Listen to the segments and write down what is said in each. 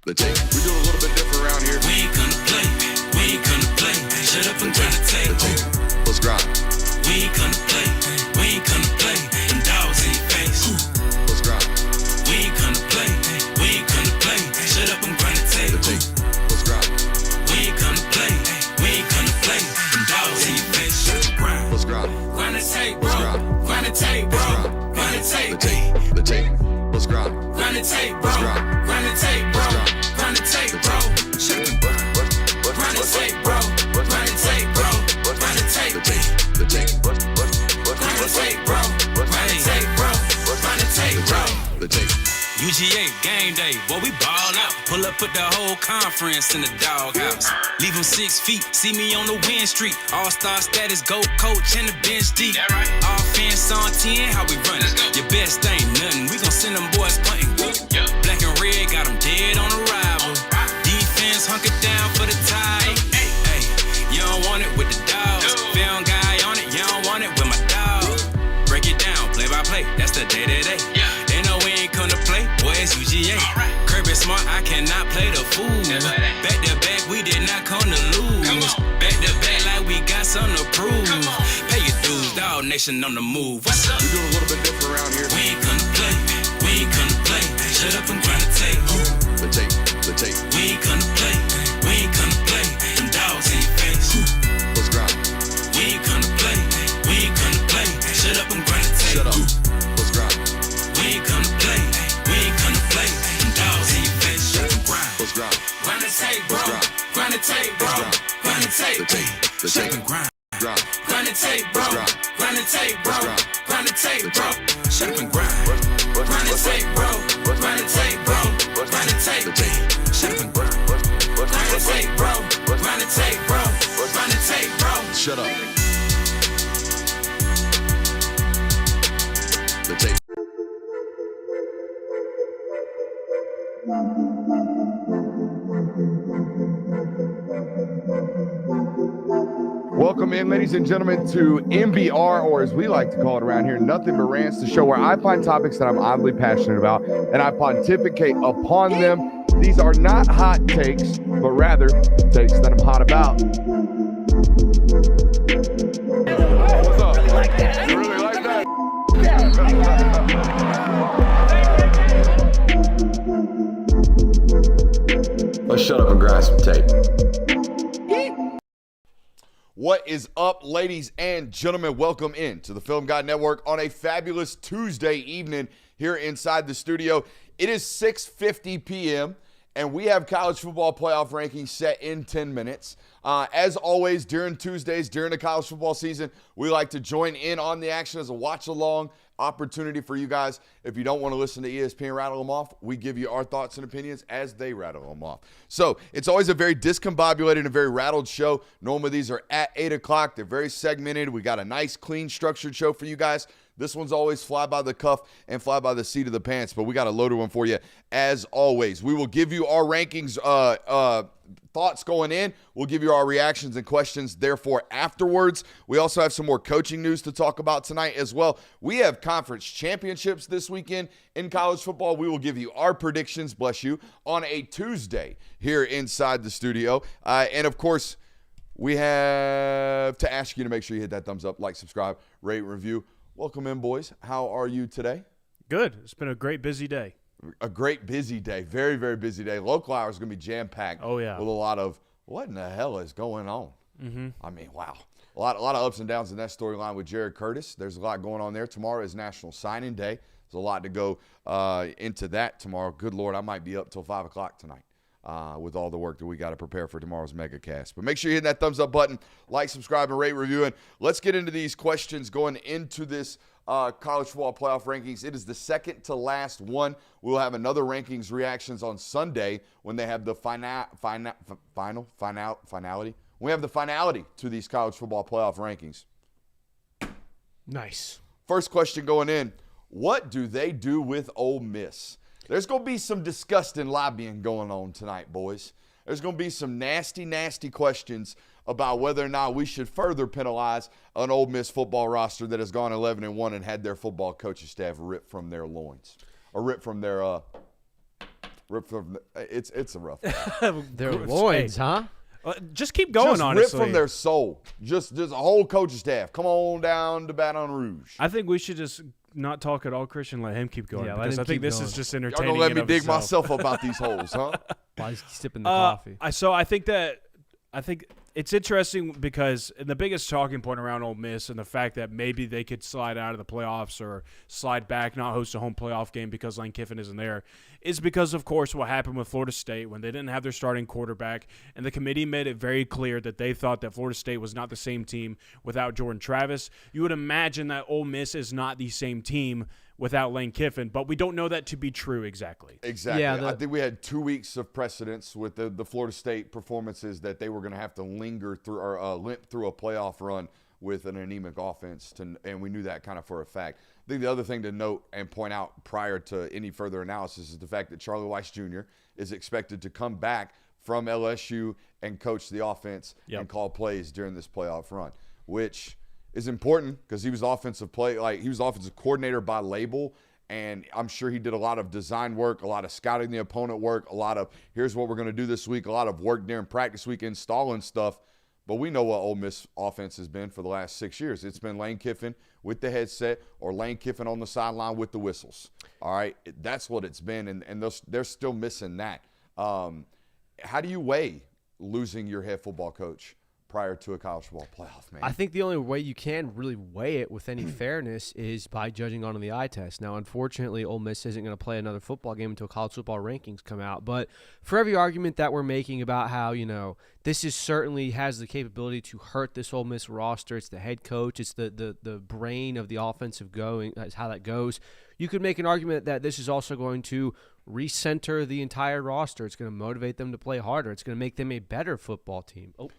The take. We do a little bit different around here. We ain't gonna play. We ain't gonna play. Shut up and grind the tape. Let's grind. We ain't gonna play. We ain't gonna play. Them dogs in your face. Let's grind. We ain't gonna play. We ain't gonna play. Shut up and grind the tape. Let's grind. We ain't gonna play. We ain't gonna play. Them dogs in your face. Grind. Let's grind. Grind the tape, bro. Grind the tape, bro. Grind the tape. The tape. Let's grind. Grind the tape, bro. Grind the tape, bro. Grind the tape, bro. Shut up and grind. Grind the tape, bro. Grind the tape, bro. Grind the tape. The tape. Grind the tape, bro. Grind the tape, bro. Grind the tape, bro. The tape. UGA game day, boy, we ball out. Pull up, put the whole conference in the doghouse. Leave them 6 feet, see me on the win streak. All-star status, go coach, and the bench deep. Offense on 10, how we run it? Your best ain't nothing, we gon' send them boys punting. Black and red, got them dead on arrival. Defense hunker down for the tie. Hey, you don't want it with the dogs. Film guy on it, you don't want it with my dog. Break it down, play by play, that's the day-to-day. They know we ain't come to play, boy, it's UGA. Kirby smart, I cannot play the fool. Back to back, we did not come to lose. Back to back, like we got something to prove. Pay your dues, dog nation on the move. What's up? We do a little bit different around here. We ain't gonna play, we ain't gonna play. Shut up and grind the tape. The tape. The tape. We ain't gonna play, we ain't gonna play. Them dogs in your face. Let's grind. We ain't gonna play, we ain't gonna play. Shut up and grind the tape. Shut up. Let's grind. We ain't gonna play, we ain't gonna play. Them dogs in your face. Shut up and grind. Let's grind. Grind the tape, bro. Grind the tape, bro. Grind the tape. The Shut tape. up and grind. Grind. Grind the tape, bro. Grind the tape, bro. Grind the tape, bro. Shut up and grind. Grind the tape, bro. Grind the tape, bro. Grind the tape. Shut up and grind. Grind the tape, bro. Grind the tape, bro. Grind the tape, bro. Shut up. The tape. Welcome in, ladies and gentlemen, to MBR, or as we like to call it around here, Nothing But Rants, the show where I find topics that I'm oddly passionate about and I pontificate upon them. These are not hot takes, but rather takes that I'm hot about. What's up? You like that? You really like that? Let's shut up and grind some tape. What is up, ladies and gentlemen? Welcome in to the Film Guide Network on a fabulous Tuesday evening here inside the studio. It is 6:50 p.m., and we have college football playoff rankings set in 10 minutes. As always, during Tuesdays, during the college football season, we like to join in on the action as a watch-along opportunity for you guys. If you don't want to listen to ESPN rattle them off, we give you our thoughts and opinions as they rattle them off. So it's always a very discombobulated and very rattled show. Normally these are at 8 o'clock. They're very segmented. We got a nice, clean, structured show for you guys. This one's always fly by the cuff and fly by the seat of the pants, but we got a loaded one for you as always. We will give you our rankings, thoughts going in. We'll give you our reactions and questions, therefore, afterwards. We also have some more coaching news to talk about tonight as well. We have conference championships this weekend in college football. We will give you our predictions, bless you, on a Tuesday here inside the studio. And, of course, we have to ask you to make sure you hit that thumbs up, like, subscribe, rate, review. Welcome in, boys. How are you today? Good. It's been a great busy day. A great busy day. Very, very busy day. Local hours is going to be jam-packed. Oh, yeah. With a lot of, what in the hell is going on? Mm-hmm. I mean, wow. A lot of ups and downs in that storyline with Jared Curtis. There's a lot going on there. Tomorrow is National Signing Day. There's a lot to go into that tomorrow. Good Lord, I might be up till 5 o'clock tonight with all the work that we got to prepare for tomorrow's MegaCast. But make sure you hit that thumbs up button, like, subscribe, and rate, review. And let's get into these questions going into this college football playoff rankings. It is the second to last one. We'll have another rankings reactions on Sunday when they have the finality. We have the finality to these college football playoff rankings. Nice. First question going in, what do they do with Ole Miss? There's going to be some disgusting lobbying going on tonight, boys. There's going to be some nasty, nasty questions about whether or not we should further penalize an Ole Miss football roster that has gone 11-1 and had their football coaching staff ripped from their loins. or rip from their it's a rough one. Their loins, huh? Just keep going, Just honestly. rip from their soul. Just a whole coaching staff. Come on down to Baton Rouge. I think we should just not talk at all, Christian. Let him keep going. Yeah, let because him I think keep this going. is just Y'all entertaining. gonna let me in of dig itself. myself about these holes, huh? While he's sipping the coffee. I think it's interesting because the biggest talking point around Ole Miss and the fact that maybe they could slide out of the playoffs or slide back, not host a home playoff game because Lane Kiffin isn't there, is because, of course, what happened with Florida State when they didn't have their starting quarterback, and the committee made it very clear that they thought that Florida State was not the same team without Jordan Travis. You would imagine that Ole Miss is not the same team without Lane Kiffin, but we don't know that to be true exactly. Exactly. Yeah, I think we had 2 weeks of precedence with the Florida State performances that they were going to have to linger through or limp through a playoff run with an anemic offense, and we knew that kind of for a fact. I think the other thing to note and point out prior to any further analysis is the fact that Charlie Weiss Jr. is expected to come back from LSU and coach the offense and call plays during this playoff run, which is important because he was offensive coordinator by label, and I'm sure he did a lot of design work, a lot of scouting the opponent work, a lot of here's what we're going to do this week, a lot of work during practice week installing stuff. But we know what Ole Miss offense has been for the last 6 years. It's been Lane Kiffin with the headset or Lane Kiffin on the sideline with the whistles. All right, that's what it's been, and they're still missing that. How do you weigh losing your head football coach prior to a college football playoff, man? I think the only way you can really weigh it with any fairness is by judging on the eye test. Now, unfortunately, Ole Miss isn't going to play another football game until college football rankings come out. But for every argument that we're making about how, this is certainly has the capability to hurt this Ole Miss roster, it's the head coach, it's the brain of the offensive going, that's how that goes. You could make an argument that this is also going to recenter the entire roster. It's going to motivate them to play harder. It's going to make them a better football team. Oh.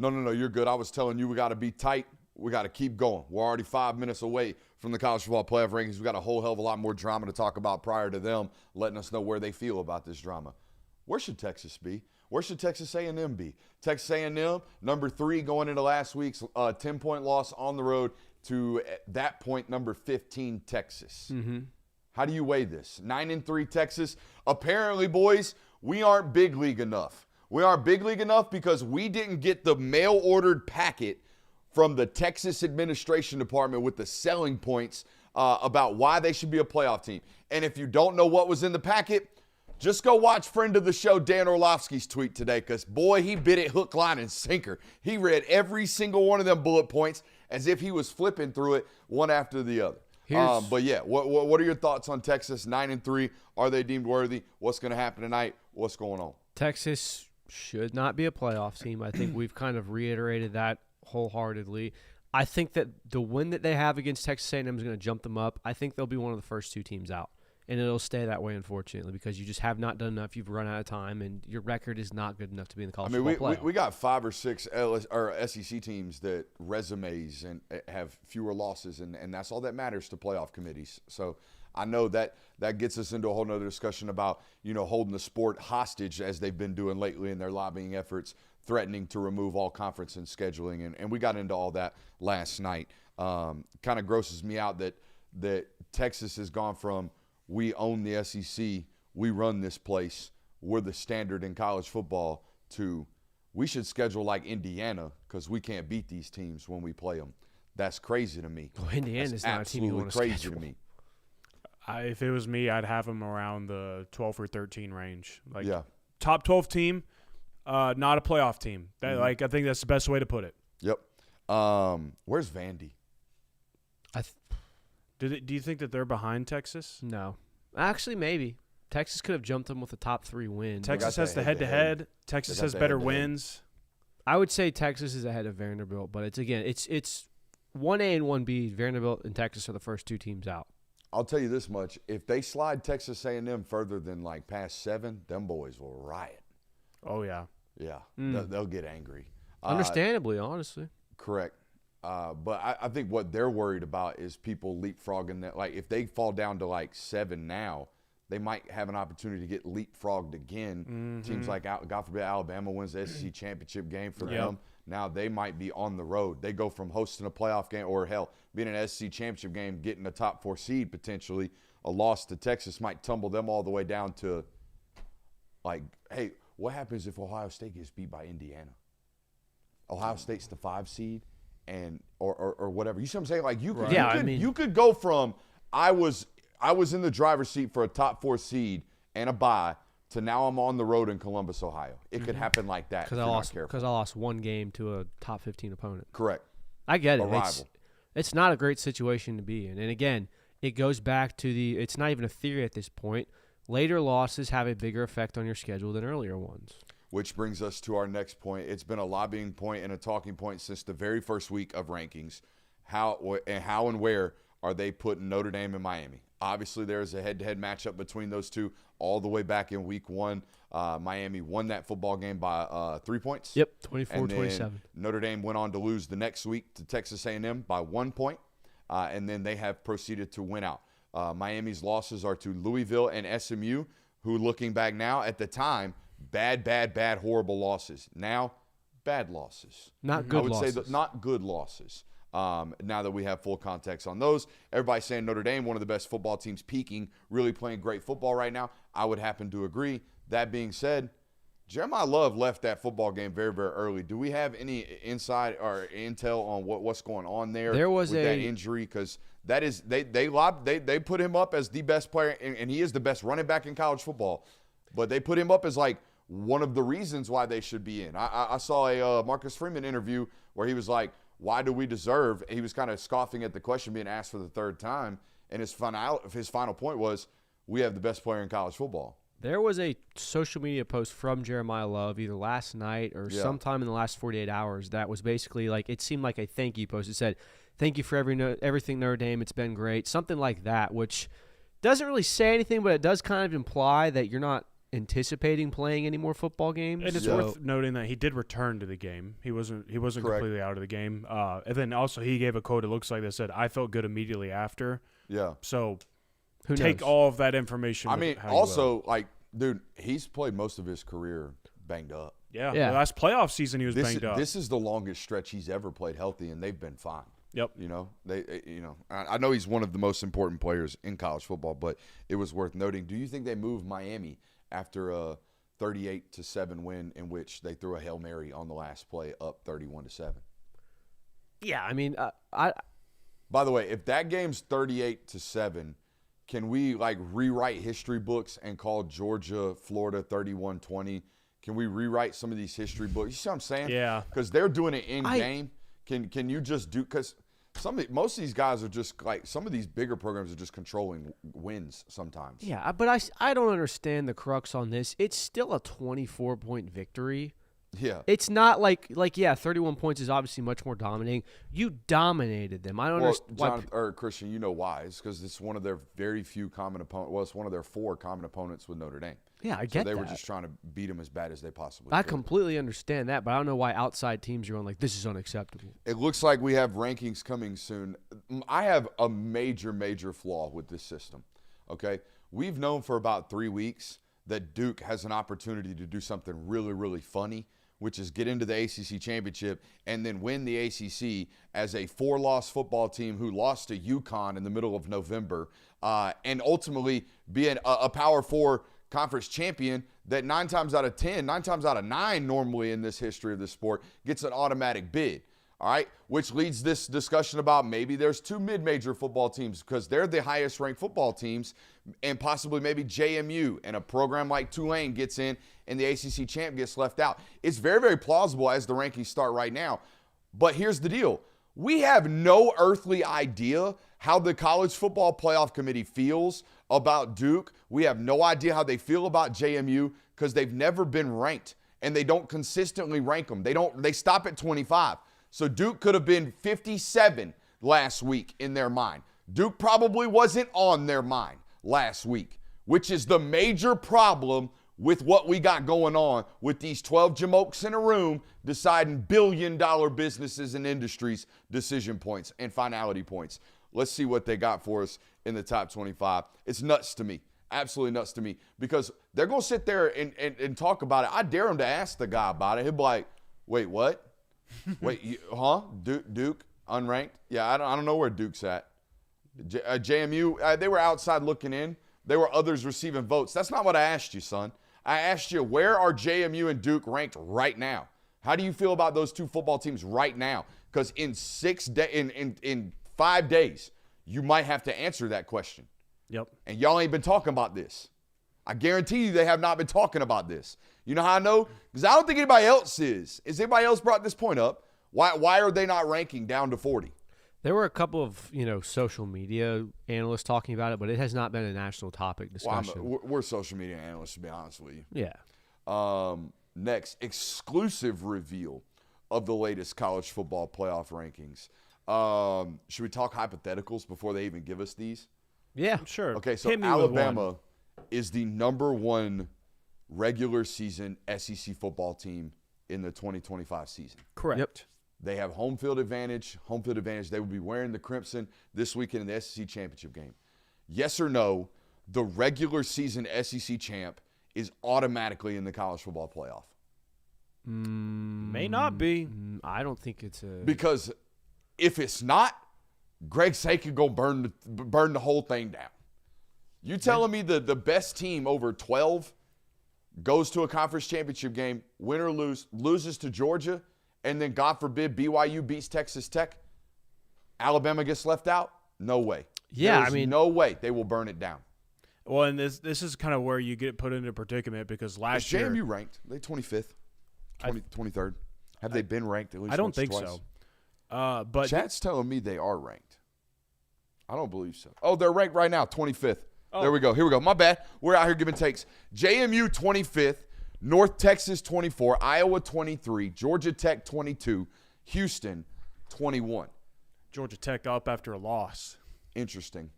No, you're good. I was telling you we got to be tight. We got to keep going. We're already 5 minutes away from the college football playoff rankings. We got a whole hell of a lot more drama to talk about prior to them letting us know where they feel about this drama. Where should Texas be? Where should Texas A&M be? Texas A&M, number 3 going into last week's 10-point loss on the road to, at that point, number 15 Texas. Mm-hmm. How do you weigh this? 9-3 Texas. Apparently, boys, we aren't big league enough. We aren't big league enough because we didn't get the mail-ordered packet from the Texas administration department with the selling points about why they should be a playoff team. And if you don't know what was in the packet, just go watch friend of the show Dan Orlovsky's tweet today because, boy, he bit it hook, line, and sinker. He read every single one of them bullet points as if he was flipping through it one after the other. But, yeah, what are your thoughts on Texas 9-3? Are they deemed worthy? What's going to happen tonight? What's going on? Texas should not be a playoff team. I think we've kind of reiterated that wholeheartedly. I think that the win that they have against Texas A&M is going to jump them up. I think they'll be one of the first 2 teams out, and it'll stay that way, unfortunately, because you just have not done enough. You've run out of time, and your record is not good enough to be in the college football playoff. We got 5 or 6 SEC teams that resumes and have fewer losses, and that's all that matters to playoff committees. So I know that gets us into a whole nother discussion about, holding the sport hostage as they've been doing lately in their lobbying efforts, threatening to remove all conference and scheduling. And we got into all that last night. Kind of grosses me out that Texas has gone from we own the SEC, we run this place, we're the standard in college football, to we should schedule like Indiana because we can't beat these teams when we play them. That's crazy to me. Well, Indiana's not a team you want to crazy schedule. To me. If it was me, I'd have them around the 12 or 13 range. Top 12 team, not a playoff team. I think that's the best way to put it. Yep. Where's Vandy? Do you think that they're behind Texas? No. Actually, maybe. Texas could have jumped them with a top 3 win. Texas has the head-to-head. Texas has better wins. I would say Texas is ahead of Vanderbilt, but it's 1A and 1B. Vanderbilt and Texas are the first 2 teams out. I'll tell you this much. If they slide Texas A&M further than past 7, them boys will riot. Oh, yeah. Yeah. They'll get angry. Understandably, honestly. Correct. But I think what they're worried about is people leapfrogging that. If they fall down to 7 now, they might have an opportunity to get leapfrogged again. Mm-hmm. Teams like, God forbid, Alabama wins the ACC Championship game for them. Now they might be on the road. They go from hosting a playoff game or, hell, being an SEC Championship game, getting a top 4 seed potentially, a loss to Texas might tumble them all the way down to, like, hey, what happens if Ohio State gets beat by Indiana? Ohio State's the 5 seed, and or whatever. You see what I'm saying? Like, you could go from I was in the driver's seat for a top 4 seed and a bye to now I'm on the road in Columbus, Ohio. It could happen like that because I lost one game to a top 15 opponent. Correct. I get it. It's not a great situation to be in. And again, it goes back to it's not even a theory at this point. Later losses have a bigger effect on your schedule than earlier ones. Which brings us to our next point. It's been a lobbying point and a talking point since the very first week of rankings. How and where are they putting Notre Dame and Miami? Obviously, there's a head-to-head matchup between those two all the way back in week 1. Miami won that football game by 3 points. Yep, 24-27. Notre Dame went on to lose the next week to Texas A&M by 1 point, and then they have proceeded to win out. Miami's losses are to Louisville and SMU, who, looking back now, at the time, bad, horrible losses. Now, bad losses. Not good losses. I would say not good losses. Now that we have full context on those, everybody's saying Notre Dame, one of the best football teams, peaking, really playing great football right now. I would happen to agree. That being said, Jeremiah Love left that football game very, very early. Do we have any insight or intel on what's going on there? There was with that injury, because that is they put him up as the best player, and he is the best running back in college football. But they put him up as like one of the reasons why they should be in. I saw a Marcus Freeman interview where he was like, why do we deserve? He was kind of scoffing at the question being asked for the third time, and his final point was, we have the best player in college football. There was a social media post from Jeremiah Love either last night or sometime in the last 48 hours that was basically like, it seemed like a thank you post. It said, thank you for everything, Notre Dame. It's been great. Something like that, which doesn't really say anything, but it does kind of imply that you're not anticipating playing any more football games. And it's worth noting that he did return to the game. He wasn't completely out of the game. And then also he gave a quote, it looks like, that said, I felt good immediately after. Yeah. So who take knows? all of that information. I mean, also, like, dude, he's played most of his career banged up. Yeah. The last playoff season he was banged up. This is the longest stretch he's ever played healthy, and they've been fine. Yep. I know he's one of the most important players in college football, but it was worth noting. Do you think they moved Miami after a 38-7 win in which they threw a Hail Mary on the last play up 31-7? Yeah, I mean, By the way, if that game's 38-7, can we rewrite history books and call Georgia, Florida 31-20? Can we rewrite some of these history books? You see what I'm saying? Yeah. Because they're doing it in game. Can you just do? Because most of these guys are just some of these bigger programs are just controlling wins sometimes. Yeah, but I don't understand the crux on this. It's still a 24-point victory. Yeah. It's not like 31 points is obviously much more dominating. You dominated them. I don't understand. Christian, you know why? It's because it's one of their very few common opponents. Well, it's one of their 4 common opponents with Notre Dame. Yeah, I get that. So they were just trying to beat them as bad as they possibly I could. completely understand that, but I don't know why outside teams are going like, this is unacceptable. It looks like we have rankings coming soon. I have a major, major flaw with this system, okay? We've known for about 3 weeks that Duke has an opportunity to do something really, really funny, which is get into the ACC Championship and then win the ACC as a 4-loss football team who lost to UConn in the middle of November, and ultimately be a Power 4 conference champion that 9 times out of 10, 9 times out of 9 normally in this history of the sport gets an automatic bid. All right, which leads this discussion about maybe there's 2 mid-major football teams because they're the highest-ranked football teams, and possibly maybe JMU and a program like Tulane gets in and the ACC champ gets left out. It's very, very plausible as the rankings start right now. But here's the deal. We have no earthly idea how the College Football Playoff Committee feels about Duke. We have no idea how they feel about JMU because they've never been ranked, and they don't consistently rank them. They stop at 25. So Duke could have been 57 last week in their mind. Duke probably wasn't on their mind last week, which is the major problem with what we got going on with these 12 jamokes in a room deciding billion-dollar businesses and industries decision points and finality points. Let's see what they got for us in the top 25. It's nuts to me. Absolutely nuts to me because they're going to sit there and talk about it. I dare them to ask the guy about it. He'll be like, wait, what? Wait, Duke, unranked? Yeah, I don't know where Duke's at. JMU, they were outside looking in. There were others receiving votes. That's not what I asked you, son. I asked you, where are JMU and Duke ranked right now? How do you feel about those two football teams right now? Because in 5 days, you might have to answer that question. Yep. And y'all ain't been talking about this. I guarantee you they have not been talking about this. You know how I know? Because I don't think anybody else is. Has anybody else brought this point up? Why are they not ranking down to 40? There were a couple of, social media analysts talking about it, but it has not been a national topic discussion. Well, we're social media analysts, to be honest with you. Yeah. Next, exclusive reveal of the latest college football playoff rankings. Should we talk hypotheticals before they even give us these? Yeah. Sure. Okay, so Hit me with Alabama one. is the number one regular season SEC football team in the 2025 season. Correct. Yep. They have home field advantage. Home field advantage. They will be wearing the crimson this weekend in the SEC Championship game. Yes or no, the regular season SEC champ is automatically in the college football playoff? May not be. I don't think it's a – Because if it's not, Greg Sankey could go burn the whole thing down. You telling me the best team over 12 goes to a conference championship game, win or lose, loses to Georgia, and then, God forbid, BYU beats Texas Tech, Alabama gets left out? No way. Yeah, There's no way they will burn it down. Well, and this is kind of where you get put into a predicament because Is last year JMU ranked? Are they 25th? 23rd? Have they been ranked at least I don't once or think twice? so. But Chat's telling me they are ranked. I don't believe so. Oh, they're ranked right now, 25th. Oh. There we go. Here we go. My bad. We're out here giving takes. JMU 25th, North Texas 24, Iowa 23, Georgia Tech 22, Houston 21. Georgia Tech up after a loss. Interesting.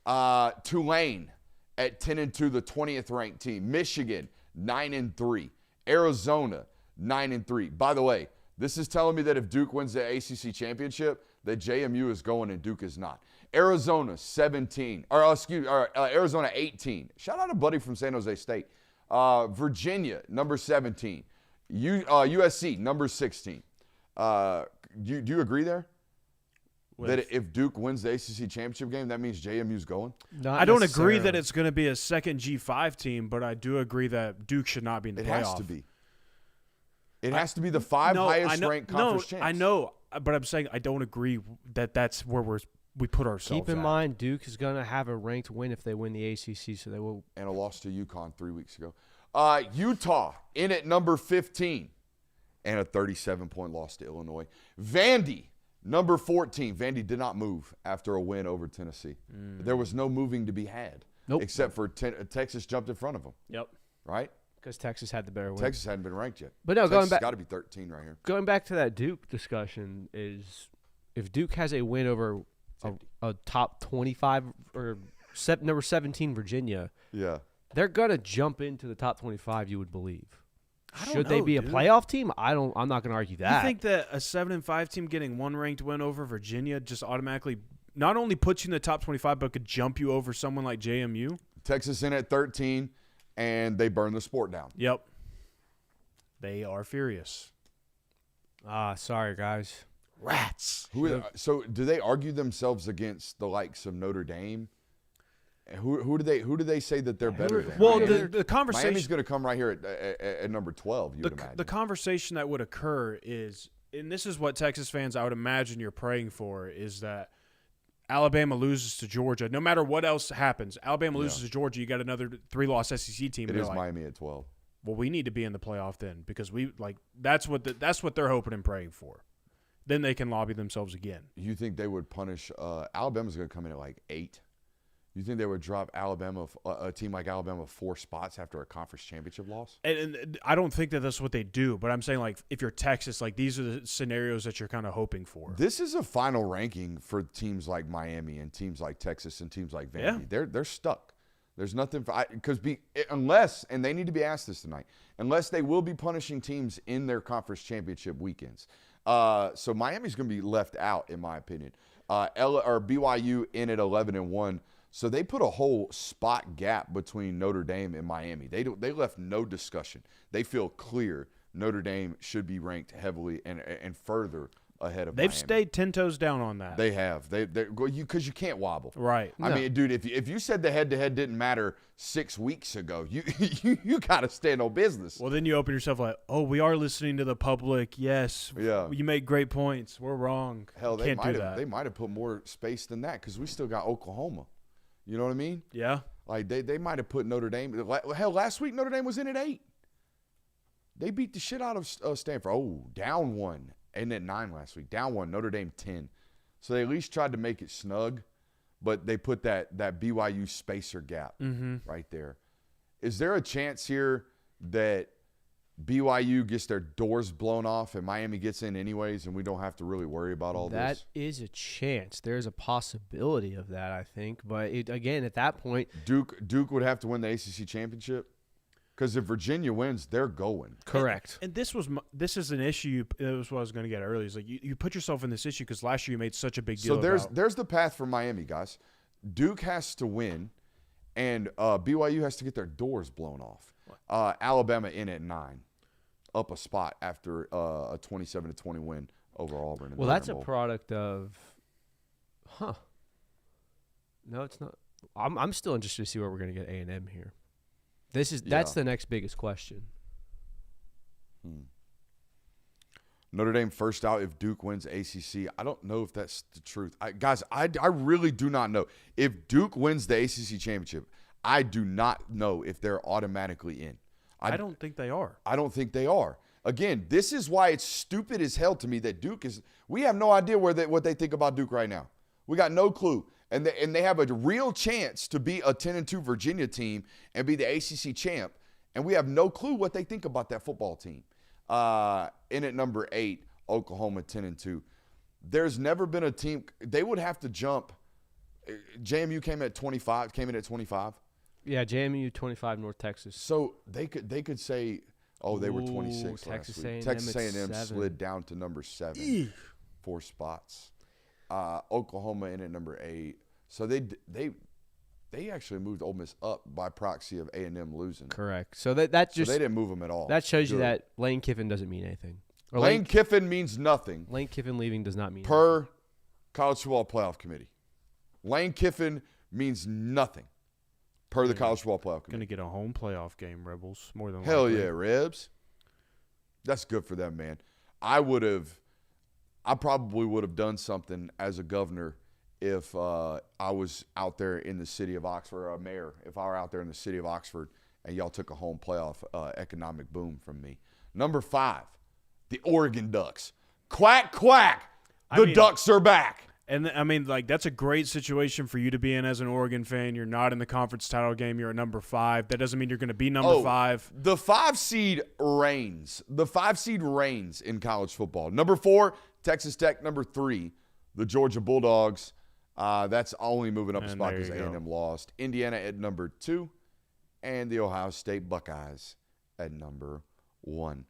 Tulane at 10-2, the 20th ranked team. Michigan 9-3. Arizona 9-3. By the way, this is telling me that if Duke wins the ACC championship, that JMU is going and Duke is not. Arizona 18. Shout out to buddy from San Jose State. Virginia number 17. USC number 16. Do you agree there? That if Duke wins the ACC championship game, that means JMU's going? I don't agree that it's going to be a second G5 team, but I do agree that Duke should not be in the playoff. It has to be. It has to be the highest-ranked conference champs. I know, but I'm saying I don't agree that that's where we put ourselves Keep in at. mind, Duke is going to have a ranked win if they win the ACC, so they will. And a loss to UConn 3 weeks ago. Utah in at number 15 and a 37-point loss to Illinois. Vandy, number 14. Vandy did not move after a win over Tennessee. There was no moving to be had. Nope. Except for Texas jumped in front of them. Yep. Right? Because Texas had the better win. Texas hadn't been ranked yet. But no, Texas going back, got to be 13 right here. Going back to that Duke discussion, is if Duke has a win over a top 25 or number 17 Virginia, Yeah. they're gonna jump into the top 25. You would believe. Should they know, be a dude. playoff team? I'm not gonna argue that. You think that a 7-5 team getting one ranked win over Virginia just automatically not only puts you in the top 25, but could jump you over someone like JMU? Texas in at 13, and they burn the sport down. Yep. They are furious. Sorry guys. Rats. So do they argue themselves against the likes of Notre Dame? And who do they say that they're better than? Well, Miami? the conversation. Miami's going to come right here at number 12. You would imagine. The conversation that would occur is, and this is what Texas fans, I would imagine, you're praying for, is that Alabama loses to Georgia. No matter what else happens, Alabama loses to Georgia. You got another 3-loss SEC team. It is Miami at 12. Well, we need to be in the playoff then because that's what they're hoping and praying for. Then they can lobby themselves again. You think they would punish Alabama's going to come in at like 8? You think they would drop a team like Alabama 4 spots after a conference championship loss? And I don't think that that's what they do, but I'm saying, like, if you're Texas, like, these are the scenarios that you're kind of hoping for. This is a final ranking for teams like Miami and teams like Texas and teams like Vandy. Yeah. They're stuck. There's nothing unless, and they need to be asked this tonight, unless they will be punishing teams in their conference championship weekends. So Miami's going to be left out, in my opinion. BYU in at 11-1. So they put a whole spot gap between Notre Dame and Miami. They left no discussion. They feel clear Notre Dame should be ranked heavily and further ahead of They've Miami. stayed 10 toes down on that. They have. Because you can't wobble. Right. I mean, dude, if you said the head-to-head didn't matter 6 weeks ago, you got to stand on business. Well, then you open yourself like, oh, we are listening to the public. Yes. Yeah. You make great points. We're wrong. Hell, Can't do that. they might have put more space than that because we still got Oklahoma. You know what I mean? Yeah. Like, they might have put Notre Dame. Hell, last week Notre Dame was in at 8. They beat the shit out of Stanford. Oh, down 1. And at 9 last week. Down 1. Notre Dame 10. So they at least tried to make it snug, but they put that BYU spacer gap right there. Is there a chance here that BYU gets their doors blown off and Miami gets in anyways and we don't have to really worry about all this? That is a chance. There's a possibility of that, I think. But, again, at that point – Duke would have to win the ACC championship? Because if Virginia wins, they're going. Correct. And this is an issue. It was what I was going to get earlier. Is like you put yourself in this issue because last year you made such a big deal. So there's the path for Miami, guys. Duke has to win, and BYU has to get their doors blown off. Alabama in at 9, up a spot after a 27-20 win over Auburn. Well, that's a product of, No, it's not. I'm still interested to see where we're going to get A&M here. That's the next biggest question. Notre Dame first out if Duke wins ACC. I don't know if that's the truth. I really do not know. If Duke wins the ACC championship, I do not know if they're automatically in. I don't think they are. I don't think they are. Again, this is why it's stupid as hell to me that Duke is – we have no idea what they think about Duke right now. We got no clue. And they have a real chance to be a 10-2 Virginia team and be the ACC champ. And we have no clue what they think about that football team. In at number 8, Oklahoma 10-2. There's never been a team – they would have to jump. JMU came in at 25. Yeah, JMU 25, North Texas. So they could say, oh, they were 26 Texas last week. A&M Texas at A&M 7. slid down to number 7, 4 spots. Oklahoma in at number 8. So they actually moved Ole Miss up by proxy of A&M losing. Correct. So that just they didn't move them at all. That shows you that Lane Kiffin doesn't mean anything. Or Lane Kiffin means nothing. Lane Kiffin leaving does not mean per College Football Playoff Committee. Lane Kiffin means nothing per the College Football Playoff Committee. Going to get a home playoff game, Rebels, more than Hell likely. yeah, Rebs. That's good for them, man. I probably would have done something as a governor if I was out there in the city of Oxford, or a mayor, if I were out there in the city of Oxford and y'all took a home playoff economic boom from me. Number 5, the Oregon Ducks. Quack, quack. Ducks are back. And, I mean, like, that's a great situation for you to be in as an Oregon fan. You're not in the conference title game. You're at number 5. That doesn't mean you're going to be number 5. The 5 seed reigns. The 5 seed reigns in college football. Number 4, Texas Tech. Number 3, the Georgia Bulldogs. That's only moving up a spot because A&M lost. Indiana at number 2, and the Ohio State Buckeyes at number 1.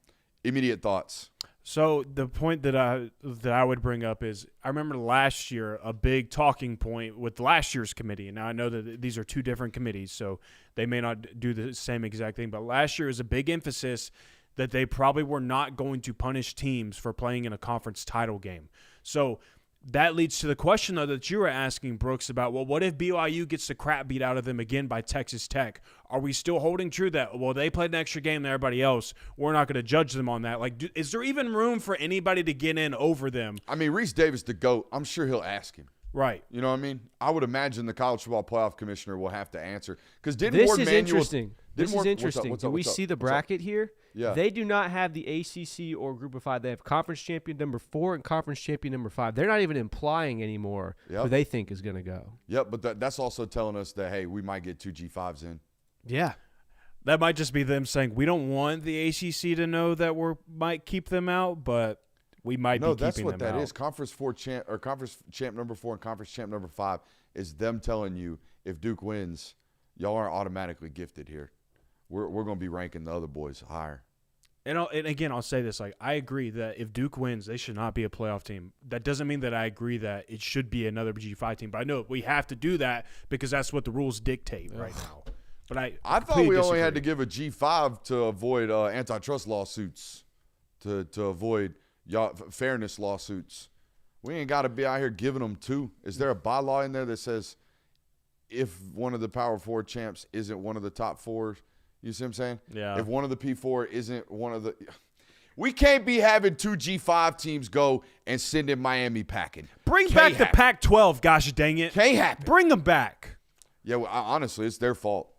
Immediate thoughts. So the point that I would bring up is I remember last year a big talking point with last year's committee. And now I know that these are 2 different committees, so they may not do the same exact thing. But last year was a big emphasis that they probably were not going to punish teams for playing in a conference title game. So that leads to the question, though, that you were asking, Brooks, about, well, what if BYU gets the crap beat out of them again by Texas Tech? Are we still holding true that, well, they played an extra game than everybody else, we're not going to judge them on that? Like, is there even room for anybody to get in over them? I mean, Reese Davis, the GOAT, I'm sure he'll ask him. Right. You know what I mean? I would imagine the College Football Playoff Commissioner will have to answer. Because This is interesting. What's Do we see the bracket here? Yeah. They do not have the ACC or Group of 5. They have Conference Champion number 4 and Conference Champion number 5. They're not even implying anymore who they think is going to go. Yep, but that's also telling us that, hey, we might get 2 G5s in. Yeah. That might just be them saying, we don't want the ACC to know that we might keep them out, but we might be keeping them out. No, that's what that is. Conference champ number 4 and Conference champ number 5 is them telling you if Duke wins, y'all aren't automatically gifted here. We're going to be ranking the other boys higher. And again, I'll say this. Like, I agree that if Duke wins, they should not be a playoff team. That doesn't mean that I agree that it should be another G5 team. But I know we have to do that because that's what the rules dictate right now. But I thought we only had to give a G5 to avoid antitrust lawsuits, to avoid y'all fairness lawsuits. We ain't got to be out here giving them two. Is there a bylaw in there that says if one of the Power 4 champs isn't one of the top 4, you see what I'm saying? Yeah. If one of the P4 isn't one of the – we can't be having 2 G5 teams go and send in Miami packing. Bring Can't back the happen. Pac-12, gosh dang it. Can't happen. Bring them back. Yeah, well, honestly, it's their fault.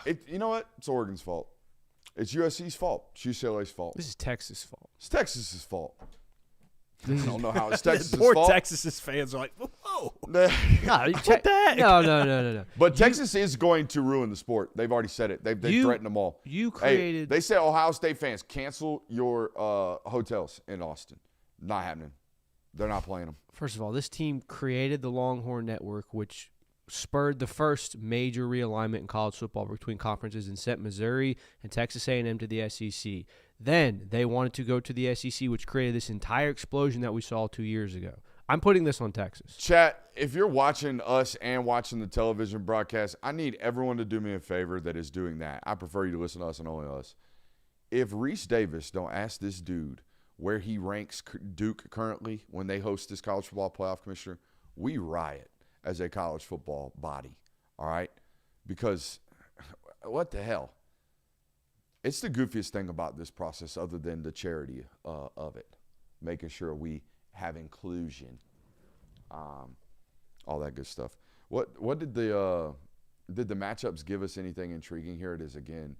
You know what? It's Oregon's fault. It's USC's fault. It's UCLA's fault. This is Texas' fault. It's Texas's fault. I don't know how it's Texas's Poor fault. Texas's fans are like, whoa. No, What the heck? No. But Texas is going to ruin the sport. They've already said it. They've threatened them all. You Hey, created. they said Ohio State fans, cancel your hotels in Austin. Not happening. They're not playing them. First of all, this team created the Longhorn Network, which spurred the first major realignment in college football between conferences and sent Missouri and Texas A&M to the SEC. Then they wanted to go to the SEC, which created this entire explosion that we saw 2 years ago. I'm putting this on Texas. Chat, if you're watching us and watching the television broadcast, I need everyone to do me a favor that is doing that. I prefer you to listen to us and only us. If Reese Davis don't ask this dude where he ranks Duke currently when they host this college football playoff commissioner, we riot as a college football body, all right? Because what the hell? It's the goofiest thing about this process other than the charity of it, making sure we have inclusion, all that good stuff. What did the matchups give us anything intriguing? Here it is again.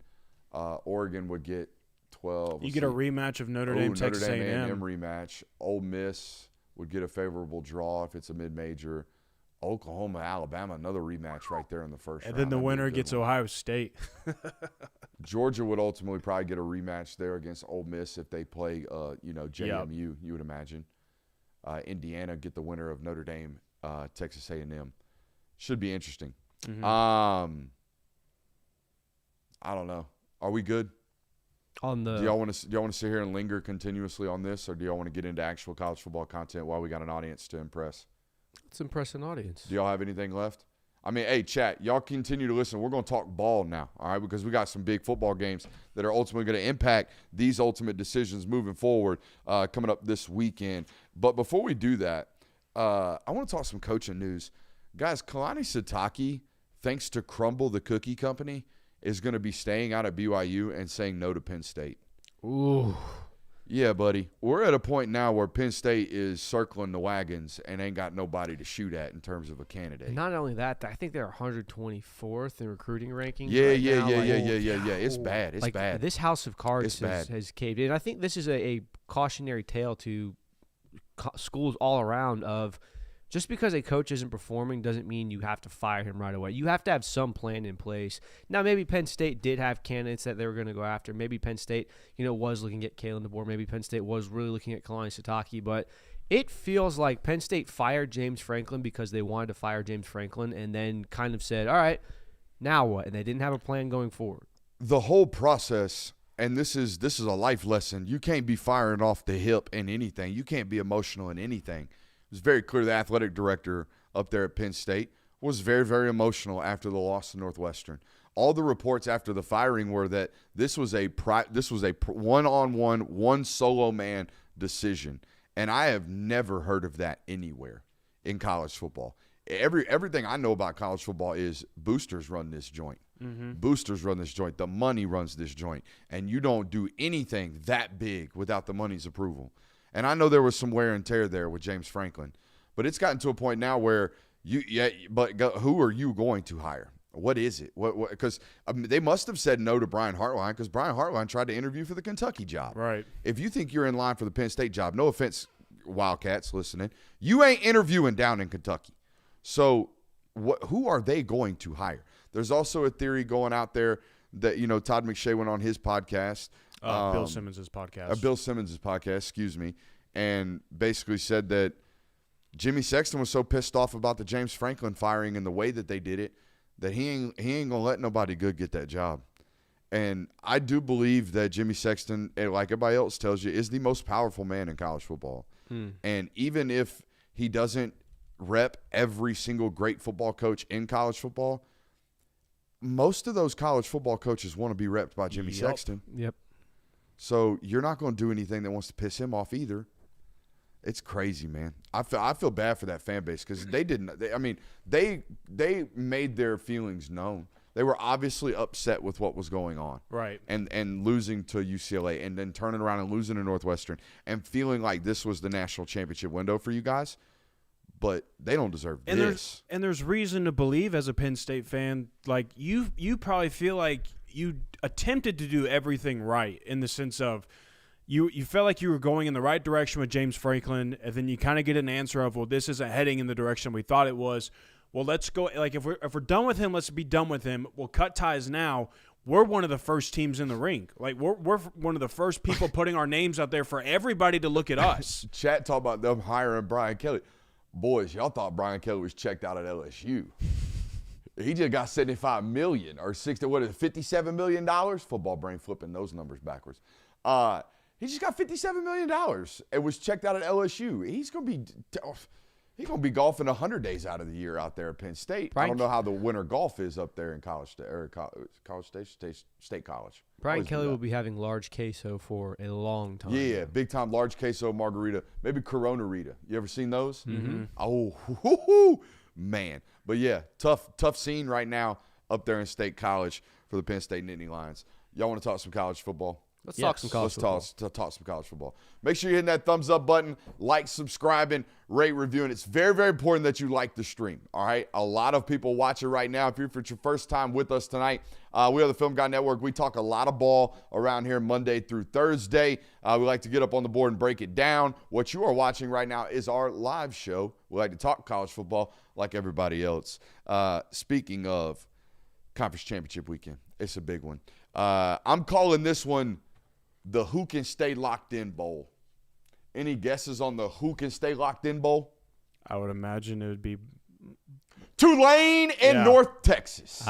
Oregon would get 12. You get a rematch of Notre Dame, Texas Notre Dame A&M. rematch. Ole Miss would get a favorable draw if it's a mid-major. Oklahoma, Alabama, another rematch right there in the first round. And then the That'd be a winner good gets one. Ohio State. Georgia would ultimately probably get a rematch there against Ole Miss if they play, JMU, you would imagine. Indiana get the winner of Notre Dame, Texas A&M. Should be interesting. Mm-hmm. I don't know. Are we good? On the Do y'all want to sit here and linger continuously on this, or do y'all want to get into actual college football content while we got an audience to impress? Let's impress an audience. Do y'all have anything left? I mean, hey, chat, y'all continue to listen. We're going to talk ball now, all right, because we got some big football games that are ultimately going to impact these ultimate decisions moving forward coming up this weekend. But before we do that, I want to talk some coaching news. Guys, Kalani Sitake, thanks to Crumble, the cookie company, is going to be staying out at BYU and saying no to Penn State. Ooh. Yeah, buddy. We're at a point now where Penn State is circling the wagons and ain't got nobody to shoot at in terms of a candidate. And not only that, I think they're 124th in recruiting rankings. Yeah. It's It's bad. It's bad. This house of cards It's has caved in. I think this is a cautionary tale to schools all around of just because a coach isn't performing doesn't mean you have to fire him right away. You have to have some plan in place. Now, maybe Penn State did have candidates that they were going to go after. Maybe Penn State, was looking at Kalen DeBoer. Maybe Penn State was really looking at Kalani Sitake. But it feels like Penn State fired James Franklin because they wanted to fire James Franklin and then kind of said, all right, now what? And they didn't have a plan going forward. The whole process, and this is a life lesson, you can't be firing off the hip in anything. You can't be emotional in anything. It was very clear the athletic director up there at Penn State was very, very emotional after the loss to Northwestern. All the reports after the firing were that this was a one-on-one, one solo man decision, and I have never heard of that anywhere in college football. Everything I know about college football is boosters run this joint. Mm-hmm. Boosters run this joint. The money runs this joint, and you don't do anything that big without the money's approval. And I know there was some wear and tear there with James Franklin, but it's gotten to a point now where who are you going to hire? What is it? Because they must have said no to Brian Hartline because Brian Hartline tried to interview for the Kentucky job. Right. If you think you're in line for the Penn State job, no offense, Wildcats listening, you ain't interviewing down in Kentucky. So who are they going to hire? There's also a theory going out there that, Todd McShay went on his podcast. Bill Simmons' podcast. Excuse me, and basically said that Jimmy Sexton was so pissed off about the James Franklin firing and the way that they did it that he ain't gonna let nobody good get that job. And I do believe that Jimmy Sexton, like everybody else tells you, is the most powerful man in college football. And even if he doesn't rep every single great football coach in college football, most of those college football coaches want to be repped by Jimmy Sexton. Yep. So you're not going to do anything that wants to piss him off either. It's crazy, man. I feel bad for that fan base because they didn't. They made their feelings known. They were obviously upset with what was going on, right? And losing to UCLA, and then turning around and losing to Northwestern, and feeling like this was the national championship window for you guys. But they don't deserve this. There's reason to believe, as a Penn State fan, like you probably feel like you attempted to do everything right in the sense of. You felt like you were going in the right direction with James Franklin, and then you kind of get an answer of, well, this isn't heading in the direction we thought it was. Well, let's go. Like if we're done with him, let's be done with him. We'll cut ties now. We're one of the first teams in the ring. Like we're one of the first people putting our names out there for everybody to look at us. Chat talk about them hiring Brian Kelly. Boys, y'all thought Brian Kelly was checked out at LSU. He just got $75 million or $57 million. Football brain flipping those numbers backwards. He just got $57 million and was checked out at LSU. He's going to be golfing 100 days out of the year out there at Penn State. I don't know how the winter golf is up there in State College. Brian Kelly will be having large queso for a long time. Yeah, big time large queso margarita. Maybe Corona Rita. You ever seen those? Mm-hmm. Oh, man. But yeah, tough scene right now up there in State College for the Penn State Nittany Lions. Y'all want to talk some college football? Let's talk some college football. Let's talk some college football. Make sure you're hitting that thumbs up button, like, subscribing, rate, reviewing. It's very, very important that you like the stream, all right? A lot of people watch it right now. If it's your first time with us tonight, we are the Film Guy Network. We talk a lot of ball around here Monday through Thursday. We like to get up on the board and break it down. What you are watching right now is our live show. We like to talk college football like everybody else. Speaking of Conference Championship Weekend, it's a big one. I'm calling this one the Who Can Stay Locked In Bowl. Any guesses on the Who Can Stay Locked In Bowl? I would imagine it would be Tulane and North Texas.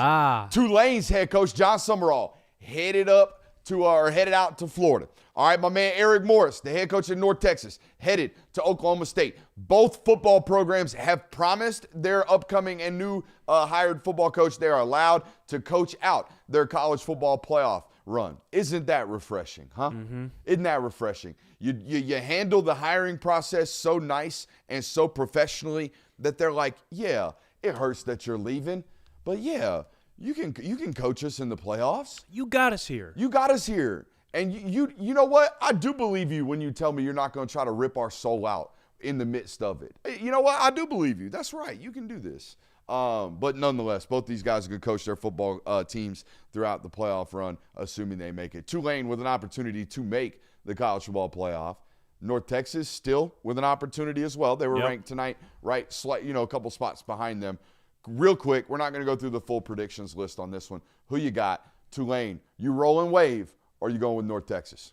Tulane's head coach, John Summerall, headed out to Florida. All right, my man Eric Morris, the head coach of North Texas, headed to Oklahoma State. Both football programs have promised their upcoming and new hired football coach they are allowed to coach out their college football playoff run. Isn't that refreshing, huh? Mm-hmm. Isn't that refreshing? You handle the hiring process so nice and so professionally that they're like, yeah, it hurts that you're leaving, but yeah, you can coach us in the playoffs. You got us here. You got us here. And you know what? I do believe you when you tell me you're not going to try to rip our soul out in the midst of it. You know what? I do believe you. That's right. You can do this. But nonetheless, both these guys are going to coach their football teams throughout the playoff run, assuming they make it. Tulane with an opportunity to make the college football playoff. North Texas still with an opportunity as well. They were ranked tonight, right? A couple spots behind them. Real quick, we're not going to go through the full predictions list on this one. Who you got? Tulane. You rolling Wave, or are you going with North Texas?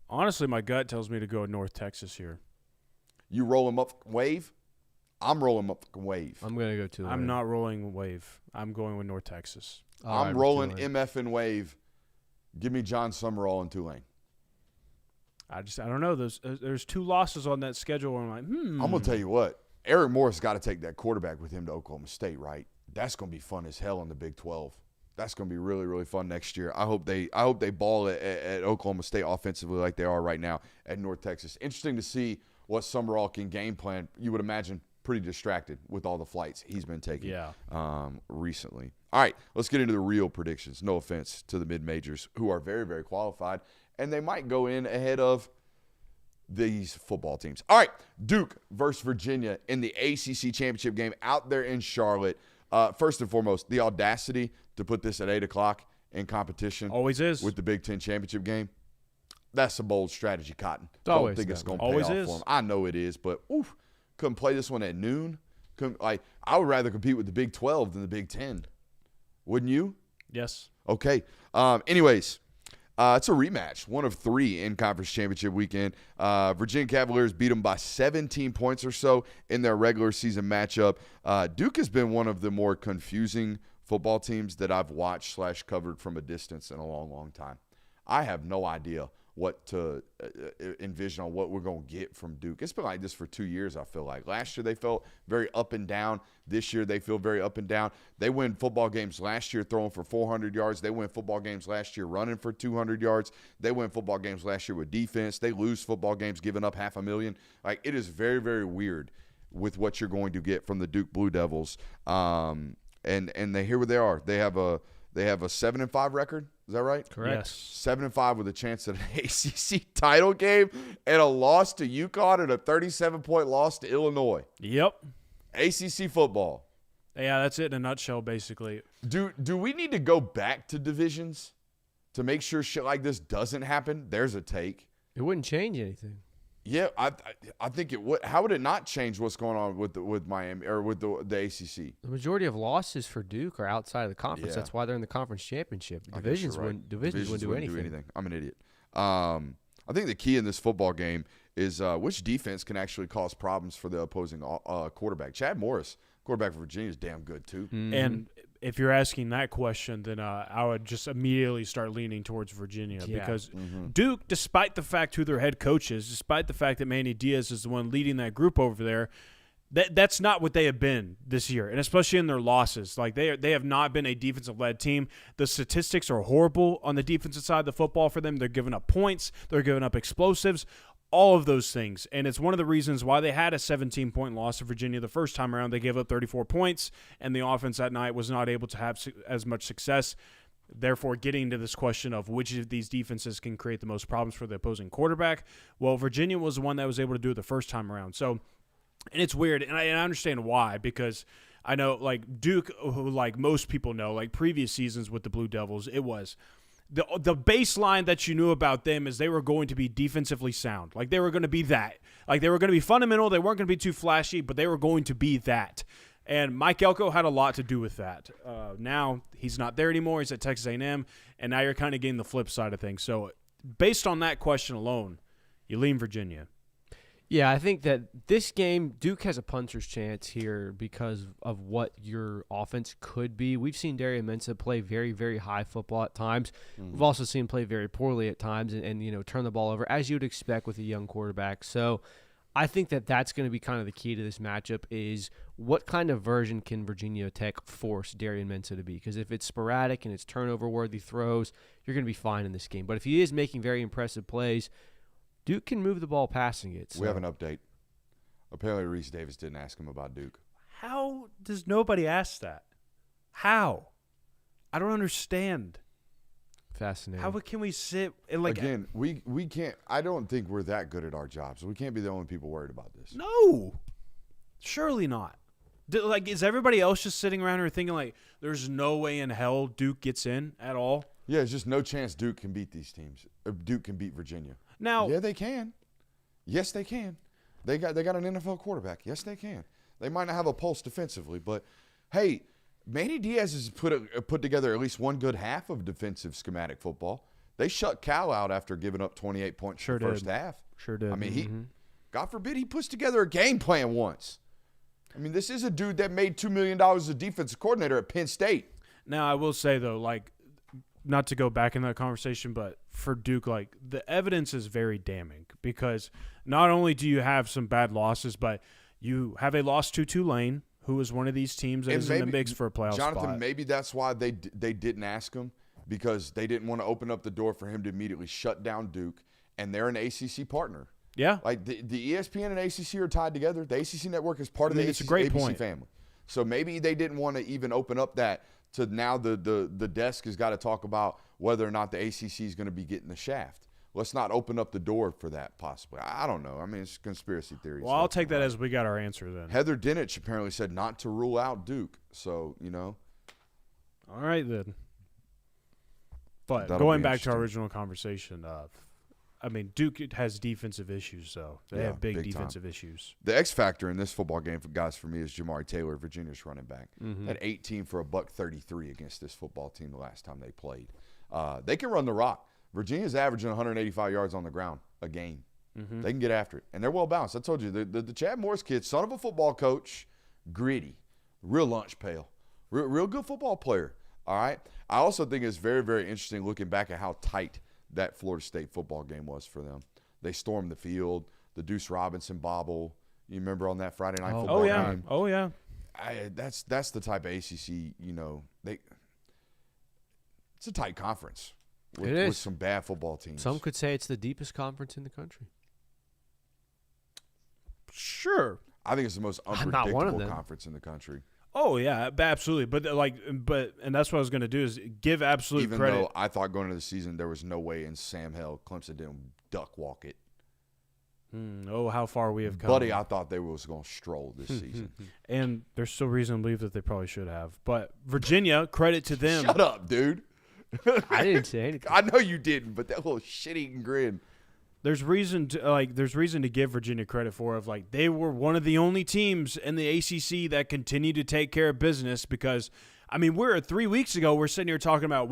Honestly, my gut tells me to go with North Texas here. You rolling up Wave? I'm rolling up Wave. I'm going to go Tulane. I'm not rolling Wave. I'm going with North Texas. I'm rolling MF and Wave. Give me John Summerall and Tulane. I don't know. There's two losses on that schedule where I'm like, I'm going to tell you what. Eric Morris got to take that quarterback with him to Oklahoma State, right? That's going to be fun as hell in the Big 12. That's going to be really, really fun next year. I hope they ball at Oklahoma State offensively like they are right now at North Texas. Interesting to see what Summerall can game plan. You would imagine pretty distracted with all the flights he's been taking recently. All right, let's get into the real predictions. No offense to the mid-majors who are very, very qualified, and they might go in ahead of these football teams. All right, Duke versus Virginia in the ACC Championship game out there in Charlotte. First and foremost, the audacity to put this at 8 o'clock in competition. Always is. With the Big Ten Championship game. That's a bold strategy, Cotton. Don't think it's going to pay always off is. for them. I know it is, but couldn't play this one at noon. I would rather compete with the Big 12 than the Big 10. Wouldn't you? Yes. Okay. Anyways, it's a rematch, one of 3 in Conference Championship weekend. Virginia Cavaliers beat them by 17 points or so in their regular season matchup. Duke has been one of the more confusing football teams that I've watched / covered from a distance in a long, long time. I have no idea what to envision on what we're going to get from Duke. It's been like this for 2 years, I feel like. Last year they felt very up and down. This year they feel very up and down. They win football games last year throwing for 400 yards. They win football games last year running for 200 yards. They win football games last year with defense. They lose football games giving up 500,000. Like, it is very, very weird with what you're going to get from the Duke Blue Devils. And here they are. They have a 7-5 record. Is that right? Correct. Yes. 7-5 with a chance at an ACC title game and a loss to UConn and a 37-point loss to Illinois. Yep. ACC football. Yeah, that's it in a nutshell, basically. Do we need to go back to divisions to make sure shit like this doesn't happen? There's a take. It wouldn't change anything. Yeah, I think it would. How would it not change what's going on with Miami or with the ACC? The majority of losses for Duke are outside of the conference. Yeah. That's why they're in the conference championship. I guess Divisions you're right. wouldn't do anything. I'm an idiot. I think the key in this football game is which defense can actually cause problems for the opposing quarterback. Chad Morris, quarterback for Virginia, is damn good too. And if you're asking that question, then I would just immediately start leaning towards Virginia because Duke, despite the fact who their head coach is, despite the fact that Manny Diaz is the one leading that group over there, that's not what they have been this year, and especially in their losses. Like they have not been a defensive-led team. The statistics are horrible on the defensive side of the football for them. They're giving up points. They're giving up explosives. All of those things. And it's one of the reasons why they had a 17-point loss to Virginia the first time around. They gave up 34 points, and the offense that night was not able to have as much success. Therefore, getting to this question of which of these defenses can create the most problems for the opposing quarterback. Well, Virginia was the one that was able to do it the first time around. So, and it's weird, and I understand why, because I know, like, Duke, who, like most people know, like previous seasons with the Blue Devils, it was – the baseline that you knew about them is they were going to be defensively sound. Like, they were going to be that. Like, they were going to be fundamental. They weren't going to be too flashy, but they were going to be that. And Mike Elko had a lot to do with that. Now he's not there anymore. He's at Texas A&M, and now you're kind of getting the flip side of things. So based on that question alone, you lean Virginia. Yeah, I think that this game, Duke has a puncher's chance here because of what your offense could be. We've seen Darian Mensah play very, very high football at times. We've also seen him play very poorly at times and turn the ball over, as you would expect with a young quarterback. So I think that that's going to be kind of the key to this matchup is what kind of version can Virginia Tech force Darian Mensah to be? Because if it's sporadic and it's turnover-worthy throws, you're going to be fine in this game. But if he is making very impressive plays, Duke can move the ball passing it. So. We have an update. Apparently, Reese Davis didn't ask him about Duke. How does nobody ask that? How? I don't understand. Fascinating. How can we sit and Again, we can't. I don't think we're that good at our jobs. We can't be the only people worried about this. No, surely not. Is everybody else just sitting around here thinking like, there's no way in hell Duke gets in at all? Yeah, there's just no chance Duke can beat these teams. Or Duke can beat Virginia. Now, yeah, they can. Yes, they can. They got an NFL quarterback. Yes, they can. They might not have a pulse defensively, but hey, Manny Diaz has put together at least one good half of defensive schematic football. They shut Cal out after giving up 28 points in the first half. Sure did. I mean, God forbid he puts together a game plan once. I mean, this is a dude that made $2 million as a defensive coordinator at Penn State. Now, I will say, though, like, not to go back in that conversation, but for Duke, like, the evidence is very damning because not only do you have some bad losses, but you have a loss to Tulane, who is one of these teams that is in the mix for a playoff Jonathan, spot. maybe that's why they didn't ask him, because they didn't want to open up the door for him to immediately shut down Duke, and they're an ACC partner. Yeah. Like, the ESPN and ACC are tied together. The ACC network is part of the it's a great ABC point. family. So maybe they didn't want to even open up that to now the desk has got to talk about whether or not the ACC is going to be getting the shaft. Let's not open up the door for that possibly. I don't know. I mean, it's conspiracy theories. Well, I'll take that as we got our answer then. Heather Dinich apparently said not to rule out Duke. So, All right, then. But That'll going be back to our interesting. original conversation, I mean, Duke has defensive issues, so they Yeah, have big big defensive time. issues. The X factor in this football game, guys, for me is Jamari Taylor, Virginia's running back. Mm-hmm. At 18 for $133 against this football team the last time they played. They can run the rock. Virginia's averaging 185 yards on the ground a game. Mm-hmm. They can get after it. And they're well balanced. I told you, the Chad Morris kid, son of a football coach, gritty, real lunch pail, real good football player. All right. I also think it's very, very interesting looking back at how tight that Florida State football game was for them. They stormed the field. The Deuce Robinson bobble. You remember on that Friday night football game? Oh, yeah. That's the type of ACC, it's a tight conference with some bad football teams. Some could say it's the deepest conference in the country. Sure. I think it's the most unpredictable conference in the country. Oh, yeah, absolutely. But and that's what I was going to do is give absolute credit. Even though I thought going into the season there was no way in Sam Hell Clemson didn't duck walk it. Oh, how far we have come. Buddy, I thought they was going to stroll this season. And there's still reason to believe that they probably should have. But Virginia, credit to them. Shut up, dude. I didn't say anything. I know you didn't, but that little shit-eating grin. There's reason to give Virginia credit for they were one of the only teams in the ACC that continued to take care of business because, we're 3 weeks ago, we're sitting here talking about,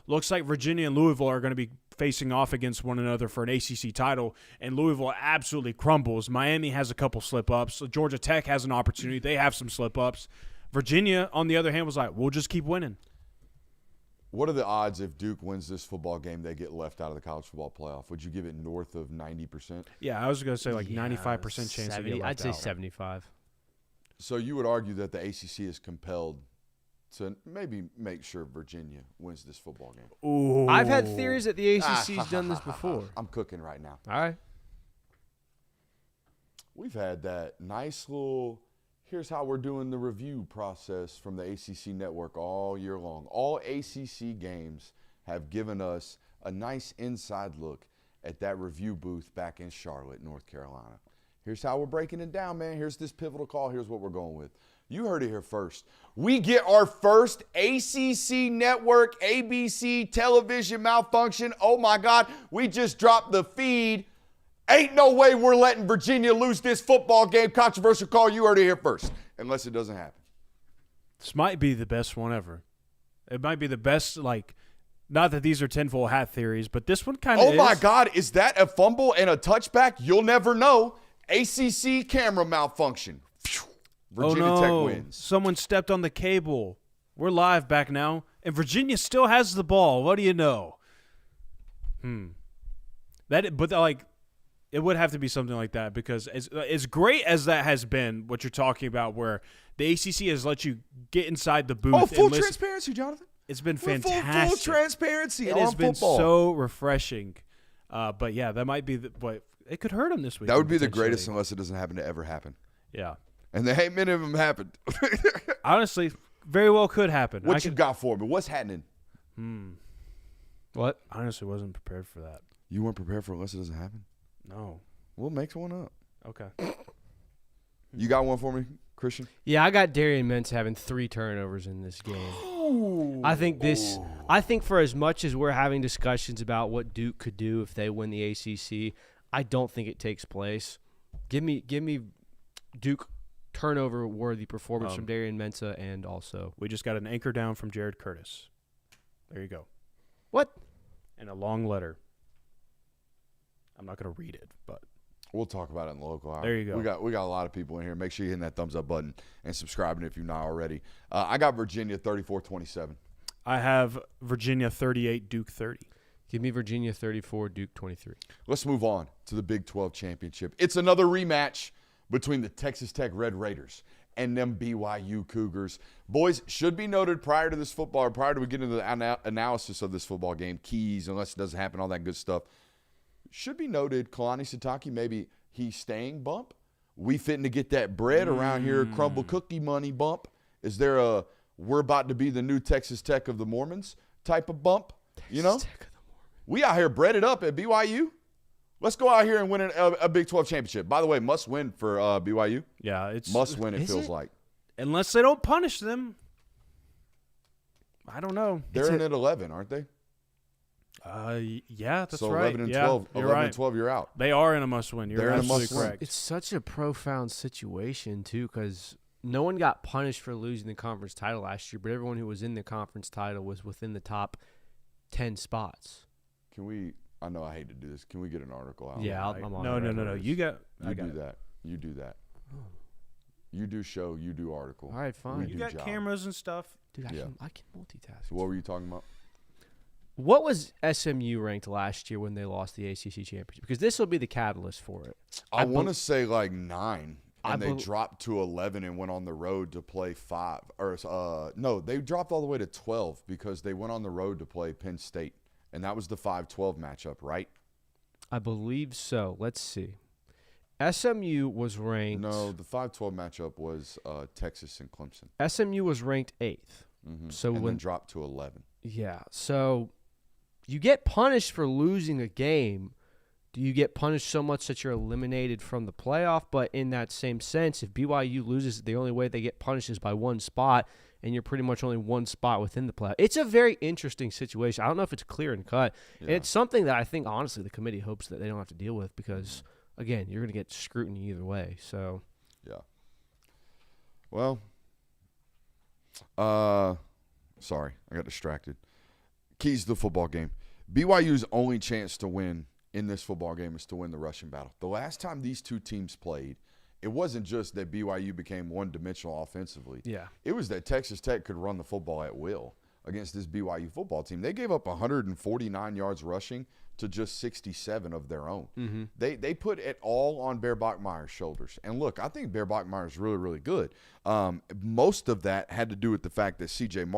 looks like Virginia and Louisville are going to be facing off against one another for an ACC title, and Louisville absolutely crumbles. Miami has a couple slip-ups. Georgia Tech has an opportunity. They have some slip-ups. Virginia, on the other hand, was like, we'll just keep winning. What are the odds if Duke wins this football game, they get left out of the college football playoff? Would you give it north of 90%? Yeah, I was going to say 95% chance to get left I'd say out. 75. So you would argue that the ACC is compelled to maybe make sure Virginia wins this football game. Ooh. I've had theories that the ACC's done this before. I'm cooking right now. All right. We've had that nice little, here's how we're doing the review process from the ACC network all year long. All ACC games have given us a nice inside look at that review booth back in Charlotte, North Carolina. Here's how we're breaking it down, man. Here's this pivotal call. Here's what we're going with. You heard it here first. We get our first ACC network, ABC television malfunction. Oh, my God. We just dropped the feed. Ain't no way we're letting Virginia lose this football game. Controversial call. You heard it here first. Unless it doesn't happen. This might be the best one ever. It might be the best, not that these are tinfoil hat theories, but this one kind of is. Oh, my God. Is that a fumble and a touchback? You'll never know. ACC camera malfunction. Virginia Tech wins. Someone stepped on the cable. We're live back now, and Virginia still has the ball. What do you know? It would have to be something like that because as great as that has been, what you're talking about, where the ACC has let you get inside the booth. Oh, full transparency, Jonathan. It's been fantastic. Full transparency. It has been so refreshing. But yeah, that might be but it could hurt them this week. That would be the greatest unless it doesn't happen to ever happen. Yeah. And there ain't many of them happened. Honestly, very well could happen. What you got for me? What's happening? What? I honestly wasn't prepared for that. You weren't prepared for it unless it doesn't happen? No. We'll make one up. Okay. You got one for me, Christian? Yeah, I got Darian Mintz having 3 turnovers in this game. Ooh. I think for as much as we're having discussions about what Duke could do if they win the ACC, I don't think it takes place. Give me Duke turnover-worthy performance from Darian Mensah, and also We just got an anchor down from Jared Curtis. There you go. What? And a long letter. I'm not going to read it, but we'll talk about it in the local hour. There you go. We got a lot of people in here. Make sure you're hitting that thumbs up button and subscribing if you're not already. I got Virginia 34-27. I have Virginia 38, Duke 30. Give me Virginia 34, Duke 23. Let's move on to the Big 12 championship. It's another rematch between the Texas Tech Red Raiders and them BYU Cougars. Boys, should be noted prior to this football, or prior to we get into the analysis of this football game, keys, unless it doesn't happen, all that good stuff. Should be noted, Kalani Sitake, maybe he's staying bump. We fitting to get that bread around here, crumble cookie money bump. Is there a we're about to be the new Texas Tech of the Mormons type of bump? You know? We out here breaded up at BYU. Let's go out here and win a Big 12 championship. By the way, must win for BYU. Yeah, it's must win, it feels like. Unless they don't punish them. I don't know. They're in at 11, aren't they? Yeah, that's so right. 11 and yeah, 12, you're 11 right. and 12, you're out. They are in a must-win. You're absolutely correct. It's such a profound situation, too, because no one got punished for losing the conference title last year, but everyone who was in the conference title was within the top 10 spots. Can we – I know I hate to do this. Can we get an article out? Yeah, I'm on No. You do that. You do that. You do show, you do article. All right, fine. You got cameras and stuff. Dude, I can multitask. So what were you talking about? What was SMU ranked last year when they lost the ACC Championship? Because this will be the catalyst for it. I want to say like 9, and they dropped to 11 and went on the road to play 5. Or no, they dropped all the way to 12 because they went on the road to play Penn State, and that was the 5-12 matchup, right? I believe so. Let's see. SMU was ranked. No, the 5-12 matchup was Texas and Clemson. SMU was ranked 8th. Mm-hmm. So and then dropped to 11. Yeah. So you get punished for losing a game. Do you get punished so much that you're eliminated from the playoff? But in that same sense, if BYU loses, the only way they get punished is by 1 spot, and you're pretty much only 1 spot within the playoff. It's a very interesting situation. I don't know if it's clear and cut. Yeah. And it's something that I think, honestly, the committee hopes that they don't have to deal with because, again, you're going to get scrutiny either way. So, yeah. Well, sorry, I got distracted. Keys to the football game. BYU's only chance to win in this football game is to win the rushing battle. The last time these two teams played, it wasn't just that BYU became one-dimensional offensively. Yeah. It was that Texas Tech could run the football at will against this BYU football team. They gave up 149 yards rushing to just 67 of their own. Mm-hmm. They put it all on Bear Bachmeier's shoulders. And look, I think Bear Bachmeier is really, really good. Most of that had to do with the fact that LJ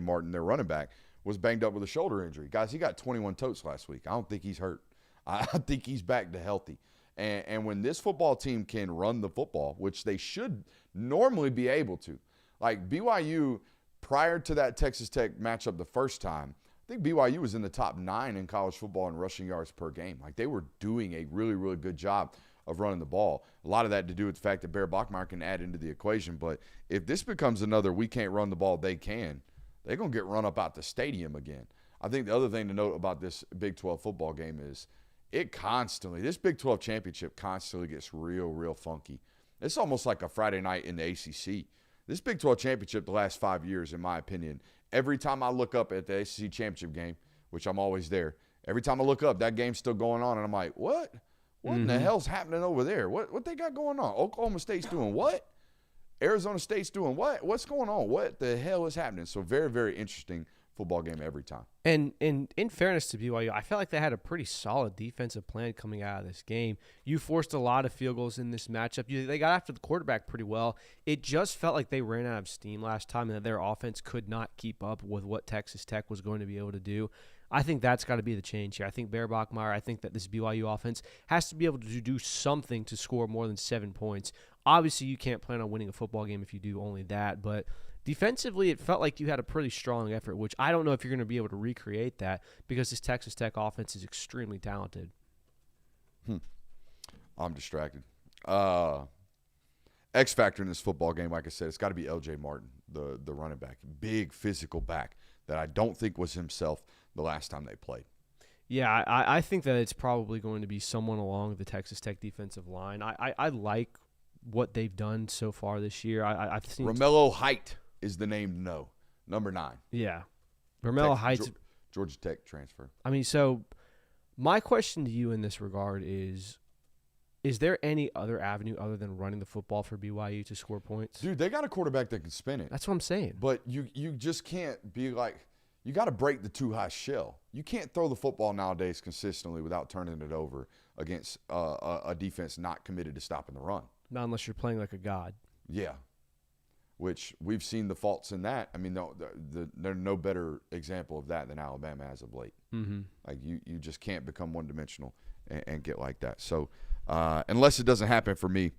Martin, their running back, was banged up with a shoulder injury. Guys, he got 21 totes last week. I don't think he's hurt. I think he's back to healthy. And when this football team can run the football, which they should normally be able to, like BYU, prior to that Texas Tech matchup the first time, I think BYU was in the top 9 in college football in rushing yards per game. Like they were doing a really, really good job of running the ball. A lot of that to do with the fact that Bear Bachmeier can add into the equation. But if this becomes another we can't run the ball, they can, they're going to get run up out the stadium again. I think the other thing to note about this Big 12 football game is this Big 12 championship constantly gets real, real funky. It's almost like a Friday night in the ACC. This Big 12 championship the last 5 years, in my opinion, every time I look up at the ACC championship game, which I'm always there, every time I look up, that game's still going on, and I'm like, what? What in the hell's happening over there? What they got going on? Oklahoma State's doing what? Arizona State's doing what? What's going on? What the hell is happening? So very, very interesting football game every time. And in fairness to BYU, I felt like they had a pretty solid defensive plan coming out of this game. You forced a lot of field goals in this matchup. They got after the quarterback pretty well. It just felt like they ran out of steam last time and that their offense could not keep up with what Texas Tech was going to be able to do. I think that's got to be the change here. I think Bear Bachmeier, I think that this BYU offense has to be able to do something to score more than 7 points. Obviously, you can't plan on winning a football game if you do only that, but defensively, it felt like you had a pretty strong effort, which I don't know if you're going to be able to recreate that because this Texas Tech offense is extremely talented. I'm distracted. X factor in this football game, like I said, it's got to be LJ Martin, the running back, big physical back that I don't think was himself the last time they played. Yeah, I think that it's probably going to be someone along the Texas Tech defensive line. I like what they've done so far this year. I've seen Romello Height is the name to know. Number 9. Yeah. Romello Heights. Georgia Tech transfer. I mean, so my question to you in this regard is there any other avenue other than running the football for BYU to score points? Dude, they got a quarterback that can spin it. That's what I'm saying. But you just can't be like – you got to break the too high shell. You can't throw the football nowadays consistently without turning it over against a defense not committed to stopping the run. Not unless you're playing like a god. Yeah. Which we've seen the faults in that. I mean, there's no better example of that than Alabama as of late. Mm-hmm. Like you just can't become one-dimensional and get like that. So unless it doesn't happen for me,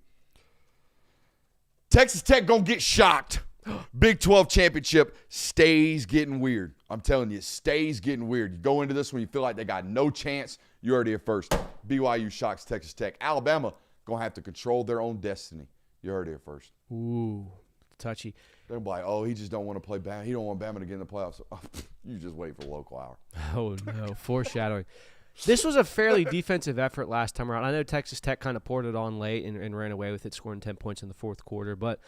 Texas Tech gonna get shocked. Big 12 championship stays getting weird. I'm telling you, it stays getting weird. You go into this when you feel like they got no chance. You already at first. BYU shocks Texas Tech. Alabama gonna have to control their own destiny. You heard it first. Ooh, touchy. They're like, oh, he just don't want to play Bama. He don't want Bama to get in the playoffs. You just wait for local hour. Oh, no. Foreshadowing. This was a fairly defensive effort last time around. I know Texas Tech kind of poured it on late and ran away with it, scoring 10 points in the fourth quarter. But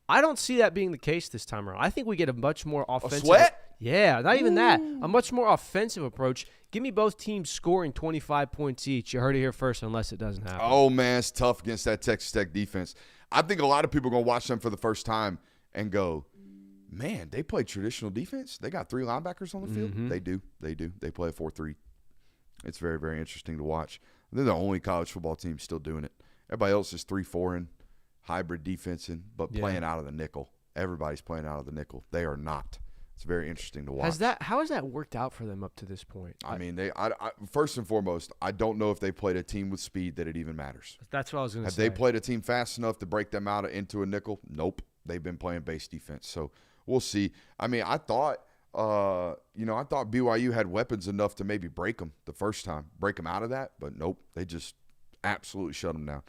I don't see that being the case this time around. I think we get a much more offensive. A sweat? Yeah, not even that. A much more offensive approach. Give me both teams scoring 25 points each. You heard it here first, unless it doesn't happen. Oh, man, it's tough against that Texas Tech defense. I think a lot of people are going to watch them for the first time and go, man, they play traditional defense. They got 3 linebackers on the field. Mm-hmm. They do. They play a 4-3. It's very, very interesting to watch. They're the only college football team still doing it. Everybody else is 3-4 hybrid defensing, but playing out of the nickel. Everybody's playing out of the nickel. They are not. It's very interesting to watch. How has that worked out for them up to this point? I mean, first and foremost, I don't know if they played a team with speed that it even matters. That's what I was going to say. Have they played a team fast enough to break them out into a nickel? Nope. They've been playing base defense. So we'll see. I mean, I thought BYU had weapons enough to maybe break them the first time, break them out of that, but nope. They just absolutely shut them down.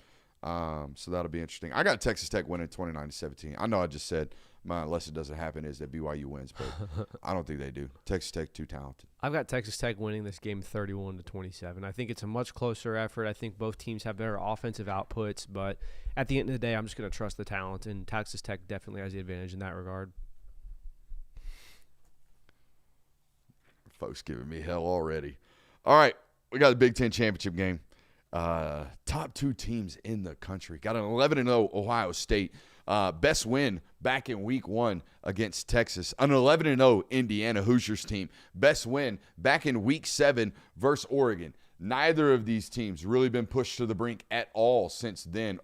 So that'll be interesting. I got Texas Tech winning 29-17. I know I just said unless it doesn't happen is that BYU wins, but I don't think they do. Texas Tech too talented. I've got Texas Tech winning this game 31-27. I think it's a much closer effort. I think both teams have better offensive outputs, but at the end of the day, I'm just going to trust the talent, and Texas Tech definitely has the advantage in that regard. Folks giving me hell already. All right, we got the Big Ten championship game. Top 2 teams in the country. Got an 11-0 Ohio State. Best win back in week 1 against Texas. An 11-0 Indiana Hoosiers team. Best win back in week 7 versus Oregon. Neither of these teams really been pushed to the brink at all since then.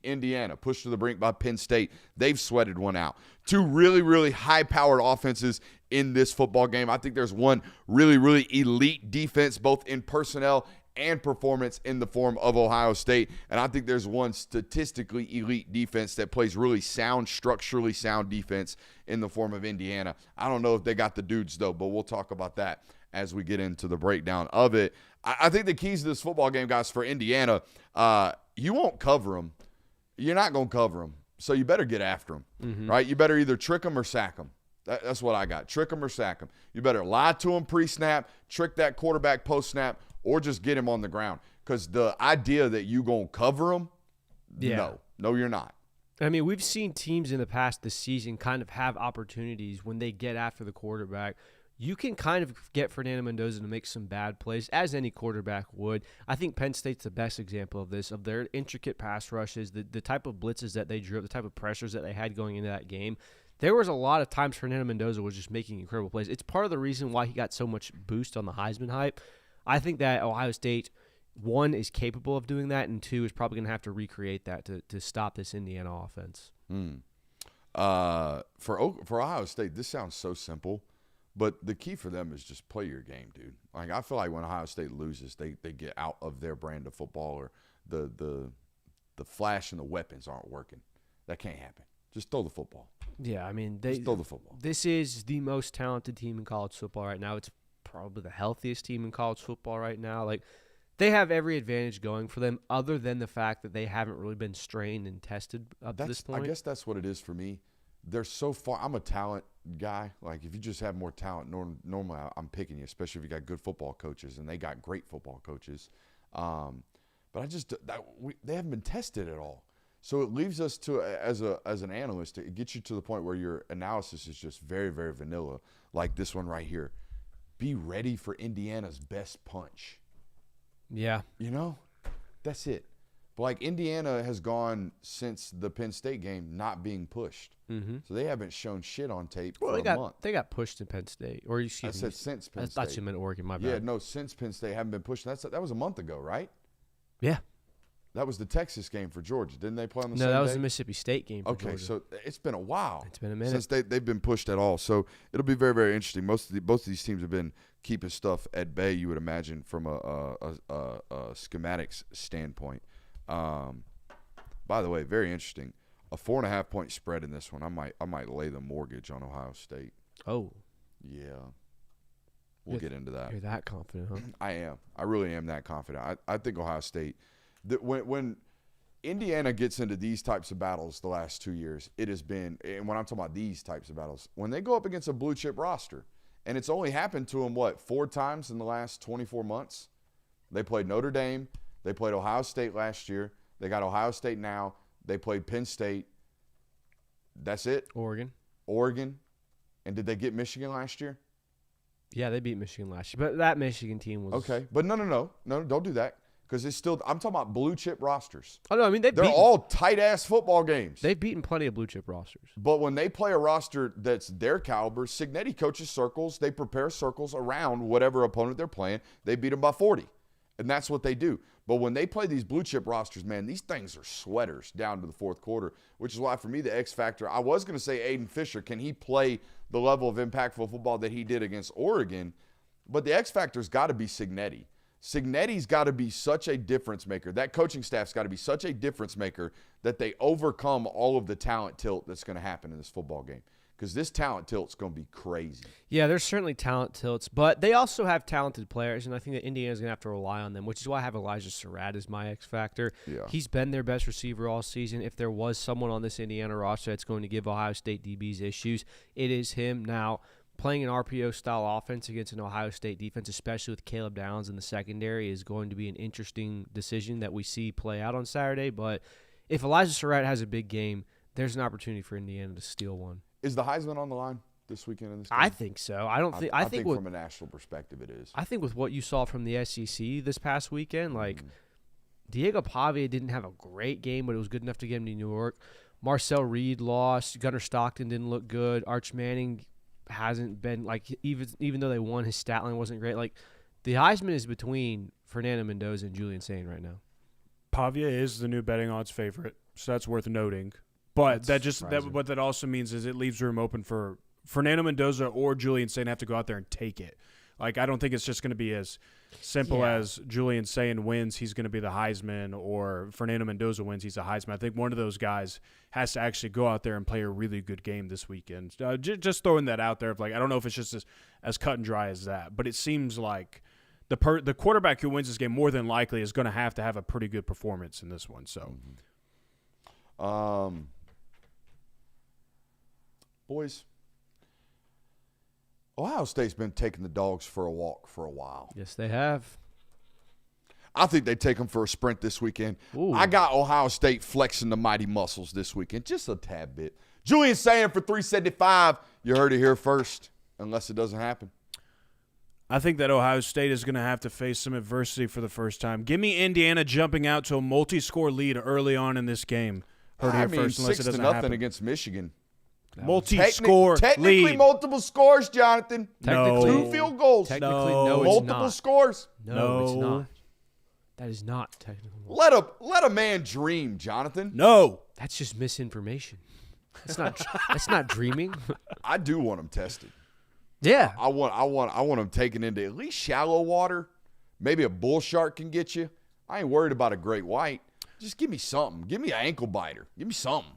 Indiana pushed to the brink by Penn State. They've sweated one out. 2 really, really high-powered offenses in this football game. I think there's one really, really elite defense, both in personnel and performance in the form of Ohio State. And I think there's one statistically elite defense that plays really sound, structurally sound defense in the form of Indiana. I don't know if they got the dudes, though, but we'll talk about that as we get into the breakdown of it. I think the keys to this football game, guys, for Indiana, you won't cover them. You're not going to cover them. So you better get after them, right? You better either trick them or sack them. That's what I got. Trick them or sack them. You better lie to them pre-snap, trick that quarterback post-snap, or just get him on the ground. Because the idea that you going to cover him, no, you're not. I mean, we've seen teams in the past this season kind of have opportunities when they get after the quarterback. You can kind of get Fernando Mendoza to make some bad plays, as any quarterback would. I think Penn State's the best example of this, of their intricate pass rushes, the type of blitzes that they drew, the type of pressures that they had going into that game. There was a lot of times Fernando Mendoza was just making incredible plays. It's part of the reason why he got so much boost on the Heisman hype. I think that Ohio State, 1, is capable of doing that, and 2, is probably going to have to recreate that to stop this Indiana offense. For Ohio State, this sounds so simple, but the key for them is just play your game, dude. Like, I feel like when Ohio State loses, they get out of their brand of football, or the flash and the weapons aren't working. That can't happen. Just throw the football. Yeah, I mean, just throw the football. This is the most talented team in college football right now. It's probably the healthiest team in college football right now. Like, they have every advantage going for them, other than the fact that they haven't really been strained and tested up to this point. I guess that's what it is for me. They're so far. I'm a talent guy. Like, if you just have more talent, normally I'm picking you, especially if you got good football coaches, and they got great football coaches. But they haven't been tested at all. So it leaves us to, as an analyst, it gets you to the point where your analysis is just very, very vanilla, like this one right here. Be ready for Indiana's best punch. Yeah. You know? That's it. But, like, Indiana has gone since the Penn State game not being pushed. Mm-hmm. So they haven't shown shit on tape for a month. They got pushed in Penn State. Or I said since Penn State. I thought you meant Oregon, my bad. Yeah, no, since Penn State haven't been pushed. That was a month ago, right? Yeah. That was the Texas game for Georgia. Didn't they play on the same day? No, that was the Mississippi State game for Georgia. Okay, so it's been a while. It's been a minute. Since they've been pushed at all. So it'll be very, very interesting. Both of these teams have been keeping stuff at bay, you would imagine, from a schematics standpoint. By the way, very interesting. A 4.5-point spread in this one. I might lay the mortgage on Ohio State. Oh. Yeah. We'll get into that. You're that confident, huh? I am. I really am that confident. I think Ohio State – when Indiana gets into these types of battles the last 2 years, it has been – and when I'm talking about these types of battles, when they go up against a blue-chip roster, and it's only happened to them, 4 times in the last 24 months? They played Notre Dame. They played Ohio State last year. They got Ohio State now. They played Penn State. That's it? Oregon. And did they get Michigan last year? Yeah, they beat Michigan last year. But that Michigan team was – Okay. But no, don't do that. because I'm talking about blue chip rosters. Oh, no, I mean, they're all tight-ass football games. They've beaten plenty of blue chip rosters. But when they play a roster that's their caliber, Cignetti coaches circles. They prepare circles around whatever opponent they're playing. They beat them by 40, and that's what they do. But when they play these blue chip rosters, man, these things are sweaters down to the fourth quarter, which is why, for me, the X factor, I was going to say Aiden Fisher. Can he play the level of impactful football that he did against Oregon? But the X factor's got to be Cignetti. Cignetti's got to be such a difference maker. That coaching staff's got to be such a difference maker that they overcome all of the talent tilt that's going to happen in this football game. Because this talent tilt's going to be crazy. Yeah, there's certainly talent tilts, but they also have talented players, and I think that Indiana's going to have to rely on them, which is why I have Elijah Surratt as my X factor. Yeah. He's been their best receiver all season. If there was someone on this Indiana roster that's going to give Ohio State DBs issues, it is him. Now, playing an RPO-style offense against an Ohio State defense, especially with Caleb Downs in the secondary, is going to be an interesting decision that we see play out on Saturday. But if Elijah Surratt has a big game, there's an opportunity for Indiana to steal one. Is the Heisman on the line this weekend in this game? I think so. I think from a national perspective it is. I think with what you saw from the SEC this past weekend, like Diego Pavia didn't have a great game, but it was good enough to get him to New York. Marcel Reed lost. Gunnar Stockton didn't look good. Arch Manning hasn't been, like, even though they won, his stat line wasn't great. Like, the Heisman is between Fernando Mendoza and Julian Sain right now. Pavia is the new betting odds favorite, so that's worth noting. But what that also means is it leaves room open for Fernando Mendoza or Julian Sain to have to go out there and take it. Like, I don't think it's just going to be as simple as Julian Sain wins, he's going to be the Heisman, or Fernando Mendoza wins, he's a Heisman. I think one of those guys has to actually go out there and play a really good game this weekend. Just throwing that out there. Like, I don't know if it's just as cut and dry as that, but it seems like the quarterback who wins this game more than likely is going to have a pretty good performance in this one. So, boys, Ohio State's been taking the dogs for a walk for a while. Yes, they have. I think they take them for a sprint this weekend. Ooh. I got Ohio State flexing the mighty muscles this weekend, just a tad bit. Julian Sain for 375. You heard it here first, unless it doesn't happen. I think that Ohio State is going to have to face some adversity for the first time. Give me Indiana jumping out to a multi-score lead early on in this game. Heard it here first, unless it doesn't happen. 6-0 against Michigan. Multi-score technically lead. multiple scores, Jonathan. Technically, 2 field goals. Technically, No. it's Multiple not. scores. No, it's not. That is not technically. Let a man dream, Jonathan. No. That's just misinformation. That's not dreaming. I do want them tested. Yeah. I want them taken into at least shallow water. Maybe a bull shark can get you. I ain't worried about a great white. Just give me something. Give me an ankle biter. Give me something.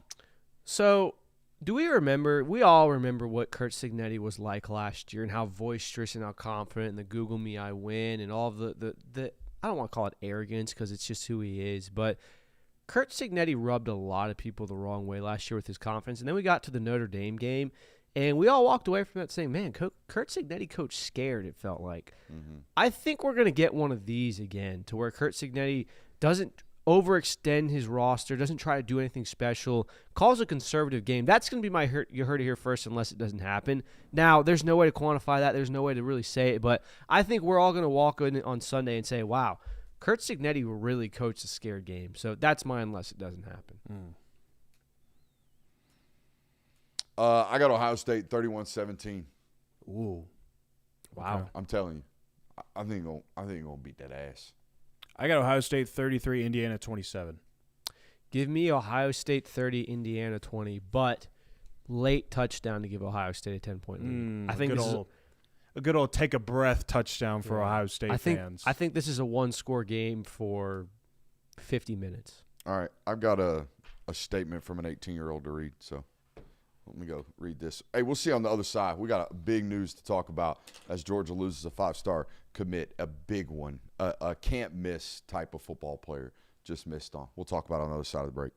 So, we all remember what Curt Cignetti was like last year and how boisterous and how confident and the Google me I win and all of the I don't want to call it arrogance because it's just who he is, but Curt Cignetti rubbed a lot of people the wrong way last year with his confidence. And then we got to the Notre Dame game, and we all walked away from that saying, man, Curt Cignetti coach scared, it felt like. Mm-hmm. I think we're going to get one of these again to where Curt Cignetti doesn't overextend his roster, doesn't try to do anything special, calls a conservative game. That's going to be you heard it here first unless it doesn't happen. Now, there's no way to quantify that. There's no way to really say it, but I think we're all going to walk in on Sunday and say, wow, Curt Cignetti will really coach a scared game. So that's my unless it doesn't happen. I got Ohio State 31-17. Ooh. Wow. Okay. I'm telling you. I think it's gonna beat that ass. I got Ohio State 33, Indiana 27. Give me Ohio State 30, Indiana 20, but late touchdown to give Ohio State a 10-point lead. I think a good old take a breath touchdown for Ohio State fans. I think this is a one-score game for 50 minutes. All right, I've got a statement from an 18-year-old to read, so let me go read this. Hey, we'll see on the other side. We got a big news to talk about as Georgia loses a 5-star commit, a big one, a can't-miss type of football player just missed on. We'll talk about it on the other side of the break.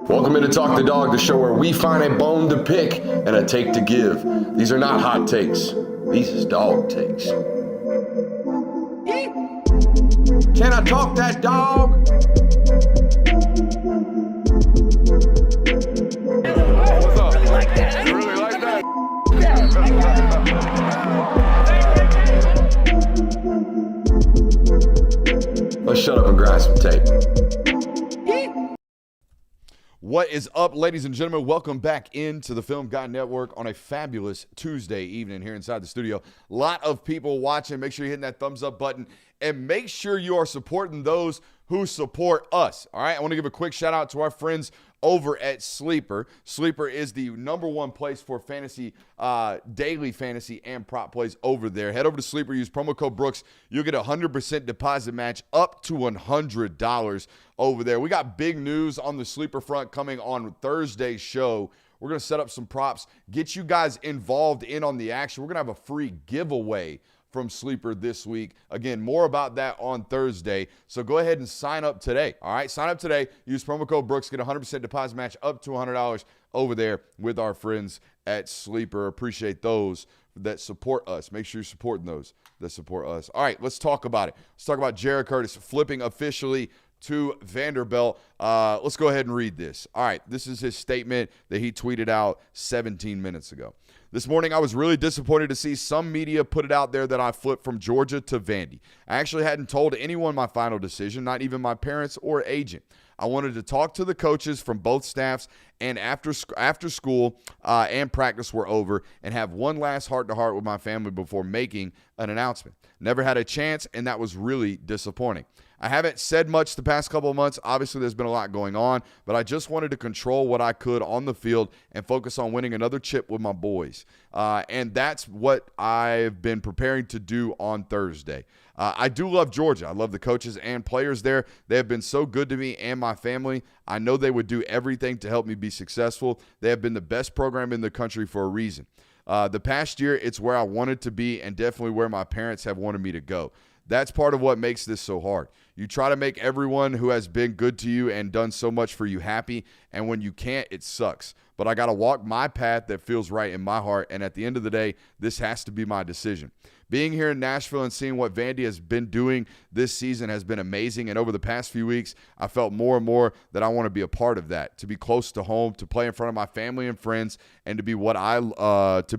Welcome into Talk the Dog, the show where we find a bone to pick and a take to give. These are not hot takes. These is dog takes. Can I talk that dog? guys some tape. What is up, ladies and gentlemen? Welcome back into the Film Guy Network on a fabulous Tuesday evening here inside the studio. A lot of people watching. Make sure you're hitting that thumbs up button and make sure you are supporting those who support us. All right, I want to give a quick shout out to our friends over at Sleeper. Sleeper is the #1 place for fantasy, daily fantasy and prop plays over there. Head over to Sleeper, use promo code Brooks. You'll get a 100% deposit match up to $100 over there. We got big news on the Sleeper front coming on Thursday's show. We're going to set up some props, get you guys involved in on the action. We're going to have a free giveaway from Sleeper this week. Again, more about that on Thursday. So go ahead and sign up today. All right, sign up today. Use promo code Brooks. Get a 100% deposit match up to $100 over there with our friends at Sleeper. Appreciate those that support us. Make sure you're supporting those that support us. All right, let's talk about it. Let's talk about Jared Curtis flipping officially to Vanderbilt. Let's go ahead and read this. All right, this is his statement that he tweeted out 17 minutes ago. This morning, I was really disappointed to see some media put it out there that I flipped from Georgia to Vandy. I actually hadn't told anyone my final decision, not even my parents or agent. I wanted to talk to the coaches from both staffs and after school and practice were over and have one last heart-to-heart with my family before making an announcement. Never had a chance, and that was really disappointing. I haven't said much the past couple of months. Obviously, there's been a lot going on, but I just wanted to control what I could on the field and focus on winning another chip with my boys. And that's what I've been preparing to do on Thursday. I do love Georgia. I love the coaches and players there. They have been so good to me and my family. I know they would do everything to help me be successful. They have been the best program in the country for a reason. The past year, it's where I wanted to be and definitely where my parents have wanted me to go. That's part of what makes this so hard. You try to make everyone who has been good to you and done so much for you happy, and when you can't, it sucks. But I got to walk my path that feels right in my heart, and at the end of the day, this has to be my decision. Being here in Nashville and seeing what Vandy has been doing this season has been amazing, and over the past few weeks, I felt more and more that I want to be a part of that, to be close to home, to play in front of my family and friends, and to be what I love to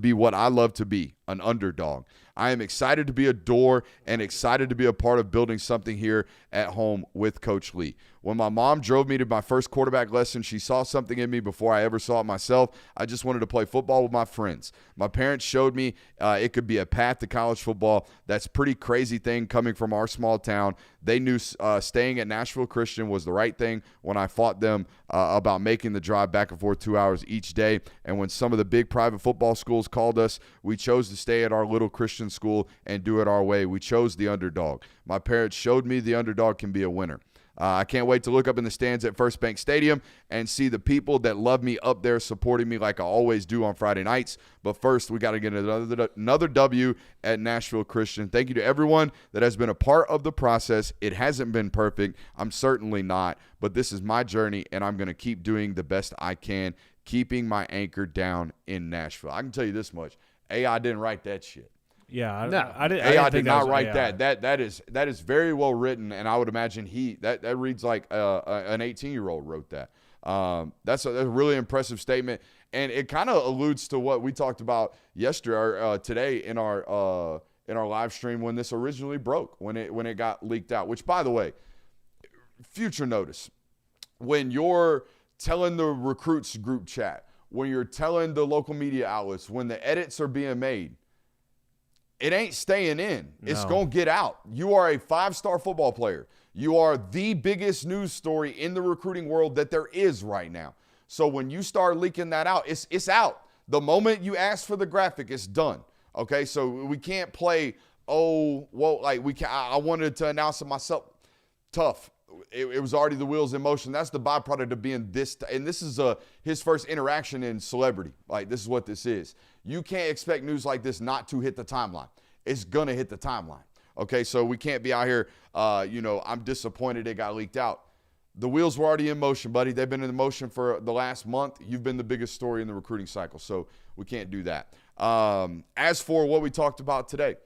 be, an underdog. I am excited to be a door and excited to be a part of building something here at home with Coach Lee. When my mom drove me to my first quarterback lesson, she saw something in me before I ever saw it myself. I just wanted to play football with my friends. My parents showed me it could be a path to college football. That's a pretty crazy thing coming from our small town. They knew staying at Nashville Christian was the right thing when I fought them about making the drive back and forth 2 hours each day. And when some of the big private football schools called us, we chose to stay at our little Christian school and do it our way. We chose the underdog. My parents showed me the underdog can be a winner. I can't wait to look up in the stands at First Bank Stadium and see the people that love me up there supporting me like I always do on Friday nights. But first, we got to get another W at Nashville Christian. Thank you to everyone that has been a part of the process. It hasn't been perfect. I'm certainly not. But this is my journey, and I'm going to keep doing the best I can, keeping my anchor down in Nashville. I can tell you this much. AI didn't write that shit. Yeah, I didn't AI think did that not was write AI. that is very well written, and I would imagine that reads like an 18-year-old wrote that. That's a really impressive statement, and it kind of alludes to what we talked about yesterday or today in our live stream when this originally broke, when it got leaked out. Which, by the way, future notice: when you're telling the recruits group chat, when you're telling the local media outlets, when the edits are being made, it ain't staying in. It's going to get out. You are a 5-star football player. You are the biggest news story in the recruiting world that there is right now. So when you start leaking that out, it's out. The moment you ask for the graphic, it's done. Okay, so we can't play, I wanted to announce it myself. Tough. It was already the wheels in motion. That's the byproduct of being this. And this is his first interaction in celebrity. Like, this is what this is. You can't expect news like this not to hit the timeline. It's going to hit the timeline. Okay, so we can't be out here, I'm disappointed it got leaked out. The wheels were already in motion, buddy. They've been in motion for the last month. You've been the biggest story in the recruiting cycle, so we can't do that. As for what we talked about today,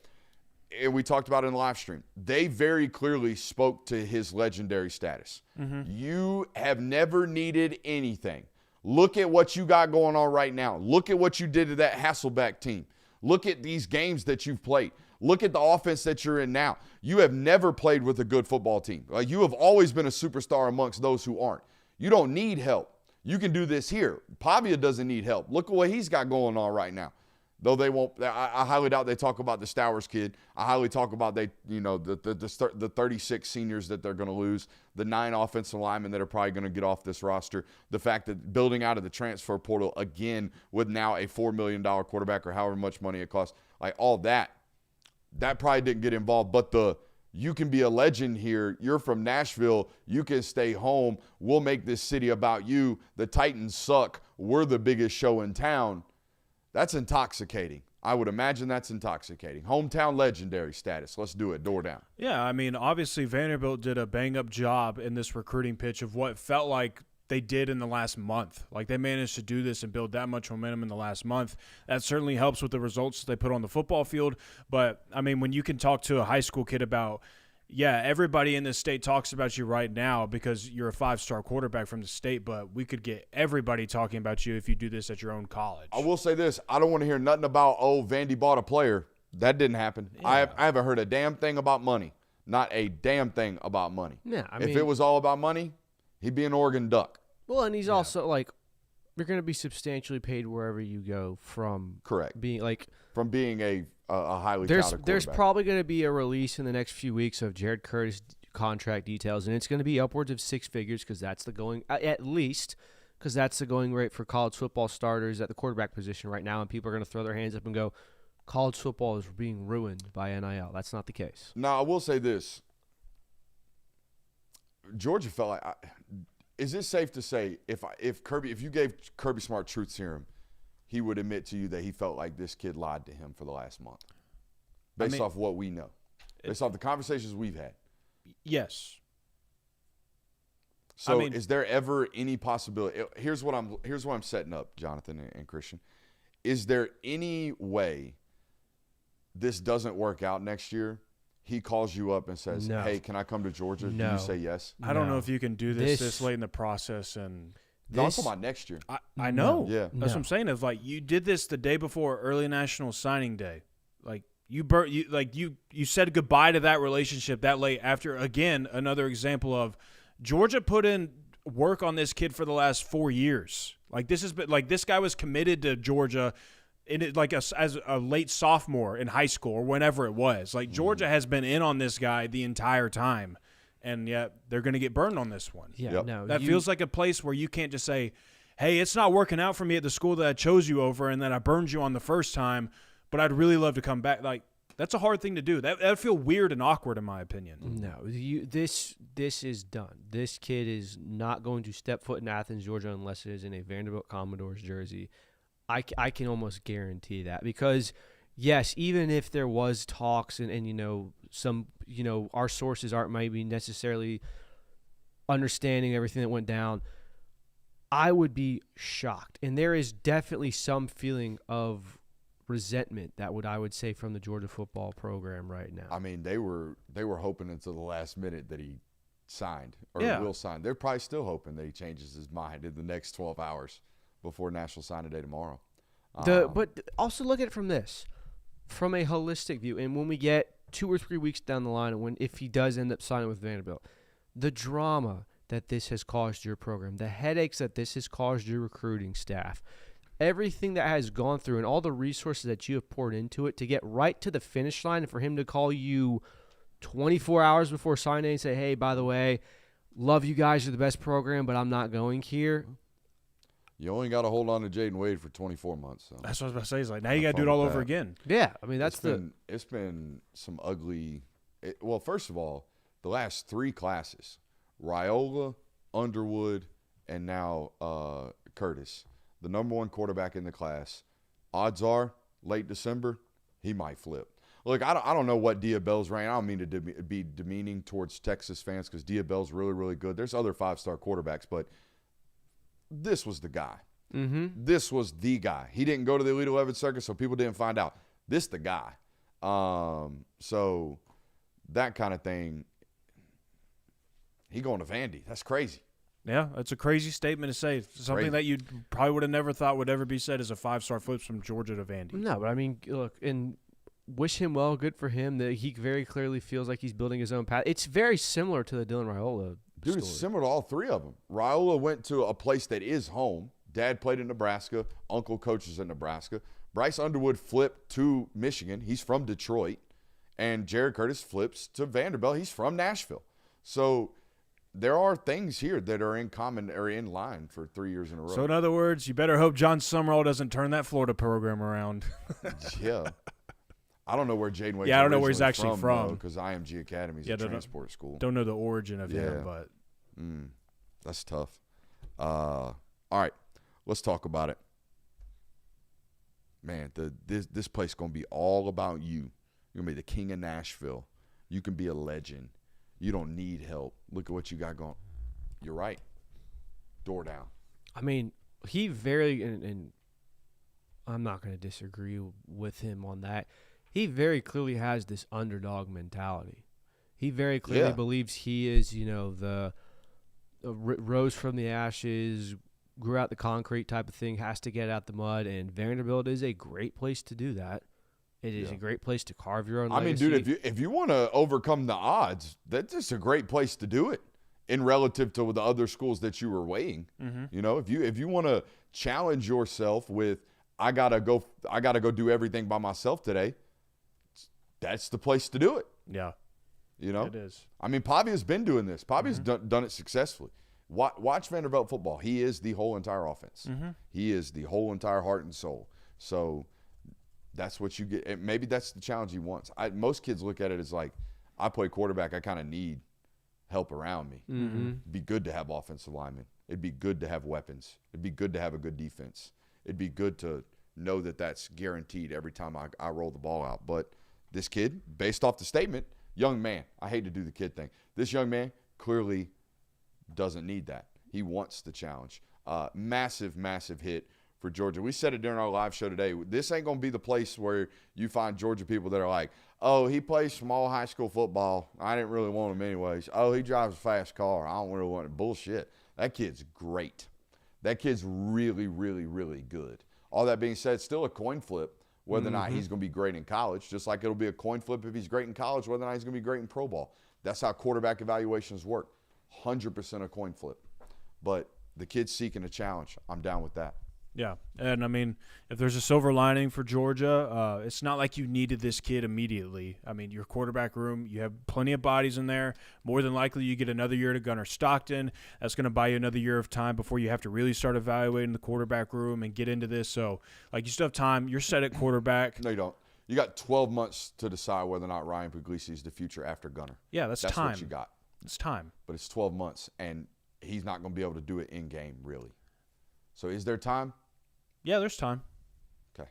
and we talked about it in the live stream, they very clearly spoke to his legendary status. Mm-hmm. You have never needed anything. Look at what you got going on right now. Look at what you did to that Hasselbeck team. Look at these games that you've played. Look at the offense that you're in now. You have never played with a good football team. Like, you have always been a superstar amongst those who aren't. You don't need help. You can do this here. Pavia doesn't need help. Look at what he's got going on right now. Though they won't, I highly doubt they talk about the Stowers kid. I highly talk about the 36 seniors that they're going to lose, the 9 offensive linemen that are probably going to get off this roster, the fact that building out of the transfer portal again with now a $4 million quarterback or however much money it costs, like all that probably didn't get involved. But you can be a legend here. You're from Nashville. You can stay home. We'll make this city about you. The Titans suck. We're the biggest show in town. That's intoxicating. I would imagine that's intoxicating. Hometown legendary status. Let's do it. Door down. Yeah, I mean, obviously Vanderbilt did a bang-up job in this recruiting pitch of what felt like they did in the last month. Like, they managed to do this and build that much momentum in the last month. That certainly helps with the results that they put on the football field. But, I mean, when you can talk to a high school kid about, yeah, everybody in this state talks about you right now because you're a 5-star quarterback from the state, but we could get everybody talking about you if you do this at your own college. I will say this. I don't want to hear nothing about, Vandy bought a player. That didn't happen. Yeah. I haven't heard a damn thing about money. Not a damn thing about money. Yeah, if it was all about money, he'd be an Oregon Duck. Well, and he's also, like, you're going to be substantially paid wherever you go from. Correct. Being like from being a highly touted quarterback. There's probably going to be a release in the next few weeks of Jared Curtis contract details, and it's going to be upwards of 6 figures because that's the going at least because that's the going rate for college football starters at the quarterback position right now, and people are going to throw their hands up and go, college football is being ruined by NIL. That's not the case. Now, I will say this. Georgia felt like is it safe to say if you gave Kirby Smart truth serum, he would admit to you that he felt like this kid lied to him for the last month, based off what we know, based off the conversations we've had? Yes. So, is there ever any possibility? Here's what I'm setting up, Jonathan and Christian. Is there any way this doesn't work out next year? He calls you up and says, no. "Hey, can I come to Georgia?" No. Do you say yes? I don't know if you can do this late in the process. And no, I'm talking about next year. I know. Yeah. That's what I'm saying. Is like you did this the day before early national signing day. Like you said goodbye to that relationship that late after, again, another example of Georgia put in work on this kid for the last 4 years. Like this guy was committed to Georgia as a late sophomore in high school or whenever it was. Like Georgia has been in on this guy the entire time, and yet they're going to get burned on this one. Yeah, yep. no. That feels like a place where you can't just say, hey, it's not working out for me at the school that I chose you over and that I burned you on the first time, but I'd really love to come back. Like, that's a hard thing to do. That would feel weird and awkward in my opinion. No, this is done. This kid is not going to step foot in Athens, Georgia, unless it is in a Vanderbilt Commodores jersey. I can almost guarantee that because, yes, even if there was talks and some our sources aren't maybe necessarily understanding everything that went down, I would be shocked. And there is definitely some feeling of resentment I would say from the Georgia football program right now. I mean, they were hoping until the last minute that he signed or will sign. They're probably still hoping that he changes his mind in the next 12 hours before National Signing Day tomorrow. But also look at it from a holistic view. And when we get 2 or 3 weeks down the line, if he does end up signing with Vanderbilt, the drama that this has caused your program, the headaches that this has caused your recruiting staff, everything that has gone through and all the resources that you have poured into it to get right to the finish line and for him to call you 24 hours before signing day and say, hey, by the way, love you guys, you're the best program, but I'm not going here. You only got to hold on to Jaden Wade for 24 months. So. That's what I was about to say. It's like, now you got to do it all over again. Yeah, I mean, it's been some ugly well, first of all, the last 3 classes, Raiola, Underwood, and now Curtis, the number 1 quarterback in the class, odds are late December, he might flip. Look, I don't know what Diabell's rank. I don't mean to be demeaning towards Texas fans because Diabell's really, really good. There's other 5-star quarterbacks, but this was the guy. Mm-hmm. This was the guy. He didn't go to the Elite 11 circuit, so people didn't find out. This the guy. So that kind of thing, he going to Vandy. That's crazy. Yeah, that's a crazy statement to say. Something that you probably would have never thought would ever be said as a 5-star flips from Georgia to Vandy. No, but I mean, look, and wish him well. Good for him. That he very clearly feels like he's building his own path. It's very similar to the Dylan Raiola Dude, story. it's similar to all three of them. Raiola went to a place that is home. Dad played in Nebraska. Uncle coaches in Nebraska. Bryce Underwood flipped to Michigan. He's from Detroit. And Jared Curtis flips to Vanderbilt. He's from Nashville. So there are things here that are in common or in line for 3 years in a row. So in other words, you better hope John Summerall doesn't turn that Florida program around. Yeah. I don't know where Jaden Wade's Yeah, I don't know where he's actually from. Because IMG Academy is a transport school. Don't know the origin of him, but That's tough. All right, let's talk about it. Man, this place is going to be all about you. You're going to be the king of Nashville. You can be a legend. You don't need help. Look at what you got going. You're right. Door down. I mean, he very and I'm not going to disagree with him on that. He very clearly has this underdog mentality. He very clearly believes he is, the rose from the ashes, grew out the concrete type of thing, has to get out the mud, and Vanderbilt is a great place to do that. It is a great place to carve your own legacy. I mean, dude, if you want to overcome the odds, that's just a great place to do it in relative to the other schools that you were weighing. Mm-hmm. If you want to challenge yourself with I gotta go do everything by myself today, that's the place to do it. yeah, it is. I mean, Pavia's been doing this. Pavia's done it successfully. Watch Vanderbilt football. He is the whole entire offense. Mm-hmm. He is the whole entire heart and soul. So that's what you get. And maybe that's the challenge he wants. Most kids look at it as like, I play quarterback. I kind of need help around me. Mm-hmm. It'd be good to have offensive linemen. It'd be good to have weapons. It'd be good to have a good defense. It'd be good to know that that's guaranteed every time I roll the ball out. But this kid, based off the statement, young man, I hate to do the kid thing. This young man clearly doesn't need that. He wants the challenge. Massive, massive hit for Georgia. We said it during our live show today. This ain't going to be the place where you find Georgia people that are like, oh, he plays small high school football. I didn't really want him anyways. Oh, he drives a fast car. I don't really want it. Bullshit. That kid's great. That kid's really, really, really good. All that being said, still a coin flip whether or not he's going to be great in college, just like it'll be a coin flip if he's great in college, whether or not he's going to be great in pro ball. That's how quarterback evaluations work. 100% a coin flip. But the kid's seeking a challenge. I'm down with that. Yeah, and I mean, if there's a silver lining for Georgia, it's not like you needed this kid immediately. I mean, your quarterback room, you have plenty of bodies in there. More than likely, you get another year to Gunnar Stockton. That's going to buy you another year of time before you have to really start evaluating the quarterback room and get into this. So, like, you still have time. You're set at quarterback. No, you don't. You got 12 months to decide whether or not Ryan Puglisi is the future after Gunnar. Yeah, that's time. That's what you got. It's time. But it's 12 months, and he's not going to be able to do it in game, really. So is there time? Yeah, there's time. Okay.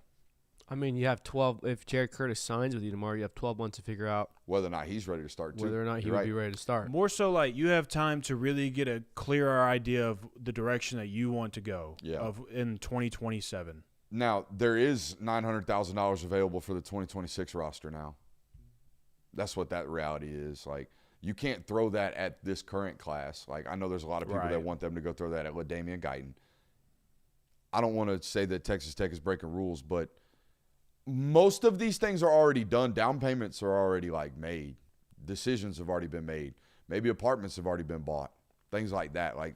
I mean, you have 12. If Jared Curtis signs with you tomorrow, you have 12 months to figure out whether or not he's ready to start, too. Whether or not he would be ready to start. More so like you have time to really get a clearer idea of the direction that you want to go in 2027. Now, there is $900,000 available for the 2026 roster now. That's what that reality is. Like, you can't throw that at this current class. Like, I know there's a lot of people that want them to go throw that at LaDainian Guyton. I don't want to say that Texas Tech is breaking rules, but most of these things are already done. Down payments are already, like, made. Decisions have already been made. Maybe apartments have already been bought. Things like that. Like,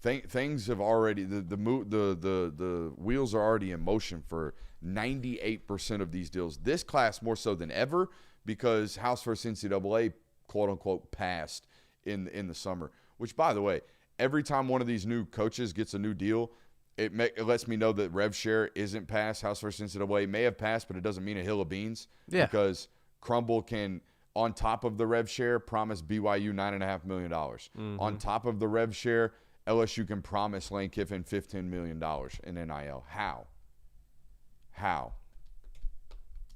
things have already the wheels are already in motion for 98% of these deals. This class more so than ever because House vs. NCAA, quote unquote, passed in the summer. Which, by the way, every time one of these new coaches gets a new deal, it lets me know that rev share isn't passed. House vs. NCAA may have passed, but it doesn't mean a hill of beans. Yeah. Because Crumble can, on top of the rev share, promise BYU $9.5 million. Mm-hmm. On top of the rev share, LSU can promise Lane Kiffin $15 million in NIL. How?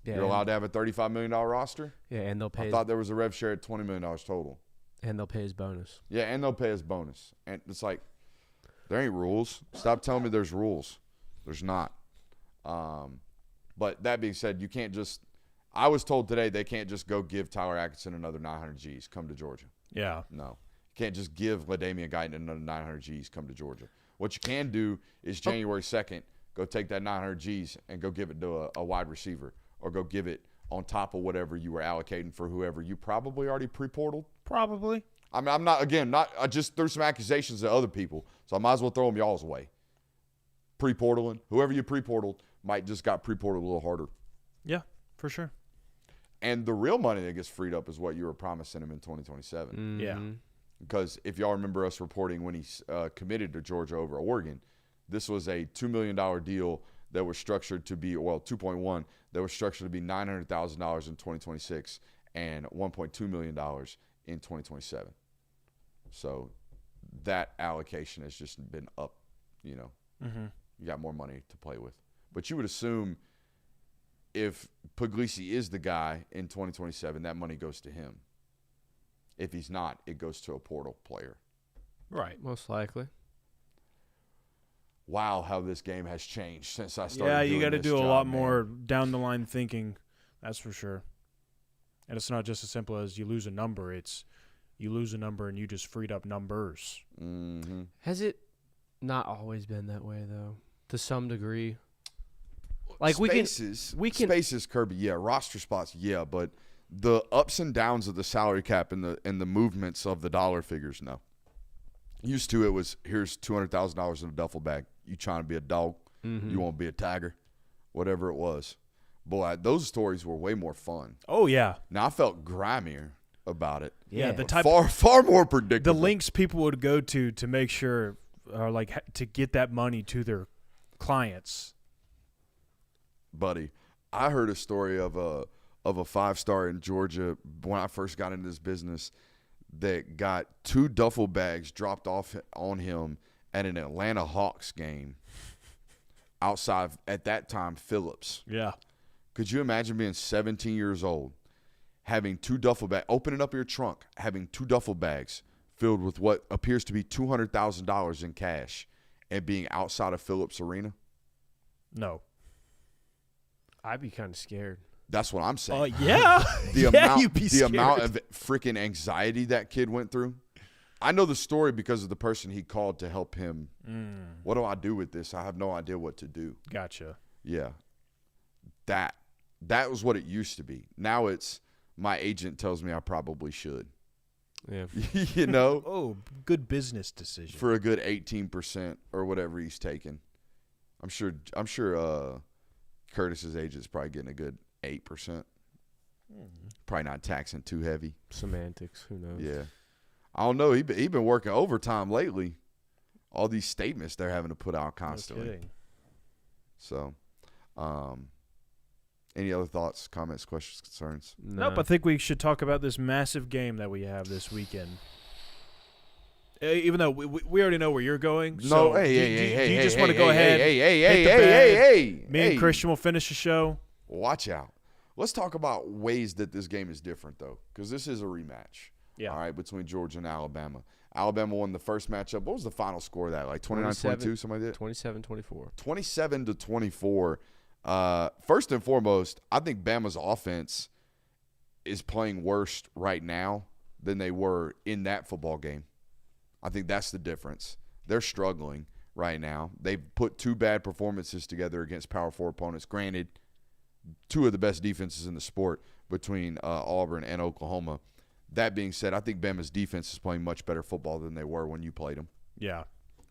Yeah, you're allowed to have a $35 million roster? Yeah, and they'll pay. I thought there was a rev share at $20 million total. And they'll pay his bonus. Yeah, and they'll pay his bonus. And it's like, there ain't rules. Stop telling me there's rules. There's not. But that being said, you can't just – I was told today they can't just go give Tyler Atkinson another 900 Gs, come to Georgia. Yeah. No. You can't just give LaDainian Guyton another 900 Gs, come to Georgia. What you can do is January 2nd, go take that 900 Gs and go give it to a wide receiver or go give it on top of whatever you were allocating for whoever you probably already pre-portaled. Probably. I mean, I just threw some accusations at other people, so I might as well throw them y'all's way. Pre-portaling. Whoever you pre-portaled might just got pre-portaled a little harder. Yeah, for sure. And the real money that gets freed up is what you were promising him in 2027. Mm-hmm. Yeah. Because if y'all remember us reporting when he committed to Georgia over Oregon, this was a $2 million deal that was structured to be, 2.1, that was structured to be $900,000 in 2026 and $1.2 million in 2027. So that allocation has just been up, you know. Mm-hmm. You got more money to play with. But you would assume if Puglisi is the guy in 2027, that money goes to him. If he's not, it goes to a portal player. Right. Most likely. Wow, how this game has changed since I started. Yeah, you got to do a lot more down the line thinking. That's for sure. And it's not just as simple as you lose a number. It's you lose a number and you just freed up numbers. Mm-hmm. Has it not always been that way, though, to some degree? Like Spaces, Kirby, yeah. Roster spots, yeah. But the ups and downs of the salary cap and the movements of the dollar figures, no. Used to it was, here's $200,000 in a duffel bag. You trying to be a dog? Mm-hmm. You want to be a tiger? Whatever it was. Boy, those stories were way more fun. Oh, yeah. Now, I felt grimier about it. Yeah, the But type far more predictable. the links people would go to make sure, to get that money to their clients. Buddy, I heard a story of a 5-star in Georgia when I first got into this business that got 2 duffel bags dropped off on him at an Atlanta Hawks game outside, at that time, Phillips. Yeah. Could you imagine being 17 years old, having 2 duffel bags, opening up your trunk, having 2 duffel bags filled with what appears to be $200,000 in cash and being outside of Phillips Arena? No. I'd be kind of scared. That's what I'm saying. Yeah. The the amount of freaking anxiety that kid went through. I know the story because of the person he called to help him. What do I do with this? I have no idea what to do. Gotcha. Yeah. That was what it used to be. Now it's my agent tells me I probably should. Yeah. You know? Oh, good business decision. For a good 18% or whatever he's taking. I'm sure Curtis's agent's probably getting a good 8%. Probably not taxing too heavy. Semantics. Who knows? Yeah. I don't know. He been working overtime lately. All these statements they're having to put out constantly. No kidding. So, any other thoughts, comments, questions, concerns? Nope, I think we should talk about this massive game that we have this weekend. Even though we already know where you're going. No, so hey, do you just want to go ahead? Hey, Me and Christian will finish the show. Watch out. Let's talk about ways that this game is different, though, because this is a rematch. Yeah. All right, between Georgia and Alabama. Alabama won the first matchup. What was the final score of that? Like 29-22, something like that? 27-24. 27-24. First and foremost, I think Bama's offense is playing worse right now than they were in that football game. I think that's the difference. They're struggling right now. They've put 2 bad performances together against Power 4 opponents. Granted, 2 of the best defenses in the sport between Auburn and Oklahoma. That being said, I think Bama's defense is playing much better football than they were when you played them. Yeah.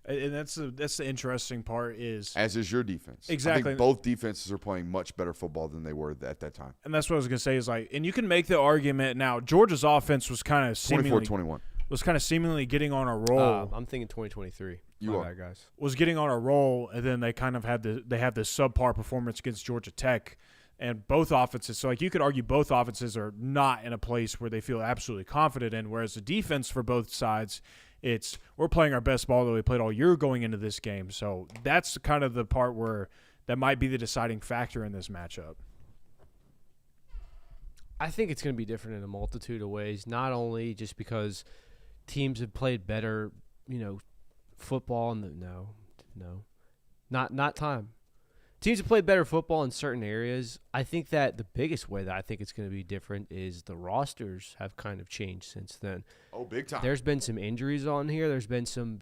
And that's the interesting part is – as is your defense. Exactly. I think both defenses are playing much better football than they were at that time. And that's what I was going to say is like – and you can make the argument now. Georgia's offense was kind of 24-21. Was kind of seemingly getting on a roll. I'm thinking 2023. You My are. bad, guys. Was getting on a roll, and then they kind of had the subpar performance against Georgia Tech, and both offenses. So like you could argue both offenses are not in a place where they feel absolutely confident in. Whereas the defense for both sides, it's we're playing our best ball that we played all year going into this game. So that's kind of the part where that might be the deciding factor in this matchup. I think it's going to be different in a multitude of ways. Not only just because teams have played better, football in not time. Teams have played better football in certain areas. I think that the biggest way that I think it's going to be different is the rosters have kind of changed since then. Oh, big time. There's been some injuries on here. There's been some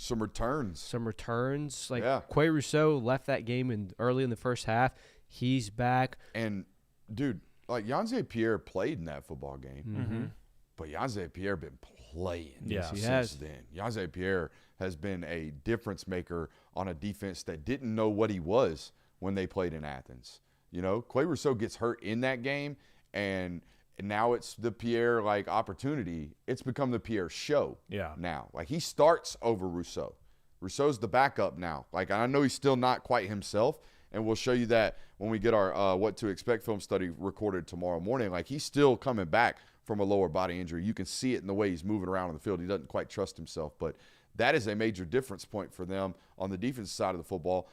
returns. Some returns. Like yeah. Quay Rousseau left that game early in the first half. He's back. And, dude, like Yanze Pierre played in that football game, but Yanze Pierre been playing since then. Yanze Pierre has been a difference maker on a defense that didn't know what he was when they played in Athens. You know, Clay Rousseau gets hurt in that game, and now it's the Pierre opportunity. It's become the Pierre show. Now, he starts over Rousseau. Rousseau's the backup now. I know he's still not quite himself, and we'll show you that when we get our what to expect film study recorded tomorrow morning. He's still coming back from a lower body injury. You can see it in the way he's moving around on the field. He doesn't quite trust himself, but that is a major difference point for them on the defensive side of the football,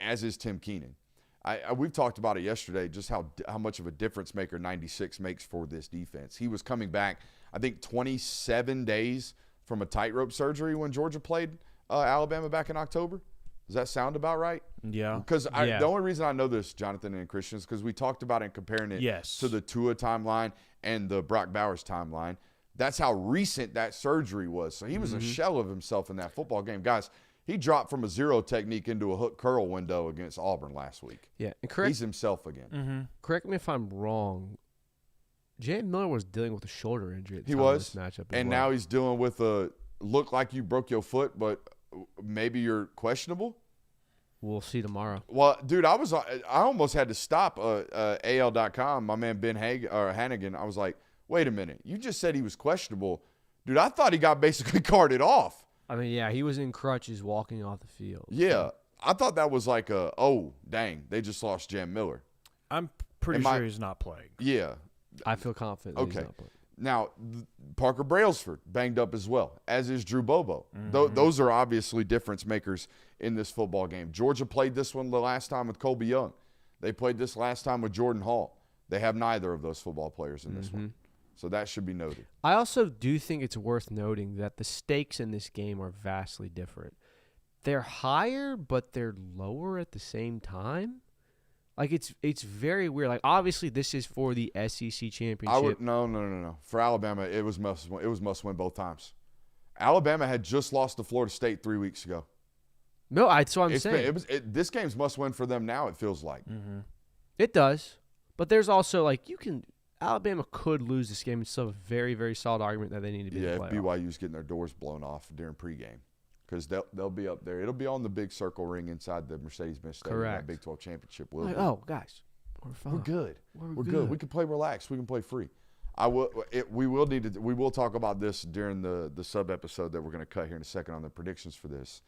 as is Tim Keenan. We've talked about it yesterday, just how much of a difference maker 96 makes for this defense. He was coming back, I think, 27 days from a tightrope surgery when Georgia played Alabama back in October. Does that sound about right? Yeah. Because the only reason I know this, Jonathan and Christian, is because we talked about it and comparing it to the Tua timeline and the Brock Bowers timeline. That's how recent that surgery was. So he was a shell of himself in that football game. Guys, he dropped from a zero technique into a hook curl window against Auburn last week. Yeah. And he's himself again. Correct me if I'm wrong. J.M. Miller was dealing with a shoulder injury at the time of this matchup and now he's dealing with a look like you broke your foot, but maybe you're questionable. We'll see tomorrow. Well, dude, I almost had to stop AL.com, my man Ben Hannigan. I was like, wait a minute. You just said he was questionable. Dude, I thought he got basically carted off. I mean, yeah, he was in crutches walking off the field. Yeah. I thought that was like oh, dang, they just lost Jam Miller. I'm pretty sure he's not playing. Yeah. I feel confident that he's not playing. Now, Parker Brailsford banged up as well, as is Drew Bobo. Those are obviously difference makers in this football game. Georgia played this one the last time with Colby Young. They played this last time with Jordan Hall. They have neither of those football players in this one. So that should be noted. I also do think it's worth noting that the stakes in this game are vastly different. They're higher, but they're lower at the same time. It's very weird. Obviously, this is for the SEC championship. No. For Alabama, it was must win both times. Alabama had just lost to Florida State 3 weeks ago. No, that's what I'm saying. This game's must win for them now. It feels like it does, but there's also Alabama could lose this game and still have a very, very solid argument that they need to be. Yeah, if BYU's getting their doors blown off during pregame. Because they'll be up there. It'll be on the big circle ring inside the Mercedes-Benz Stadium. Correct. That Big 12 championship. Guys, we're fine. We're good. We're good. We can play relaxed. We can play free. We will talk about this during the sub episode that we're going to cut here in a second on the predictions for this.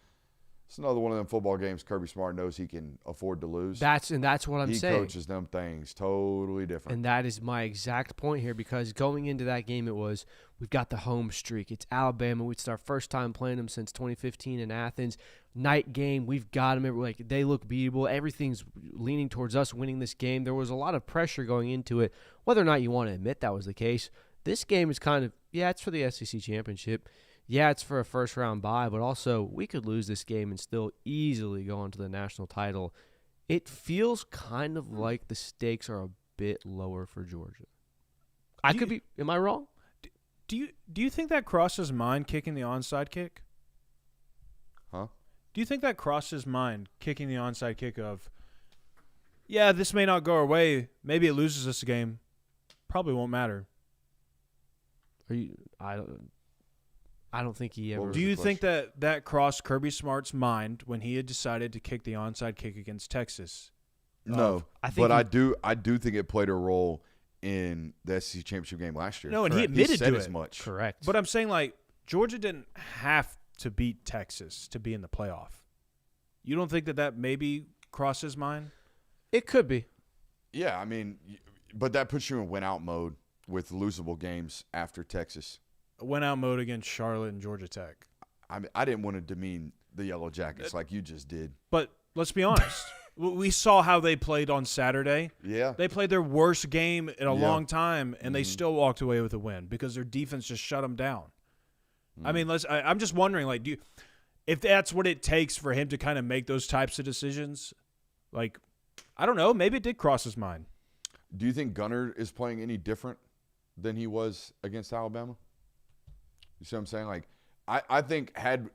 It's another one of them football games Kirby Smart knows he can afford to lose. That's what I'm saying. He coaches them things totally different. And that is my exact point here, because going into that game we've got the home streak. It's Alabama. It's our first time playing them since 2015 in Athens. Night game. We've got them. They look beatable. Everything's leaning towards us winning this game. There was a lot of pressure going into it. Whether or not you want to admit that was the case, this game is kind of, it's for the SEC championship. Yeah, it's for a first-round bye, but also we could lose this game and still easily go on to the national title. It feels kind of like the stakes are a bit lower for Georgia. Am I wrong? Do you think that crossed his mind kicking the onside kick? Huh? Do you think that crossed his mind kicking the onside kick of, this may not go our way, maybe it loses us a game, probably won't matter? I don't think he ever. Do you think that crossed Kirby Smart's mind when he had decided to kick the onside kick against Texas? No, I do think it played a role in the SEC championship game last year. No, and he admitted to it. As much. Correct. But I'm saying Georgia didn't have to beat Texas to be in the playoff. You don't think that maybe crossed his mind? It could be. Yeah, I mean, but that puts you in win-out mode with losable games after Texas. Went out mode against Charlotte and Georgia Tech. I didn't want to demean the Yellow Jackets like you just did. But let's be honest. We saw how they played on Saturday. Yeah. They played their worst game in a long time, and they still walked away with a win because their defense just shut them down. I mean, I'm just wondering, if that's what it takes for him to kind of make those types of decisions, I don't know. Maybe it did cross his mind. Do you think Gunner is playing any different than he was against Alabama? You see what I'm saying? I think had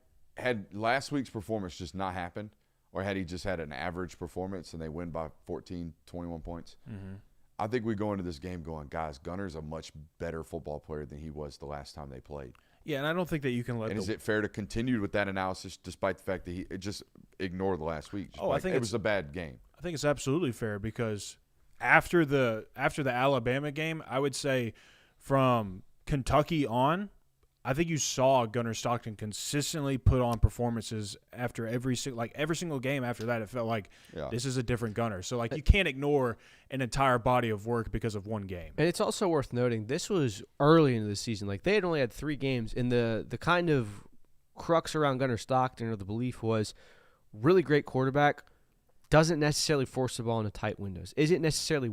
last week's performance just not happened, or had he just had an average performance and they win by 14, 21 points, I think we go into this game going, guys, Gunner's a much better football player than he was the last time they played. Yeah, and I don't think that you can let. And is it fair to continue with that analysis despite the fact that he just ignored the last week? I think it was a bad game. I think it's absolutely fair because after the Alabama game, I would say from Kentucky on, I think you saw Gunner Stockton consistently put on performances after every single game after that. It felt like this is a different Gunner. So you can't ignore an entire body of work because of one game. And it's also worth noting this was early into the season. They had only had 3 games, and the kind of crux around Gunner Stockton, or the belief was, really great quarterback, doesn't necessarily force the ball into tight windows, isn't necessarily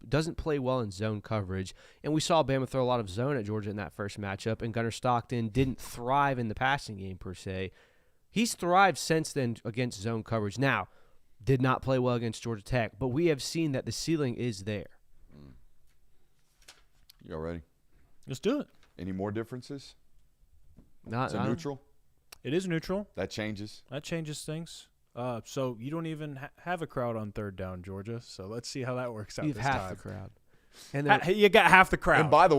doesn't play well in zone coverage. And we saw Bama throw a lot of zone at Georgia in that first matchup, and Gunner Stockton didn't thrive in the passing game per se. He's thrived since then against zone coverage. Now, did not play well against Georgia Tech, but we have seen that the ceiling is there. Y'all ready? Let's do it. Any more differences? Not neutral? It is neutral. That changes. That changes things. So you don't even have a crowd on third down, Georgia. So let's see how that works out. You have this half time. the crowd. And then, You got half the crowd. And by the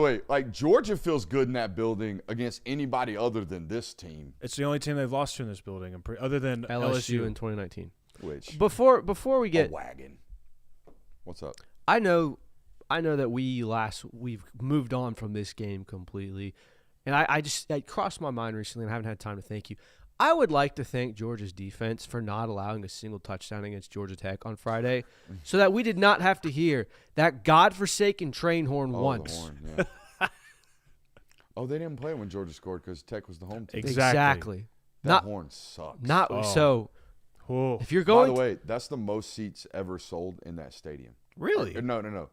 way, Georgia feels good in that building against anybody other than this team. It's the only team they've lost to in this building, other than LSU in 2019. Which Before we get a wagon. What's up? I know that we've moved on from this game completely, and it crossed my mind recently, and I haven't had time to thank you. I would like to thank Georgia's defense for not allowing a single touchdown against Georgia Tech on Friday, so that we did not have to hear that godforsaken train horn once. The horn, yeah. They didn't play when Georgia scored because Tech was the home team. Exactly. That horn sucks. So. If you're going, by the way, that's the most seats ever sold in that stadium. Really? No.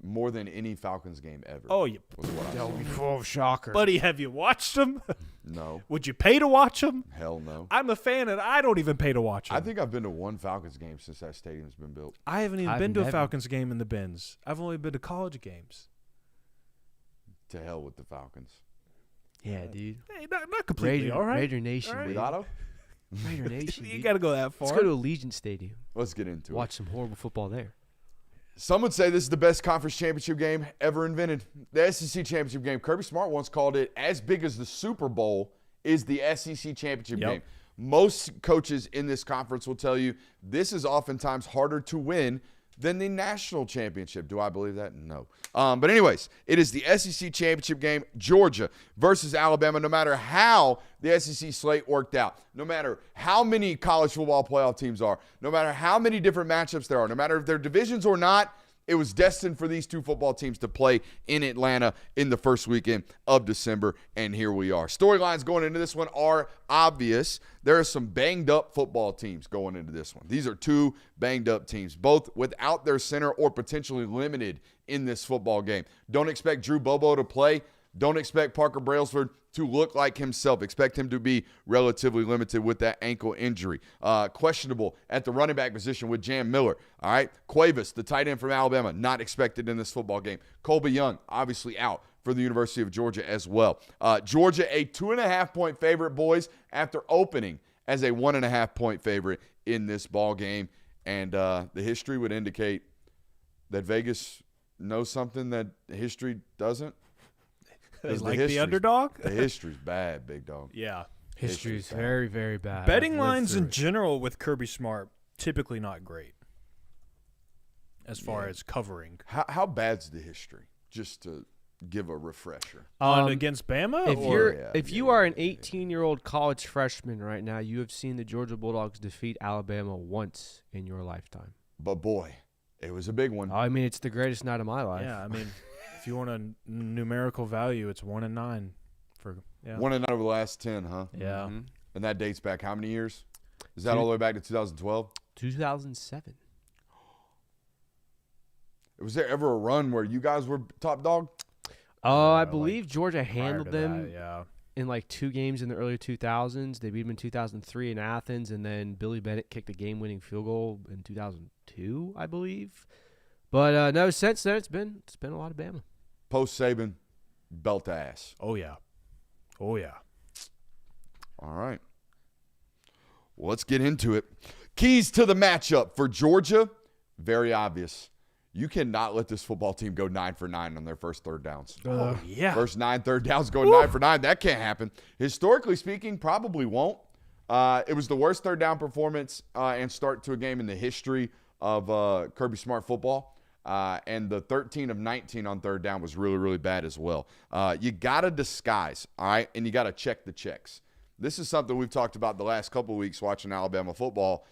More than any Falcons game ever. Oh, you full of shocker. buddy, have you watched them? No. Would you pay to watch them? Hell no. I'm a fan, and I don't even pay to watch them. I think I've been to one Falcons game since that stadium's been built. I haven't even been to a Falcons game in the Benz. I've only been to college games. To hell with the Falcons. Yeah, dude. Hey, not completely. All right. Raider Nation. All right. Cuidado? Raider Nation. You got to go that far. Let's go to Allegiant Stadium. Let's get into it. Watch some horrible football there. Some would say this is the best conference championship game ever invented. The SEC Championship game. Kirby Smart once called it as big as the Super Bowl is the SEC Championship game. Most coaches in this conference will tell you this is oftentimes harder to win than the national championship. Do I believe that? No. But anyways, it is the SEC Championship game, Georgia versus Alabama. No matter how the SEC slate worked out, no matter how many college football playoff teams are, no matter how many different matchups there are, no matter if they're divisions or not, it was destined for these two football teams to play in Atlanta in the first weekend of December, and here we are. Storylines going into this one are obvious. There are some banged-up football teams going into this one. These are two banged-up teams, both without their center or potentially limited in this football game. Don't expect Drew Bobo to play. Don't expect Parker Brailsford to look like himself. Expect him to be relatively limited with that ankle injury. Questionable at the running back position with Jam Miller. All right. Cuevas, the tight end from Alabama, not expected in this football game. Colby Young, obviously out for the University of Georgia as well. Georgia, a 2.5-point favorite, boys, after opening as a 1.5-point favorite in this ball game. And the history would indicate that Vegas knows something that history doesn't. They like the underdog? The history's bad, big dog. Yeah. History's very, very bad. Betting lines in general with Kirby Smart, typically not great as far as covering. How bad's the history? Just to give a refresher. Against Bama? If you are an 18-year-old college freshman right now, you have seen the Georgia Bulldogs defeat Alabama once in your lifetime. But, boy, it was a big one. I mean, it's the greatest night of my life. Yeah, I mean, if you want a numerical value, it's 1-9 for 1-9 over the last 10, huh? Yeah. Mm-hmm. And that dates back how many years? Is that all the way back to 2012? 2007. Was there ever a run where you guys were top dog? I believe Georgia handled them that, in like 2 games in the early 2000s. They beat them in 2003 in Athens, and then Billy Bennett kicked a game-winning field goal in 2002, I believe. But no, since then it's been a lot of Bama. Post Saban, belt ass. Oh, yeah. Oh, yeah. All right. Well, let's get into it. Keys to the matchup for Georgia, very obvious. You cannot let this football team go 9 for 9 on their first third downs. Oh, yeah. First 9 third downs going 9 for 9. That can't happen. Historically speaking, probably won't. It was the worst third down performance and start to a game in the history of Kirby Smart football. And the 13 of 19 on third down was really, really bad as well. You got to disguise, all right, and you got to check the checks. This is something we've talked about the last couple of weeks watching Alabama football.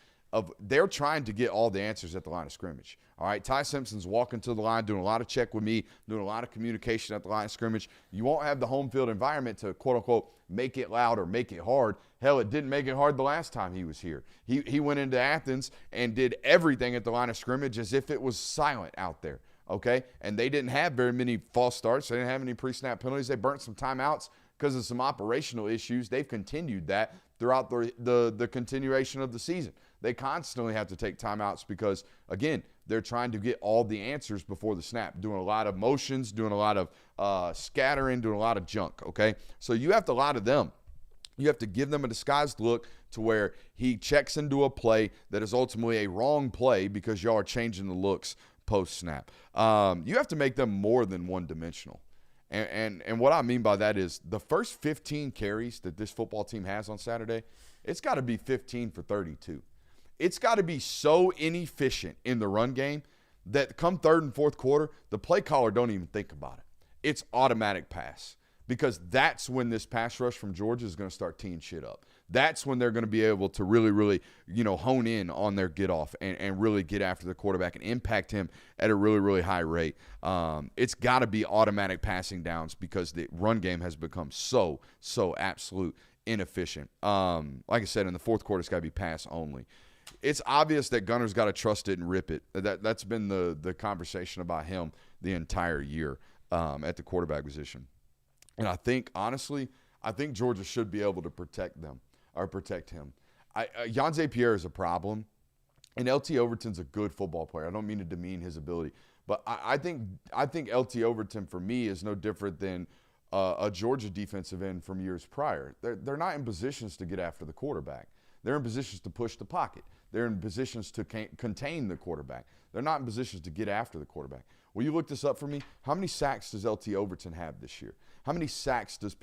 They're trying to get all the answers at the line of scrimmage. All right, Ty Simpson's walking to the line, doing a lot of check with me, doing a lot of communication at the line of scrimmage. You won't have the home field environment to, quote-unquote, make it loud or make it hard. Hell, it didn't make it hard the last time he was here. He went into Athens and did everything at the line of scrimmage as if it was silent out there, okay? And they didn't have very many false starts. They didn't have any pre-snap penalties. They burnt some timeouts because of some operational issues. They've continued that throughout the continuation of the season. They constantly have to take timeouts because, again, they're trying to get all the answers before the snap, doing a lot of motions, doing a lot of scattering, doing a lot of junk, okay? So you have to lie to them. You have to give them a disguised look to where he checks into a play that is ultimately a wrong play because y'all are changing the looks post-snap. You have to make them more than one-dimensional. And what I mean by that is the first 15 carries that this football team has on Saturday, it's got to be 15 for 32. It's got to be so inefficient in the run game that come third and fourth quarter, the play caller don't even think about it. It's automatic pass because that's when this pass rush from Georgia is going to start teeing shit up. That's when they're going to be able to really, really, hone in on their get off and really get after the quarterback and impact him at a really, really high rate. It's got to be automatic passing downs because the run game has become so absolute inefficient. Like I said, in the fourth quarter, it's got to be pass only. It's obvious that Gunner's got to trust it and rip it. That's been the conversation about him the entire year at the quarterback position. And I think, honestly, Georgia should be able to protect him. Yanze Pierre is a problem, and LT Overton's a good football player. I don't mean to demean his ability, but I think LT Overton for me is no different than a Georgia defensive end from years prior. They're not in positions to get after the quarterback. They're in positions to push the pocket. They're in positions to contain the quarterback. They're not in positions to get after the quarterback. Will you look this up for me? How many sacks does LT Overton have this year? How many sacks does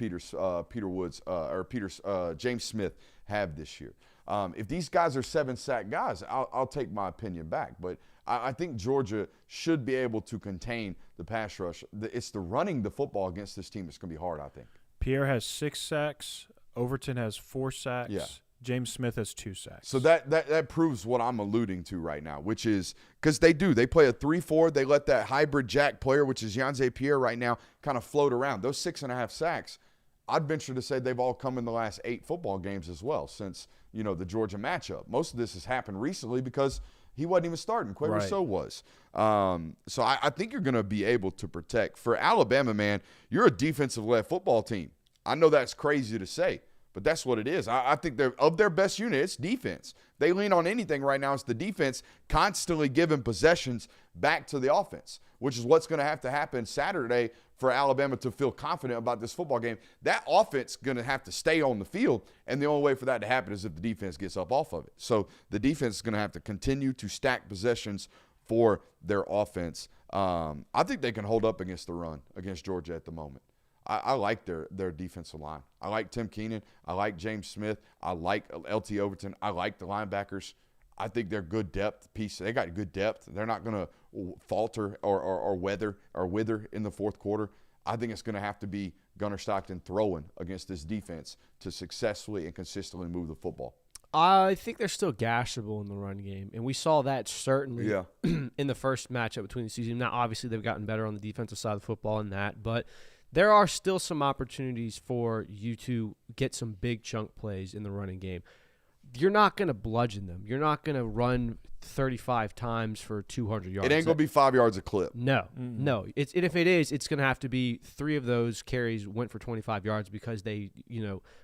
James Smith have this year? If these guys are 7-sack guys, I'll take my opinion back. But I think Georgia should be able to contain the pass rush. It's the running the football against this team that's going to be hard, I think. Pierre has 6 sacks. Overton has 4 sacks. Yeah. James Smith has 2 sacks. So that proves what I'm alluding to right now, which is because they play a 3-4. They let that hybrid jack player, which is Yanze Pierre right now, kind of float around. Those 6.5 sacks, I'd venture to say they've all come in the last 8 football games as well since, the Georgia matchup. Most of this has happened recently because he wasn't even starting. Quaver So was. So I think you're going to be able to protect. For Alabama, man, you're a defensive-led football team. I know that's crazy to say, but that's what it is. I think they're of their best unit, it's defense. They lean on anything right now. It's the defense constantly giving possessions back to the offense, which is what's going to have to happen Saturday for Alabama to feel confident about this football game. That offense is going to have to stay on the field, and the only way for that to happen is if the defense gets up off of it. So the defense is going to have to continue to stack possessions for their offense. I think they can hold up against the run against Georgia at the moment. I like their defensive line. I like Tim Keenan. I like James Smith. I like LT Overton. I like the linebackers. I think they're good depth piece. They got good depth. They're not going to falter or wither in the fourth quarter. I think it's going to have to be Gunnar Stockton throwing against this defense to successfully and consistently move the football. I think they're still gashable in the run game, and we saw that certainly in the first matchup between the season. Now, obviously, they've gotten better on the defensive side of the football in that, but there are still some opportunities for you to get some big chunk plays in the running game. You're not going to bludgeon them. You're not going to run 35 times for 200 yards. It ain't going to be 5 yards a clip. No. If it is, it's going to have to be 3 of those carries went for 25 yards because they,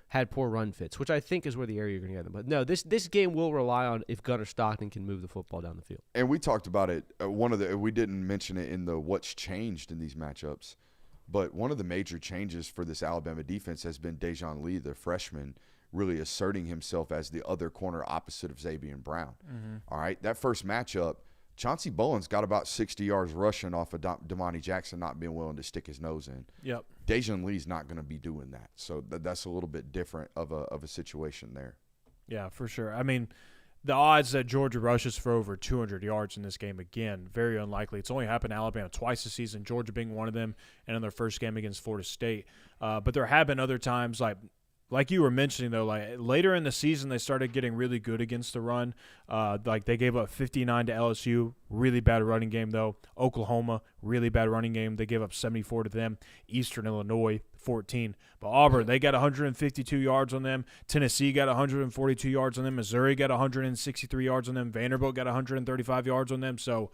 had poor run fits, which I think is where the area you're going to get them. But no, this game will rely on if Gunnar Stockton can move the football down the field. And we talked about it. We didn't mention it in the what's changed in these matchups. But one of the major changes for this Alabama defense has been Dejon Lee, the freshman, really asserting himself as the other corner opposite of Zabian Brown. Mm-hmm. All right, that first matchup, Chauncey Bullen's got about 60 yards rushing off of Damani Jackson not being willing to stick his nose in. Yep. Dejan Lee's not going to be doing that. So that's a little bit different of a situation there. Yeah, for sure. I mean, the odds that Georgia rushes for over 200 yards in this game, again, very unlikely. It's only happened to Alabama twice this season, Georgia being one of them, and in their first game against Florida State. But there have been other times, like you were mentioning, though, like later in the season, they started getting really good against the run. Like they gave up 59 to LSU, really bad running game, though. Oklahoma, really bad running game. They gave up 74 to them. Eastern Illinois, 14. But Auburn, they got 152 yards on them. Tennessee got 142 yards on them. Missouri got 163 yards on them. Vanderbilt got 135 yards on them. So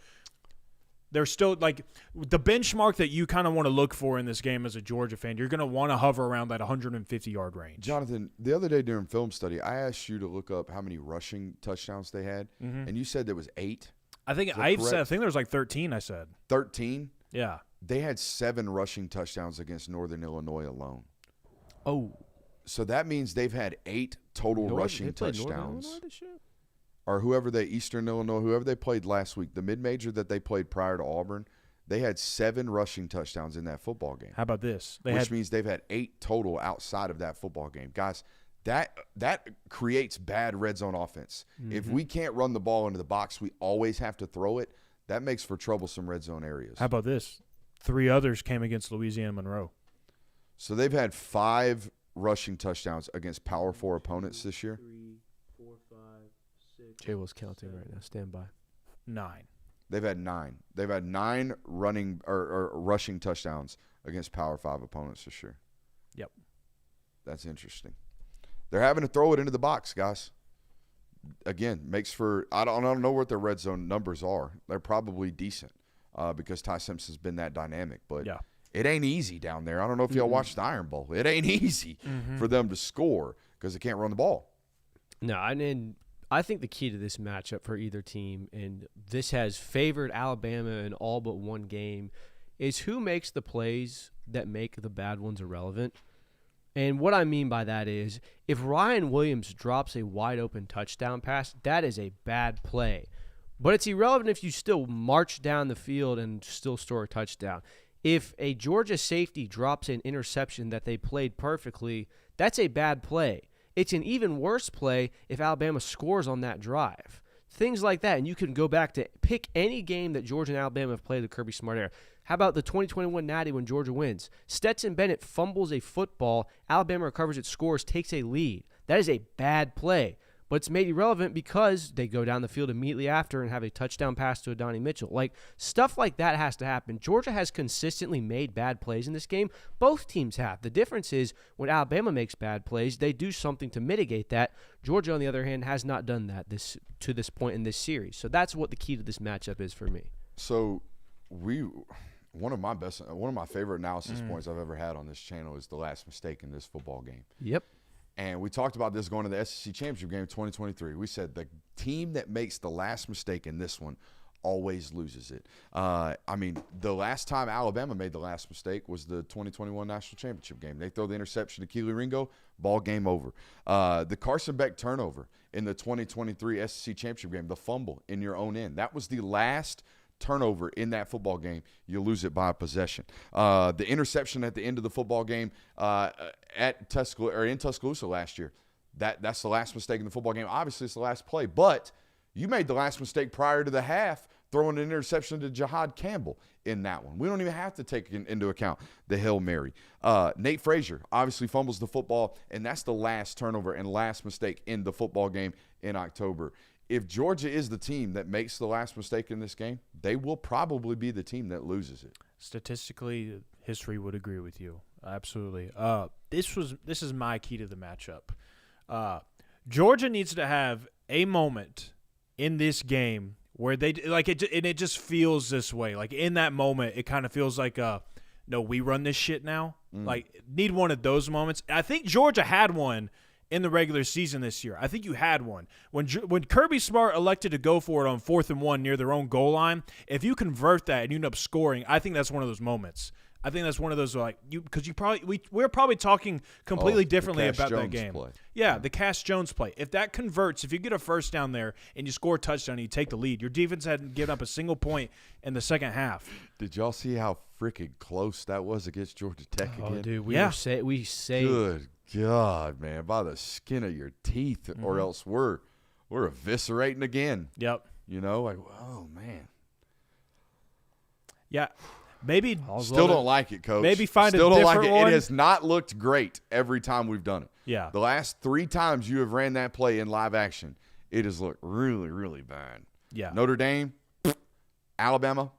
they're still like the benchmark that you kind of want to look for in this game as a Georgia fan. You're going to want to hover around that 150-yard range. Jonathan, the other day during film study, I asked you to look up how many rushing touchdowns they had, and you said there was 8. I think there was like 13. I said 13. Yeah. They had 7 rushing touchdowns against Northern Illinois alone. Oh. So that means they've had 8 total rushing touchdowns. Or Eastern Illinois, whoever they played last week, the mid-major that they played prior to Auburn, they had 7 rushing touchdowns in that football game. How about this? Which means they've had 8 total outside of that football game. Guys, that creates bad red zone offense. Mm-hmm. If we can't run the ball into the box, we always have to throw it. That makes for troublesome red zone areas. How about this? 3 others came against Louisiana Monroe. So they've had 5 rushing touchdowns against Power 4 opponents this year. 3, 4, 5, 6. Jay was counting right now. Stand by. 9. They've had 9. They've had 9 running or rushing touchdowns against Power 5 opponents this year. Yep. That's interesting. They're having to throw it into the box, guys. Again, makes for I don't know what their red zone numbers are. They're probably decent because Ty Simpson's been that dynamic, but yeah. It ain't easy down there. I don't know if y'all watched the Iron Bowl. It ain't easy for them to score because they can't run the ball. No, and I think the key to this matchup for either team, and this has favored Alabama in all but one game, is who makes the plays that make the bad ones irrelevant. And what I mean by that is if Ryan Williams drops a wide-open touchdown pass, that is a bad play. But it's irrelevant if you still march down the field and still score a touchdown. If a Georgia safety drops an interception that they played perfectly, that's a bad play. It's an even worse play if Alabama scores on that drive. Things like that, and you can go back to pick any game that Georgia and Alabama have played the Kirby Smart era. How about the 2021 Natty when Georgia wins? Stetson Bennett fumbles a football, Alabama recovers its scores, takes a lead. That is a bad play, but it's made irrelevant because they go down the field immediately after and have a touchdown pass to Adonai Mitchell. Like, stuff like that has to happen. Georgia has consistently made bad plays in this game. Both teams have. The difference is when Alabama makes bad plays, they do something to mitigate that. Georgia, on the other hand, has not done that to this point in this series. So that's what the key to this matchup is for me. So one of my favorite analysis points I've ever had on this channel is the last mistake in this football game. Yep. And we talked about this going to the SEC Championship game 2023. We said the team that makes the last mistake in this one always loses it. The last time Alabama made the last mistake was the 2021 National Championship game. They throw the interception to Keely Ringo, ball game over. The Carson Beck turnover in the 2023 SEC Championship game, the fumble in your own end. That was the last turnover in that football game. You lose it by a possession. The interception at the end of the football game in Tuscaloosa last year, that's the last mistake in the football game. Obviously, it's the last play, but you made the last mistake prior to the half, throwing an interception to Jahad Campbell in that one. We don't even have to take into account the Hail Mary. Nate Frazier obviously fumbles the football, and that's the last turnover and last mistake in the football game in October. If Georgia is the team that makes the last mistake in this game, they will probably be the team that loses it. Statistically, history would agree with you. Absolutely. This is my key to the matchup. Georgia needs to have a moment in this game where they it just feels this way. Like in that moment, it kind of feels like no, we run this shit now. Like need one of those moments. I think Georgia had one in the regular season this year. I think you had one. When Kirby Smart elected to go for it on 4th and 1 near their own goal line, if you convert that and you end up scoring, I think that's one of those moments. I think that's one of those because we're probably talking completely differently about that game. Play. Yeah, the Cass Jones play. If that converts, if you get a first down there and you score a touchdown and you take the lead, your defense hadn't given up a single point in the second half. Did y'all see how freaking close that was against Georgia Tech again? Oh, dude, we say Good God, man, by the skin of your teeth, or else we're eviscerating again. Yep. You know, like, oh man. Yeah. Maybe still don't like it, Coach. Maybe find still a don't different like it. one. It has not looked great every time we've done it. Yeah. The last 3 times you have ran that play in live action, it has looked really, really bad. Yeah. Notre Dame, Alabama,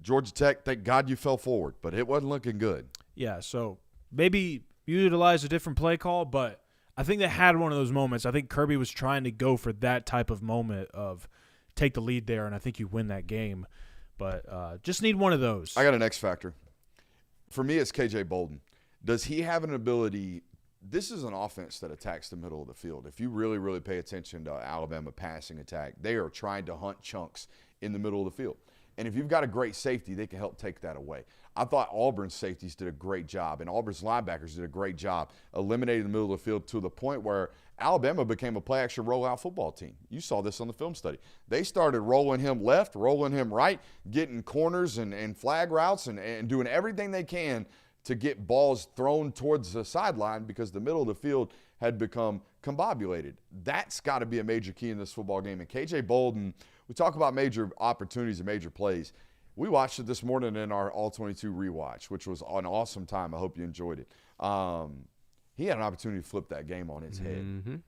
Georgia Tech, thank God you fell forward, but it wasn't looking good. Yeah, so maybe you utilize a different play call, but I think they had one of those moments. I think Kirby was trying to go for that type of moment of take the lead there, and I think you win that game. But just need one of those. I got an X factor. For me, it's KJ Bolden. Does he have an ability – this is an offense that attacks the middle of the field. If you really, really pay attention to Alabama passing attack, they are trying to hunt chunks in the middle of the field. And if you've got a great safety, they can help take that away. I thought Auburn's safeties did a great job, and Auburn's linebackers did a great job eliminating the middle of the field to the point where Alabama became a play-action rollout football team. You saw this on the film study. They started rolling him left, rolling him right, getting corners and flag routes and doing everything they can to get balls thrown towards the sideline because the middle of the field had become combobulated. That's got to be a major key in this football game. And KJ Bolden, we talk about major opportunities and major plays. We watched it this morning in our All-22 rewatch, which was an awesome time. I hope you enjoyed it. He had an opportunity to flip that game on its head.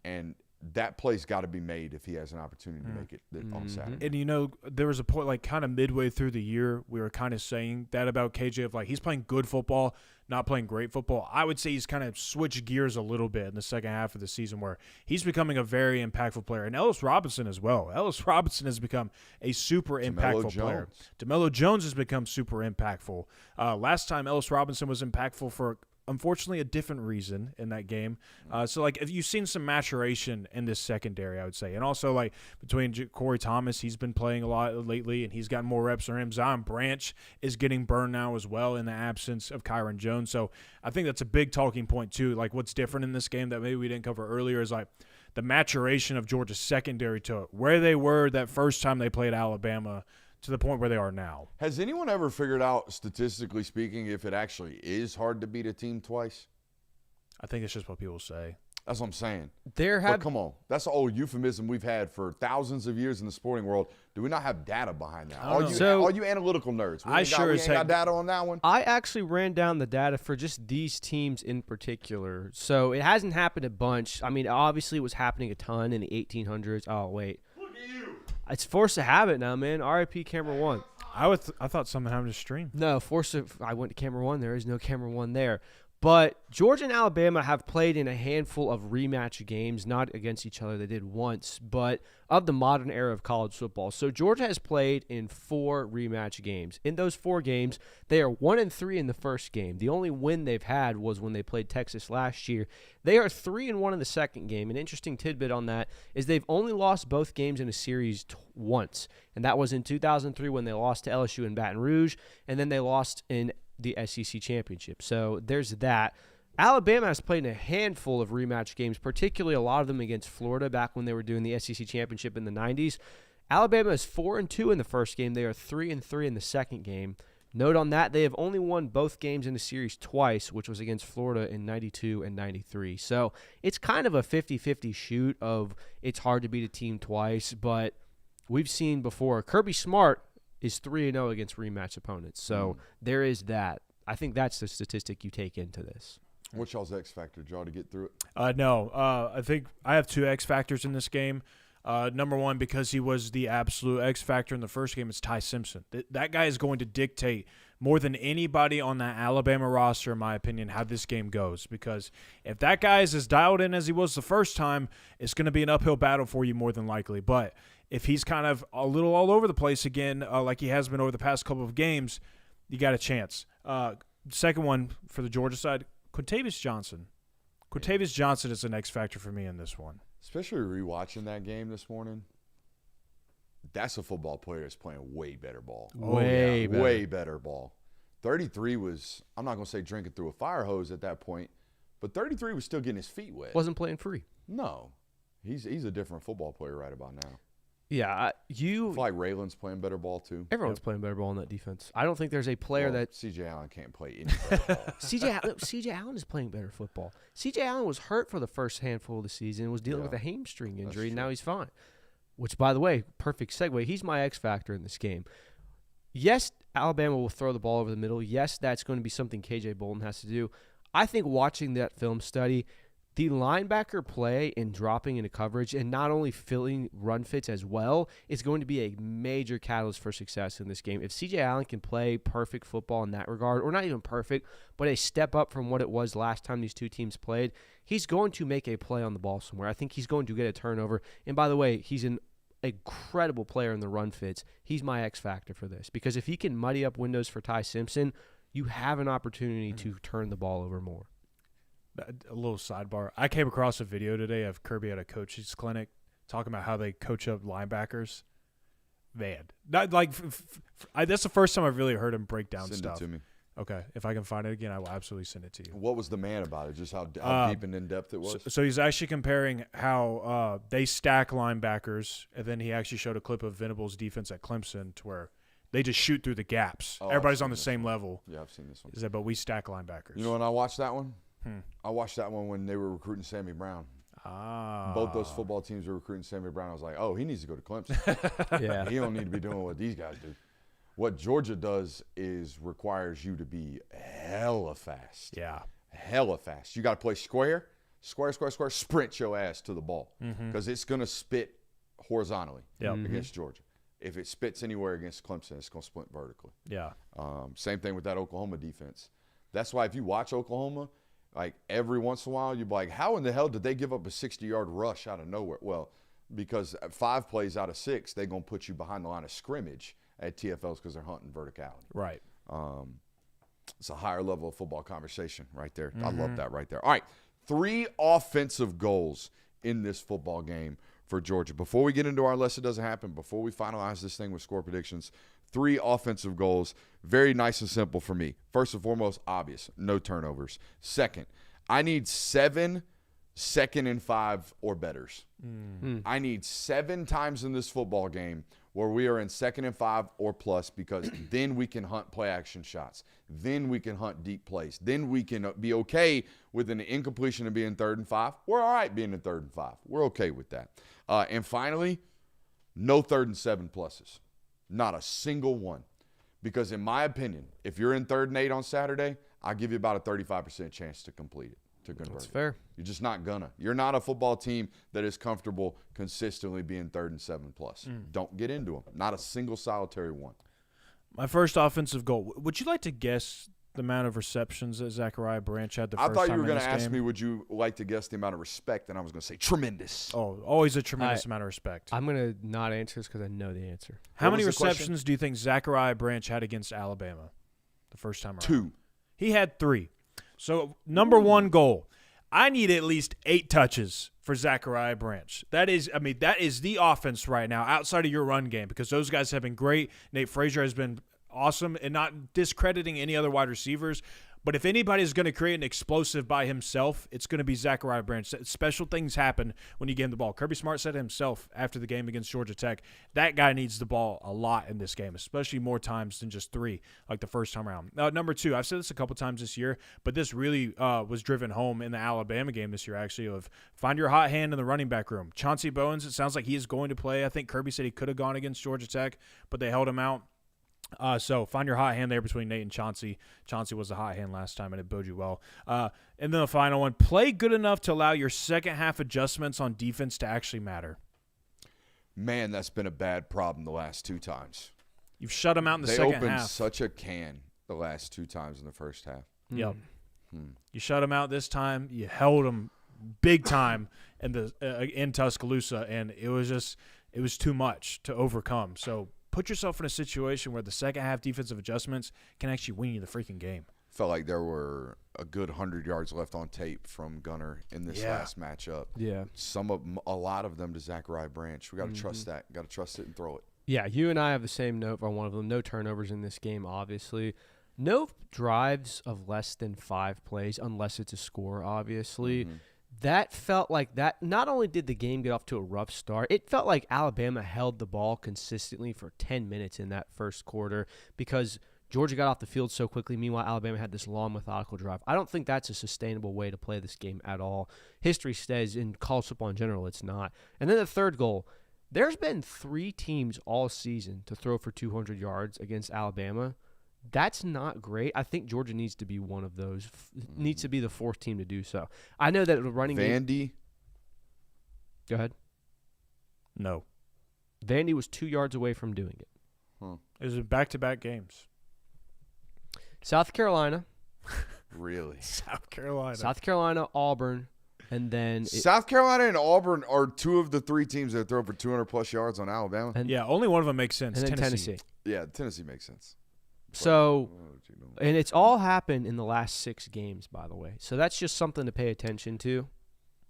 And that play's got to be made if he has an opportunity to make it on Saturday. And, you know, there was a point like kind of midway through the year we were kind of saying that about KJ of like he's playing good football, not playing great football. I would say he's kind of switched gears a little bit in the second half of the season where he's becoming a very impactful player. And Ellis Robinson as well. Ellis Robinson has become a super impactful player. DeMello Jones has become super impactful. Last time Ellis Robinson was impactful for unfortunately a different reason in that game. So, like, if you've seen some maturation in this secondary, I would say. And also, like, between Corey Thomas, he's been playing a lot lately, and he's gotten more reps on him. Zion Branch is getting burned now as well in the absence of Kyron Jones. So, I think that's a big talking point, too. Like, what's different in this game that maybe we didn't cover earlier is, like, the maturation of Georgia's secondary to where they were that first time they played Alabama to the point where they are now. Has anyone ever figured out, statistically speaking, if it actually is hard to beat a team twice? I think it's just what people say. That's what I'm saying. But come on. That's the old euphemism we've had for thousands of years in the sporting world. Do we not have data behind that? All you analytical nerds. We ain't got data on that one. I actually ran down the data for just these teams in particular. So it hasn't happened a bunch. I mean, obviously it was happening a ton in the 1800s. Oh, wait. It's forced to habit now, man. RIP Camera One. I thought something happened to stream. No, I went to Camera One. There is no Camera One there. But Georgia and Alabama have played in a handful of rematch games, not against each other. They did once, but of the modern era of college football. So Georgia has played in 4 rematch games. In those 4 games, they are 1-3 in the first game. The only win they've had was when they played Texas last year. They are 3-1 in the second game. An interesting tidbit on that is they've only lost both games in a series once, and that was in 2003 when they lost to LSU in Baton Rouge, and then they lost in the SEC Championship. So there's that. Alabama has played in a handful of rematch games, particularly a lot of them against Florida back when they were doing the SEC Championship in the 90s. Alabama is 4-2 in the first game. They are 3-3 in the second game. Note on that, they have only won both games in the series twice, which was against Florida in 92 and 93. So it's kind of a 50-50 shoot of it's hard to beat a team twice, but we've seen before. Kirby Smart is 3-0 against rematch opponents. So there is that. I think that's the statistic you take into this. What's y'all's X factor, Joe, to get through it? No. I think I have 2 X factors in this game. Number one, because he was the absolute X factor in the first game, it's Ty Simpson. That guy is going to dictate more than anybody on that Alabama roster, in my opinion, how this game goes. Because if that guy is as dialed in as he was the first time, it's going to be an uphill battle for you more than likely. But if he's kind of a little all over the place again, like he has been over the past couple of games, you got a chance. Second one for the Georgia side, Quintavious Johnson. Quintavious Johnson is an X factor for me in this one. Especially rewatching that game this morning. That's a football player that's playing way better ball. Way better ball. 33 was, I'm not going to say drinking through a fire hose at that point, but 33 was still getting his feet wet. Wasn't playing free. No. He's a different football player right about now. Yeah, I feel like Raylan's playing better ball too. Everyone's playing better ball in that defense. I don't think there's a player that C.J. Allen can't play any better ball. C.J. Allen is playing better football. C.J. Allen was hurt for the first handful of the season, was dealing with a hamstring injury, and now he's fine. Which, by the way, perfect segue. He's my X factor in this game. Yes, Alabama will throw the ball over the middle. Yes, that's going to be something K.J. Bolden has to do. I think watching that film study, the linebacker play and dropping into coverage and not only filling run fits as well is going to be a major catalyst for success in this game. If C.J. Allen can play perfect football in that regard, or not even perfect, but a step up from what it was last time these two teams played, he's going to make a play on the ball somewhere. I think he's going to get a turnover. And by the way, he's an incredible player in the run fits. He's my X factor for this because if he can muddy up windows for Ty Simpson, you have an opportunity to turn the ball over more. A little sidebar. I came across a video today of Kirby at a coach's clinic talking about how they coach up linebackers. Man, not like that's the first time I've really heard him break down stuff. Send it to me. Okay, if I can find it again, I will absolutely send it to you. What was the man about it? Just how deep and in depth it was. So he's actually comparing how they stack linebackers, and then he actually showed a clip of Venables' defense at Clemson to where they just shoot through the gaps. Everybody's on the same level. Yeah, I've seen this one. He said, but we stack linebackers. You know when I watched that one? I watched that one when they were recruiting Sammy Brown. Both those football teams were recruiting Sammy Brown. I was like, oh, he needs to go to Clemson. Yeah. He don't need to be doing what these guys do. What Georgia does is requires you to be hella fast. Yeah. Hella fast. You got to play square, sprint your ass to the ball because it's going to spit horizontally against Georgia. If it spits anywhere against Clemson, it's going to split vertically. Yeah. Same thing with that Oklahoma defense. That's why if you watch Oklahoma, like every once in a while, you're like, how in the hell did they give up a 60-yard rush out of nowhere? Well, because 5 plays out of 6, they're going to put you behind the line of scrimmage at TFLs because they're hunting verticality. Right. It's a higher level of football conversation right there. I love that right there. All right, 3 offensive goals in this football game for Georgia. Before we get into our Unless It Doesn't Happen, before we finalize this thing with score predictions, 3 offensive goals, very nice and simple for me. First and foremost, obvious, no turnovers. Second, I need 7 2nd and 5 or betters. I need 7 times in this football game where we are in 2nd and 5 or plus because then we can hunt play action shots. Then we can hunt deep plays. Then we can be okay with an incompletion of being 3rd and 5. We're all right being in 3rd and 5. We're okay with that. And finally, no 3rd and 7 pluses. Not a single one. Because in my opinion, if you're in 3rd and 8 on Saturday, I'll give you about a 35% chance to complete it, to convert That's it. fair. You're just not gonna. You're not a football team that is comfortable consistently being 3rd and 7 plus. Don't get into them. Not a single solitary one. My first offensive goal. Would you like to guess the amount of receptions that Zachariah Branch had the first time I thought you were going to ask me, would you like to guess the amount of respect? And I was going to say tremendous. Oh, always a tremendous amount of respect. I'm going to not answer this because I know the answer. How many receptions do you think Zachariah Branch had against Alabama the first time around? 2. He had 3. So, number 1 goal. I need at least 8 touches for Zachariah Branch. That is the offense right now outside of your run game because those guys have been great. Nate Frazier has been awesome and not discrediting any other wide receivers. But if anybody's going to create an explosive by himself, it's going to be Zachariah Branch. Special things happen when you give him the ball. Kirby Smart said himself after the game against Georgia Tech, that guy needs the ball a lot in this game, especially more times than just 3 like the first time around. Number 2, I've said this a couple times this year, but this really was driven home in the Alabama game this year actually of find your hot hand in the running back room. Chauncey Bowens, it sounds like he is going to play. I think Kirby said he could have gone against Georgia Tech, but they held him out. So find your hot hand there between Nate and Chauncey. Chauncey was the hot hand last time, and it bode you well. And then the final one, play good enough to allow your second half adjustments on defense to actually matter. Man, that's been a bad problem the last 2 times. You've shut them out in the second half. They opened such a can the last 2 times in the first half. Yep. You shut them out this time. You held them big time in Tuscaloosa, and it was too much to overcome. So put yourself in a situation where the second half defensive adjustments can actually win you the freaking game. Felt like there were a good 100 yards left on tape from Gunner in this last matchup. Yeah. A lot of them to Zachariah Branch. We got to trust that. Got to trust it and throw it. Yeah, you and I have the same note on one of them. No turnovers in this game, obviously. No drives of less than 5 plays, unless it's a score, obviously. That felt like that. Not only did the game get off to a rough start, it felt like Alabama held the ball consistently for 10 minutes in that first quarter because Georgia got off the field so quickly. Meanwhile, Alabama had this long, methodical drive. I don't think that's a sustainable way to play this game at all. History says in college football in general, it's not. And then the third goal. There's been 3 teams all season to throw for 200 yards against Alabama. That's not great. I think Georgia needs to be one of those. Needs to be the 4th team to do so. I know that the running Vandy. game. Go ahead. No. Vandy was 2 yards away from doing it. It was back-to-back games. South Carolina. Really? South Carolina. South Carolina, Auburn, and then South Carolina and Auburn are 2 of the 3 teams that throw for 200-plus yards on Alabama. Yeah, only one of them makes sense. and then Tennessee. Yeah, Tennessee makes sense. So, and it's all happened in the last 6 games, by the way. So that's just something to pay attention to.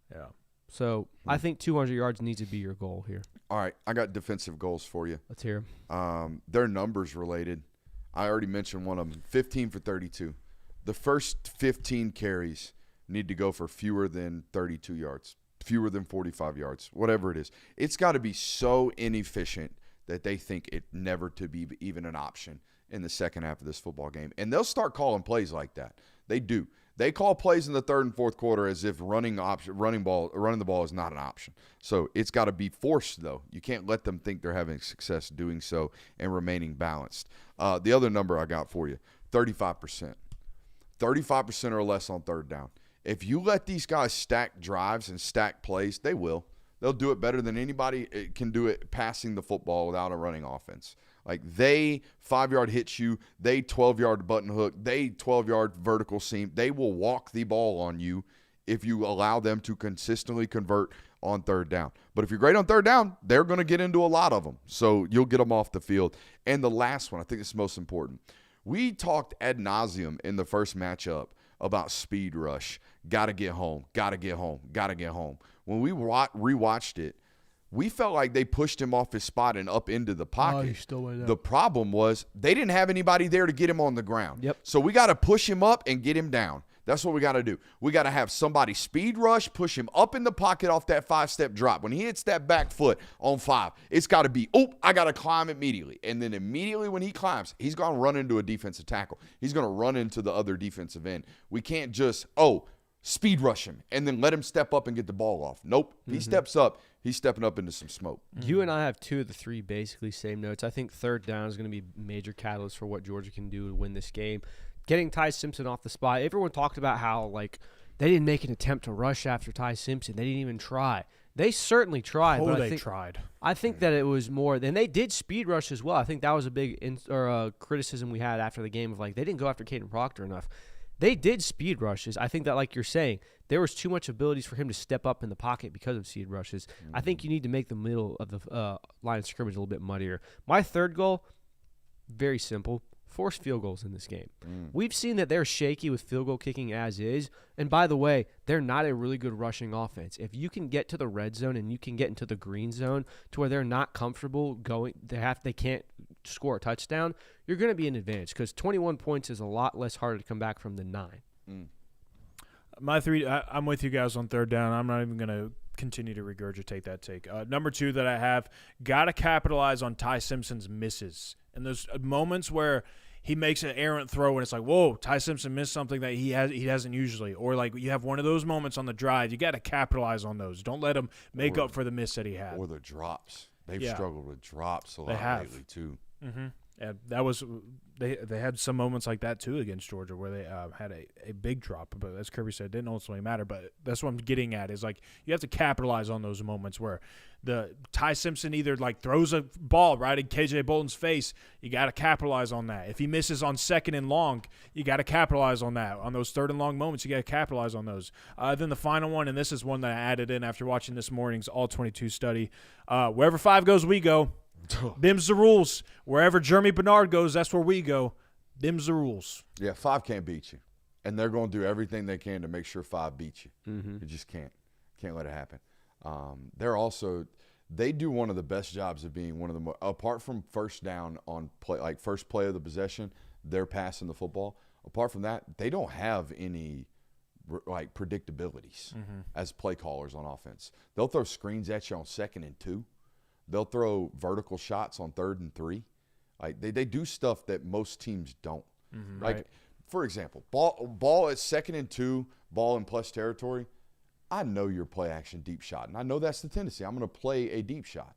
Yeah. So I think 200 yards needs to be your goal here. All right, I got defensive goals for you. Let's hear 'em. They're numbers related. I already mentioned one of them, 15 for 32. The first 15 carries need to go for fewer than 32 yards, fewer than 45 yards, whatever it is. It's got to be so inefficient that they think it never to be even an option in the second half of this football game. And they'll start calling plays like that. They do. They call plays in the third and fourth quarter as if running the ball is not an option. So it's got to be forced, though. You can't let them think they're having success doing so and remaining balanced. The other number I got for you, 35%. 35% or less on third down. If you let these guys stack drives and stack plays, they will. They'll do it better than anybody can do it passing the football without a running offense. Like they 5-yard hit you, they 12-yard button hook, they 12-yard vertical seam. They will walk the ball on you if you allow them to consistently convert on third down. But if you're great on third down, they're going to get into a lot of them. So you'll get them off the field. And the last one, I think it's most important. We talked ad nauseum in the first matchup about speed rush. Got to get home, got to get home, got to get home. When we rewatched it, we felt like they pushed him off his spot and up into the pocket. he still went up. The problem was they didn't have anybody there to get him on the ground. Yep. So we got to push him up and get him down. That's what we got to do. We got to have somebody speed rush, push him up in the pocket off that 5-step drop. When he hits that back foot on 5, it's got to be, I got to climb immediately. And then immediately when he climbs, he's going to run into a defensive tackle. He's going to run into the other defensive end. We can't just, speed rush him and then let him step up and get the ball off. Nope. If he steps up, he's stepping up into some smoke. You and I have 2 of the 3 basically same notes. I think third down is going to be major catalyst for what Georgia can do to win this game. Getting Ty Simpson off the spot. Everyone talked about how they didn't make an attempt to rush after Ty Simpson. They didn't even try. They certainly tried. Oh, but they tried. I think that it was more, and they did speed rush as well. I think that was a big criticism we had after the game of they didn't go after Caden Proctor enough. They did speed rushes. I think that, like you're saying, there was too much abilities for him to step up in the pocket because of speed rushes. I think you need to make the middle of the line of scrimmage a little bit muddier. My third goal, very simple. Force field goals in this game. We've seen that they're shaky with field goal kicking as is. And by the way, they're not a really good rushing offense. If you can get to the red zone and you can get into the green zone to where they're not comfortable going, they can't score a touchdown, you're going to be an advantage because 21 points is a lot less harder to come back from than 9. My 3, I'm with you guys on third down. I'm not even going to continue to regurgitate that take. Number 2 that I have, got to capitalize on Ty Simpson's misses. And those moments where he makes an errant throw and it's like, whoa, Ty Simpson missed something that he doesn't usually. Or you have one of those moments on the drive. You got to capitalize on those. Don't let him make up for the miss that he had. Or the drops. They've struggled with drops a lot lately too. Mm-hmm. Yeah, that was they had some moments like that too against Georgia where they had a big drop, but as Kirby said, it didn't ultimately matter. But that's what I'm getting at is you have to capitalize on those moments where the Ty Simpson either throws a ball right in KJ Bolton's face. You got to capitalize on that. If he misses on second and long, you got to capitalize on that. On those third and long moments, you got to capitalize on those. Then the final one, and this is one that I added in after watching this morning's All-22 study. Wherever 5 goes, we go. Them's the rules. Wherever Jeremy Bernard goes, that's where we go. Them's the rules. Yeah, 5 can't beat you. And they're going to do everything they can to make sure 5 beats you. You just can't. Can't let it happen. They do one of the best jobs of being one of the more, apart from first down on play, first play of the possession, they're passing the football. Apart from that, they don't have any like predictabilities as play callers on offense. They'll throw screens at you on 2nd and 2. They'll throw vertical shots on 3rd and 3. Like they do stuff that most teams don't. Like, for example, ball at 2nd and 2, ball in plus territory. I know you're play action deep shot, and I know that's the tendency. I'm going to play a deep shot.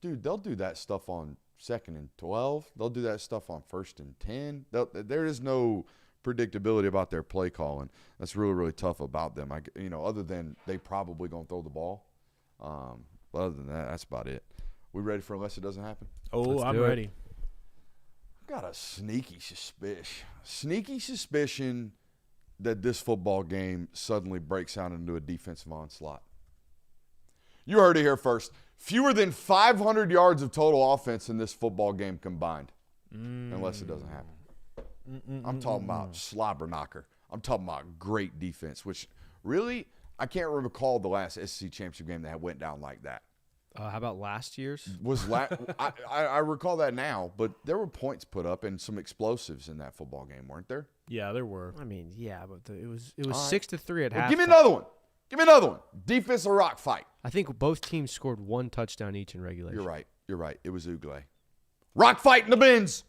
Dude, they'll do that stuff on 2nd and 12. They'll do that stuff on 1st and 10. There is no predictability about their play calling. That's really, really tough about them. Other than they probably going to throw the ball. But other than that, that's about it. We ready for Unless It Doesn't Happen? I'm ready. I've got a sneaky suspicion that this football game suddenly breaks out into a defensive onslaught. You heard it here first. Fewer than 500 yards of total offense in this football game combined. Unless it doesn't happen. I'm talking about slobber knocker. I'm talking about great defense, which really, I can't recall the last SEC championship game that went down like that. How about last year's? I recall that now, but there were points put up and some explosives in that football game, weren't there? Yeah, there were. I mean, yeah, but it was 6-3 at half. Give me another one. Defensive rock fight. I think both teams scored 1 touchdown each in regulation. You're right. It was Ugle. Rock fight in the bins.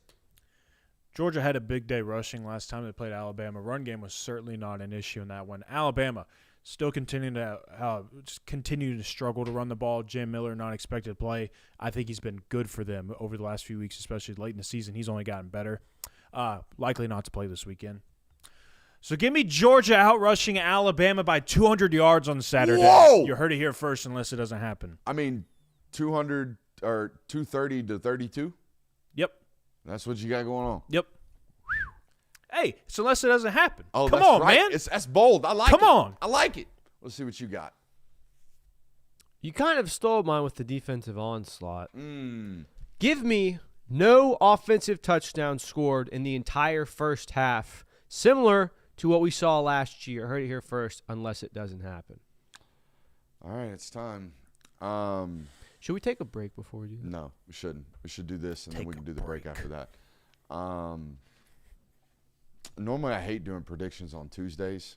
Georgia had a big day rushing last time they played Alabama. Run game was certainly not an issue in that one. Alabama still continuing to struggle to run the ball. Jim Miller, not expected to play. I think he's been good for them over the last few weeks, especially late in the season. He's only gotten better. Likely not to play this weekend. So give me Georgia out-rushing Alabama by 200 yards on Saturday. Whoa! You heard it here first unless it doesn't happen. I mean, 200 or 230 to 32? Yep. That's what you got going on. Yep. Hey, it's unless it doesn't happen. Oh, Come that's on, right. man. That's bold. I like it. Come on. I like it. Let's see what you got. You kind of stole mine with the defensive onslaught. Give me no offensive touchdown scored in the entire first half, similar to what we saw last year. Heard it here first, unless it doesn't happen. All right, it's time. Should we take a break before we do that? No, we shouldn't. We should do this, and then we can do the break after that. Normally, I hate doing predictions on Tuesdays.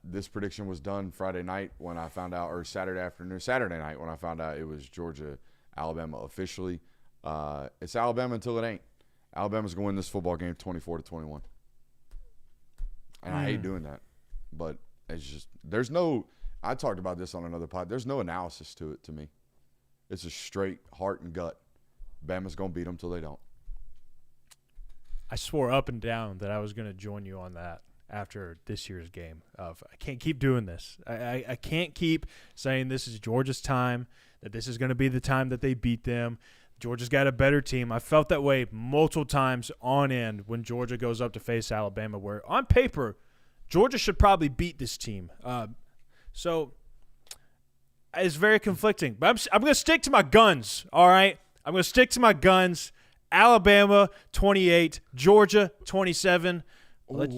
This prediction was done Friday night when I found out, or Saturday night when I found out it was Georgia, Alabama officially. It's Alabama until it ain't. Alabama's going to win this football game 24-21. And I hate doing that. But it's just, I talked about this on another pod. There's no analysis to it to me. It's a straight heart and gut. Bama's going to beat them till they don't. I swore up and down that I was going to join you on that after this year's game. I can't keep doing this. I can't keep saying this is Georgia's time, that this is going to be the time that they beat them. Georgia's got a better team. I felt that way multiple times on end when Georgia goes up to face Alabama, where on paper, Georgia should probably beat this team. So it's very conflicting. But I'm going to stick to my guns, all right? I'm going to stick to my guns. Alabama, 28. Georgia, 27. I'll let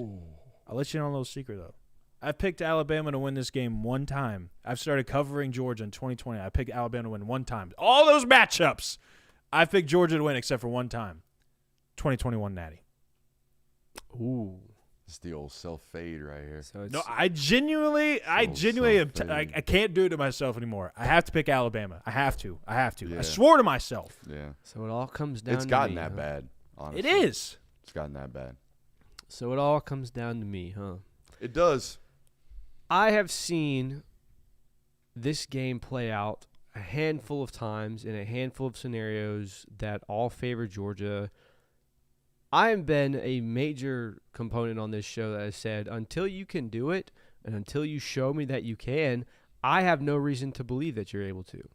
you know a little secret, though. I've picked Alabama to win this game one time. I've started covering Georgia in 2020. I picked Alabama to win one time. All those matchups, I picked Georgia to win except for one time. 2021 Natty. Ooh. It's the old self-fade right here. So No, I genuinely am I can't do it to myself anymore. I have to pick Alabama. I have to. Yeah. I swore to myself. Yeah. So it all comes down to me. It's gotten that bad, honestly. It is. It's gotten that bad. So it all comes down to me, huh? It does. I have seen this game play out a handful of times in a handful of scenarios that all favor Georgia. I have been a major component on this show that has said, until you can do it and until you show me that you can, I have no reason to believe that you're able to.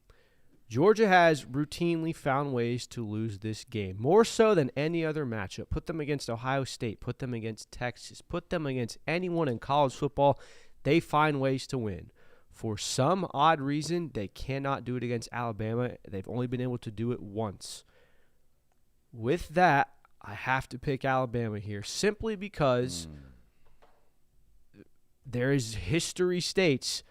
Georgia has routinely found ways to lose this game, more so than any other matchup. Put them against Ohio State, put them against Texas, put them against anyone in college football. They find ways to win. For some odd reason, they cannot do it against Alabama. They've only been able to do it once. With that, I have to pick Alabama here simply because there is history states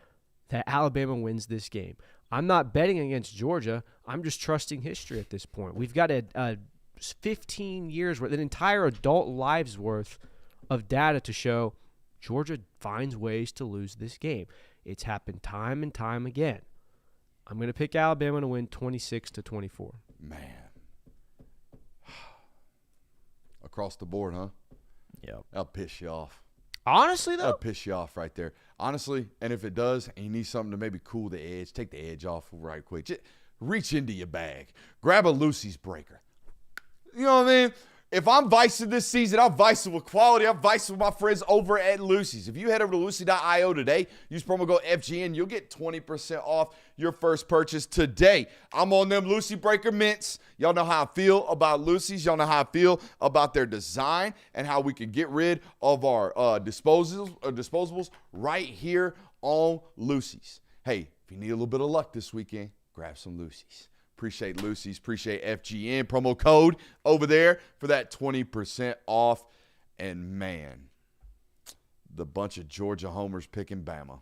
that Alabama wins this game. I'm not betting against Georgia. I'm just trusting history at this point. We've got a 15 years worth, an entire adult life's worth of data to show Georgia finds ways to lose this game. It's happened time and time again. I'm going to pick Alabama to win 26-24. Man. Across the board, huh? Yep. That'll piss you off. Honestly, though? That'll piss you off right there. Honestly, and if it does, and you need something to maybe cool the edge, take the edge off right quick. Just reach into your bag. Grab a Lucy's breaker. You know what I mean? If I'm vicing this season, I'm vicing with quality. I'm vicing with my friends over at Lucy's. If you head over to lucy.io today, use promo code FGN, you'll get 20% off your first purchase today. I'm on them Lucy Breaker mints. Y'all know how I feel about Lucy's. Y'all know how I feel about their design and how we can get rid of our disposables right here on Lucy's. Hey, if you need a little bit of luck this weekend, grab some Lucy's. Appreciate Lucy's. Appreciate FGN. Promo code over there for that 20% off. And, man, the bunch of Georgia homers picking Bama.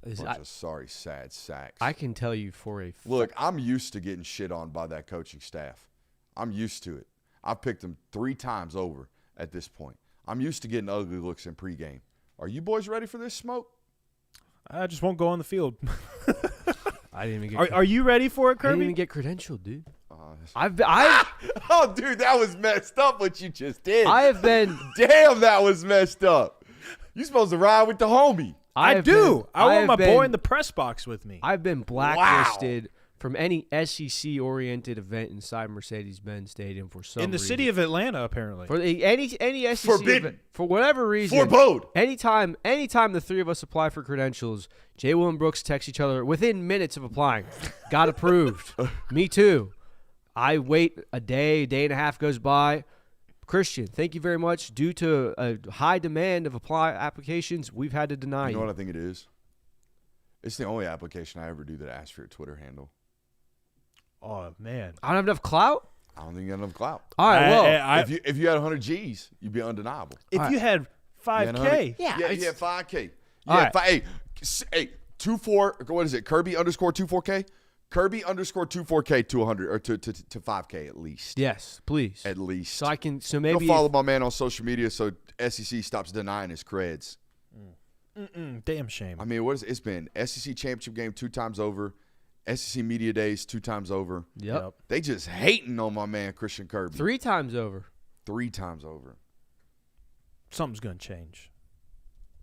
Bunch of sorry, sad sacks. I can tell you for a Look, I'm used to getting shit on by that coaching staff. I'm used to it. I've picked them 3 times over at this point. I'm used to getting ugly looks in pregame. Are you boys ready for this smoke? I just won't go on the field. I didn't even get Are you ready for it, I Kirby? didn't even get credentialed, dude. Oh, dude, that was messed up what you just did. I have been Damn, that was messed up. You supposed to ride with the homie. I do. I want my boy in the press box with me. I've been blacklisted from any SEC-oriented event inside Mercedes-Benz Stadium for some reason. In the city of Atlanta, apparently. For any SEC Forbidden. event, for whatever reason. Forbode. Anytime the 3 of us apply for credentials, Jay Will and Brooks text each other within minutes of applying. Got approved. Me too. I wait a day and a half goes by. Christian, thank you very much. Due to a high demand of applications, we've had to deny you. You know what I think it is? It's the only application I ever do that asks for your Twitter handle. Oh, man. I don't have enough clout? I don't think you got enough clout. All right, well. If you had 100 G's, you'd be undeniable. If you had 5K. Yeah, you had 5K. All Yeah, right. hey, 24. What is it? Kirby _24K. Kirby _24K to 100 or to 5K at least. Yes, please. At least. So maybe Go follow my man on social media so SEC stops denying his creds. Damn shame. I mean, what is it? It's been SEC Championship game 2 times over, SEC Media Days 2 times over. Yep. They just hating on my man Christian Kirby. 3 times over. 3 times over. Something's going to change.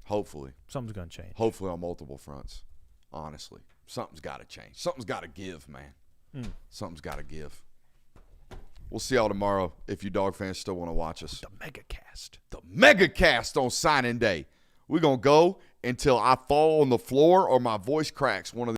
Hopefully. Something's going to change. Hopefully on multiple fronts. Honestly. Something's got to change. Something's got to give, man. Something's got to give. We'll see y'all tomorrow if you dog fans still want to watch us. The Megacast. The Megacast on signing day. We're going to go until I fall on the floor or my voice cracks. One of the